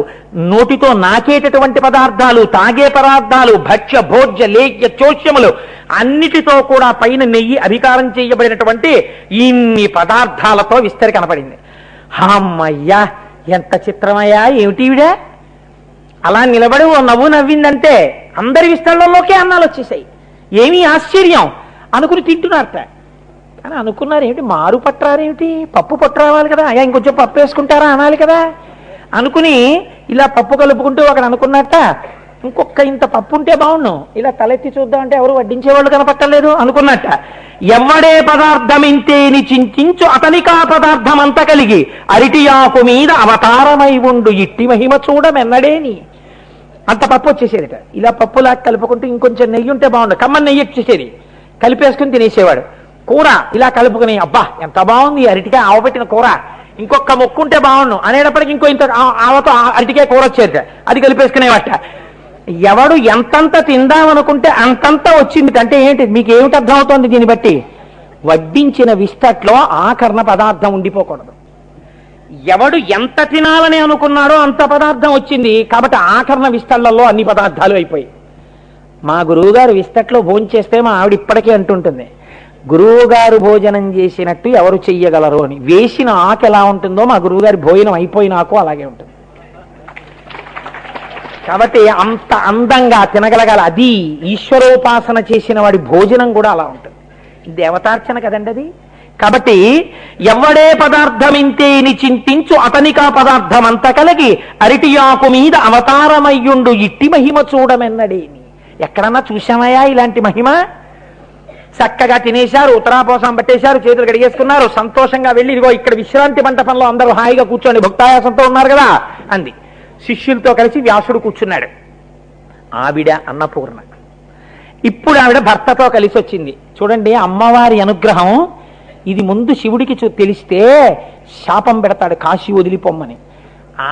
నోటితో నాకేటటువంటి పదార్థాలు, తాగే పదార్థాలు, భక్ష్య భోజ్య లేఖ్య చోష్యములు అన్నిటితో కూడా పైన నెయ్యి అధికారం చేయబడినటువంటి ఇన్ని పదార్థాలతో విస్తరి కనపడింది. అమ్మయ్యా, ఎంత చిత్రమయ్యా, ఏమిటివిడా అలా నిలబడి ఓ నవ్వు నవ్విందంటే అందరి విస్తరణలోకే అన్నాలు వచ్చేసాయి. ఏమీ ఆశ్చర్యం అనుకుని తింటున్నారట. కానీ అనుకున్నారు ఏమిటి, మారు పట్టరారేమిటి, పప్పు పట్టరావాలి కదా, అయ్యా ఇంకొంచెం పప్పు వేసుకుంటారా అనాలి కదా అనుకుని ఇలా పప్పు కలుపుకుంటూ అక్కడ అనుకున్నట్ట, ఇంకొక ఇంత పప్పు ఉంటే బాగుండు, ఇలా తలెత్తి చూద్దామంటే ఎవరు వడ్డించేవాళ్ళు కనపట్టలేదు అనుకున్నట్ట. ఎవ్వడే పదార్థం ఇంతేని చింతించు అతనికా పదార్థం అంత కలిగి అరిటియాకు మీద అవతారమై ఉండు ఇట్టి మహిమ చూడమెన్నడేని. అంత పప్పు వచ్చేసేదిట. ఇలా పప్పులా కలుపుకుంటూ ఇంకొంచెం నెయ్యి ఉంటే బాగుండు, కమ్మని నెయ్యి వచ్చేసేది, కలిపేసుకుని తినేసేవాడు. కూర ఇలా కలుపుకుని అబ్బా ఎంత బాగుంది అరటికాయ ఆవపెట్టిన కూర, ఇంకొక మొక్కుంటే బాగుండు అనేటప్పటికి ఇంకో ఇంత ఆవతో అరటికాయ కూర వచ్చేది, అది కలిపేసుకునేవట. ఎవడు ఎంతంత తిందామనుకుంటే అంతంత వచ్చింది. అంటే ఏంటి, మీకు ఏమిటి అర్థమవుతోంది దీన్ని బట్టి? వడ్డించిన విస్తట్లో ఆకరణ పదార్థం ఉండిపోకూడదు. ఎవడు ఎంత తినాలని అనుకున్నాడో అంత పదార్థం వచ్చింది, కాబట్టి ఆకరణ విస్తళ్లలో అన్ని పదార్థాలు అయిపోయి. మా గురువుగారు విస్తట్లో భోంచేస్తే మా ఆవిడ ఇప్పటికీ అంటుంటుంది, గురువుగారు భోజనం చేసినట్టు ఎవరు చెయ్యగలరు అని. వేసిన ఆకు ఎలా ఉంటుందో మా గురువుగారి భోజనం అయిపోయినాకు అలాగే ఉంటుంది. కాబట్టి అంత అందంగా తినగలగాల. అది ఈశ్వరోపాసన చేసిన వాడి భోజనం కూడా అలా ఉంటుంది. దేవతార్చన కదండి అది. కాబట్టి ఎవ్వడే పదార్థం ఇంతేని చింతించు అతనికా పదార్థం అంత కలిగి అరిటియాకు మీద అవతారమయ్యుండు ఇట్టి మహిమ చూడమెన్నడేని. ఎక్కడన్నా చూశామయ్యా ఇలాంటి మహిమ? చక్కగా తినేశారు, ఉత్తరాపోసం పట్టేశారు, చేతులు కడిగేసుకున్నారు, సంతోషంగా వెళ్ళి ఇదిగో ఇక్కడ విశ్రాంతి మంటపంలో అందరూ హాయిగా కూర్చోండి, భక్తాయాసంతో ఉన్నారు కదా అంది. శిష్యులతో కలిసి వ్యాసుడు కూర్చున్నాడు. ఆవిడ అన్నపూర్ణ. ఇప్పుడు ఆవిడ భర్తతో కలిసి వచ్చింది. చూడండి అమ్మవారి అనుగ్రహం ఇది. ముందు శివుడికి తెలిస్తే శాపం పెడతాడు కాశీ వదిలిపోమ్మని.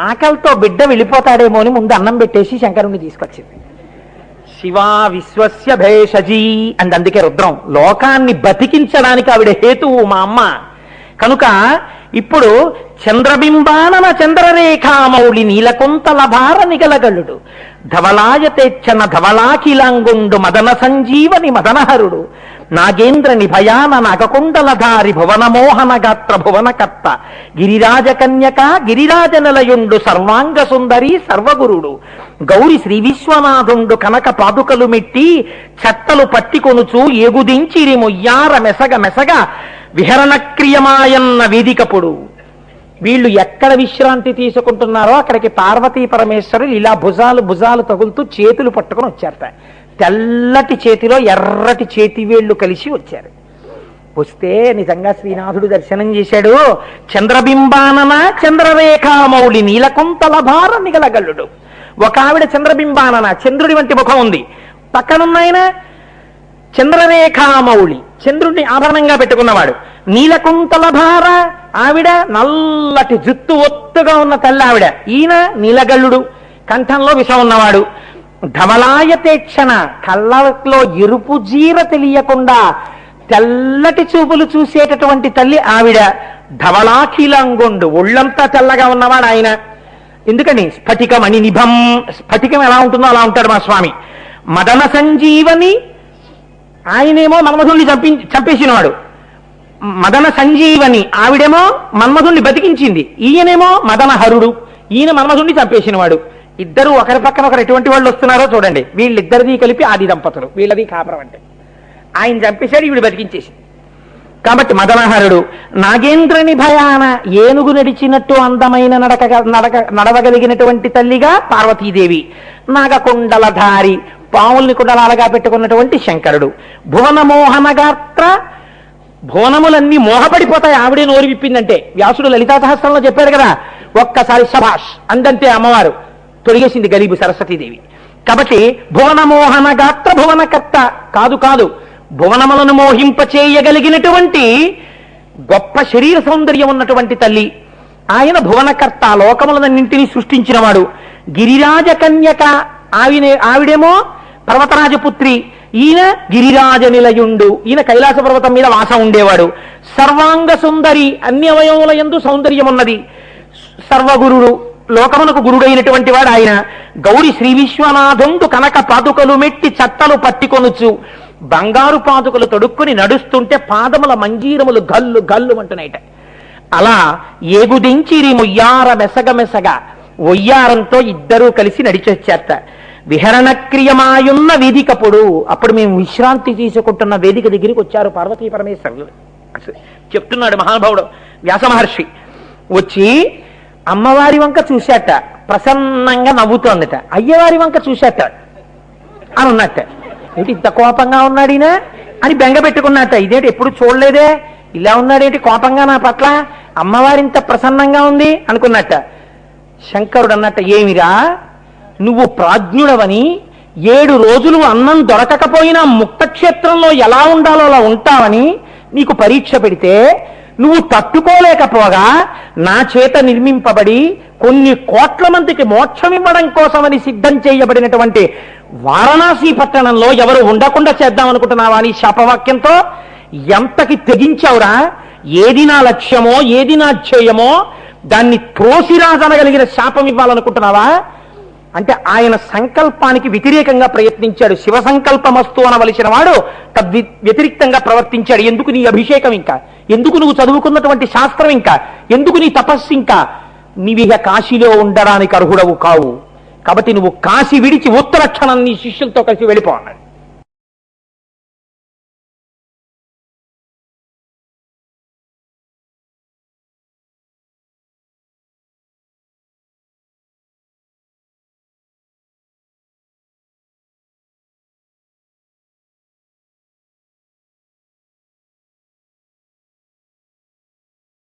ఆకలితో బిడ్డ వెళ్ళిపోతాడేమో అని ముందు అన్నం పెట్టేసి శంకరుణ్ణి తీసుకొచ్చింది. శివా విశ్వస్య భేషజీ అండ్ అందుకే రుద్రం లోకాన్ని బతికించడానికి ఆవిడ హేతువు మా అమ్మ. కనుక ఇప్పుడు చంద్రబింబానన చంద్రరేఖామౌళి నీలకొంతల భార నిగలగలుడు ధవలాయతేచ్చన ధవలాకిలాంగుండు మదన సంజీవని మదనహరుడు నాగేంద్ర నిభయాన నాగకుండలధారి భువనమోహన గాత్ర భువనకర్త గిరిరాజ కన్యక గిరిరాజ నిలయుండు సర్వాంగ సుందరి సర్వగురుడు గౌరి శ్రీ విశ్వనాథుండు కనక పాదుకలు మెట్టి చట్టలు పట్టికొనుచు ఏగుదించిరి మొయ్యార మెసగ మెసగ విహరణ క్రియమాయన్న వేదికపుడు. వీళ్ళు ఎక్కడ విశ్రాంతి తీసుకుంటున్నారో అక్కడికి పార్వతీ పరమేశ్వరులు ఇలా భుజాలు తగులుతూ చేతులు పట్టుకొని వచ్చారట. తెల్లటి చేతిలో ఎర్రటి చేతి వేళ్లు కలిసి వచ్చారు. వస్తే నిజంగా శ్రీనాథుడు దర్శనం చేశాడు. చంద్రబింబానన చంద్రరేఖామౌళి నీలకొంతల భార నిగలగల్లుడు. ఒక ఆవిడ చంద్రబింబానన చంద్రుడి వంటి ముఖం ఉంది, పక్కనున్నాయన చంద్రరేఖామౌళి చంద్రుడిని ఆభరణంగా పెట్టుకున్నవాడు. నీలకుంతల భార ఆవిడ నల్లటి జుత్తు ఒత్తుగా ఉన్న తెల్ల ఆవిడ. ఈయన నీలగల్లుడు కంఠంలో విషం ఉన్నవాడు. ధవలాయతేక్షణ కళ్ళలో ఎరుపు జీర తెలియకుండా తెల్లటి చూపులు చూసేటటువంటి తల్లి ఆవిడ. ధవలాఖిలంగుండు ఒళ్ళంతా తెల్లగా ఉన్నవాడు ఆయన. ఎందుకని స్ఫటికమణి నిభం, స్ఫటికం ఎలా ఉంటుందో అలా ఉంటాడు మా స్వామి. మదన సంజీవని ఆయనేమో మన్మధుణ్ణి చంపేసినవాడు. మదన సంజీవని ఆవిడేమో మన్మధుణ్ణి బతికించింది, ఈయనేమో మదనహరుడు, ఈయన మన్మధుణ్ణి చంపేసినవాడు. ఇద్దరు ఒకరి పక్కన ఒకరు ఎటువంటి వాళ్ళు వస్తున్నారో చూడండి. వీళ్ళిద్దరిది కలిపి ఆది దంపతులు, వీళ్ళది కాపురం. అంటే ఆయన చంపేశాడు, ఈవిడ బతికించేసింది. కాబట్టి మదనహరుడు. నాగేంద్రని భయాన ఏనుగు నడిచినట్టు అందమైన నడవగలిగినటువంటి తల్లిగా పార్వతీదేవి. నాగకుండలధారి పావుల్ని కుండలాలుగా పెట్టుకున్నటువంటి శంకరుడు. భువనమోహన గాత్ర భువనములన్నీ మోహపడిపోతాయి ఆవిడే నోరు విప్పిందంటే. వ్యాసుడు లలితా సహస్రంలో చెప్పాడు కదా, ఒక్కసారి శభాష్ అందంతే అమ్మవారు తొడిగేసింది గలీబు సరస్వతీదేవి. కాబట్టి భువనమోహన గాత్ర భువనకర్త కాదు భువనములను మోహింపచేయగలిగినటువంటి గొప్ప శరీర సౌందర్యం ఉన్నటువంటి తల్లి ఆయన. భువనకర్త లోకములన్నింటినీ సృష్టించినవాడు. గిరిరాజ కన్యక ఆవిడేమో పర్వతరాజపుత్రి, ఈయన గిరిరాజ నిలయుండు, ఈయన కైలాస పర్వతం మీద వాసం ఉండేవాడు. సర్వాంగ సుందరి అన్ని అవయవముల యందు సౌందర్యం ఉన్నది. సర్వగురుడు, లోకమునకు గురుడైనటువంటి వాడు ఆయన. గౌరి శ్రీ విశ్వనాథుండు కనక పాదుకలు మెట్టి చట్టలు పట్టికొనుచు బంగారు పాదుకలు తొడుక్కుని నడుస్తుంటే పాదముల మంజీరములు గల్లు గల్లు అంటున్నాయిట. అలా ఏగుదించిరి ముయ్యార మెసగ ఒయ్యారంతో ఇద్దరూ కలిసి నడిచొచ్చేట. విహరణ క్రియమాయున్న వేదికప్పుడు, అప్పుడు మేము విశ్రాంతి తీసుకుంటున్న వేదిక దగ్గరికి వచ్చారు పార్వతీ పరమేశ్వరులు. చెప్తున్నాడు మహానుభావుడు వ్యాస మహర్షి. వచ్చి అమ్మవారి వంక చూశాట, ప్రసన్నంగా నవ్వుతోందట. అయ్యవారి వంక చూశాట అని ఉన్నట్ట. ఏంటి ఇంత కోపంగా ఉన్నాడినా అని బెంగ పెట్టుకున్నట్ట. ఇదేంటి ఎప్పుడు చూడలేదే, ఇలా ఉన్నాడేంటి కోపంగా నా పట్ల, అమ్మవారి ఇంత ప్రసన్నంగా ఉంది అనుకున్నట్ట. శంకరుడు అన్నట్ట, ఏమిరా నువ్వు ప్రాజ్ఞుడవని 7 రోజులు అన్నం దొరకకపోయినా ముక్తక్షేత్రంలో ఎలా ఉండాలో అలా ఉంటావని నీకు పరీక్ష పెడితే నువ్వు తట్టుకోలేకపోగా నా చేత నిర్మింపబడి కొన్ని కోట్ల మందికి మోక్షం ఇవ్వడం కోసమని సిద్ధం చేయబడినటువంటి వారణాసి పట్టణంలో ఎవరు ఉండకుండా చేద్దామనుకుంటున్నావా అని శాపవాక్యంతో ఎంతకి తెగించావురా. ఏది నా లక్ష్యమో ఏది నా ధ్యేయమో దాన్ని త్రోసిరాజనగలిగిన శాపం ఇవ్వాలనుకుంటున్నావా అంటే ఆయన సంకల్పానికి వ్యతిరేకంగా ప్రయత్నించాడు. శివ సంకల్పమస్తు అనవలసిన వాడు వ్యతిరేక్తంగా ప్రవర్తించాడు. ఎందుకు నీ అభిషేకం ఇంకా, ఎందుకు నువ్వు చదువుకున్నటువంటి శాస్త్రం ఇంకా, ఎందుకు నీ తపస్సు ఇంకా, నీవిహ కాశీలో ఉండడానికి అర్హుడవు కావు. కాబట్టి నువ్వు కాశీ విడిచి ఉత్తరక్షణం నీ శిష్యులతో కలిసి వెళ్ళిపో అన్నాడు.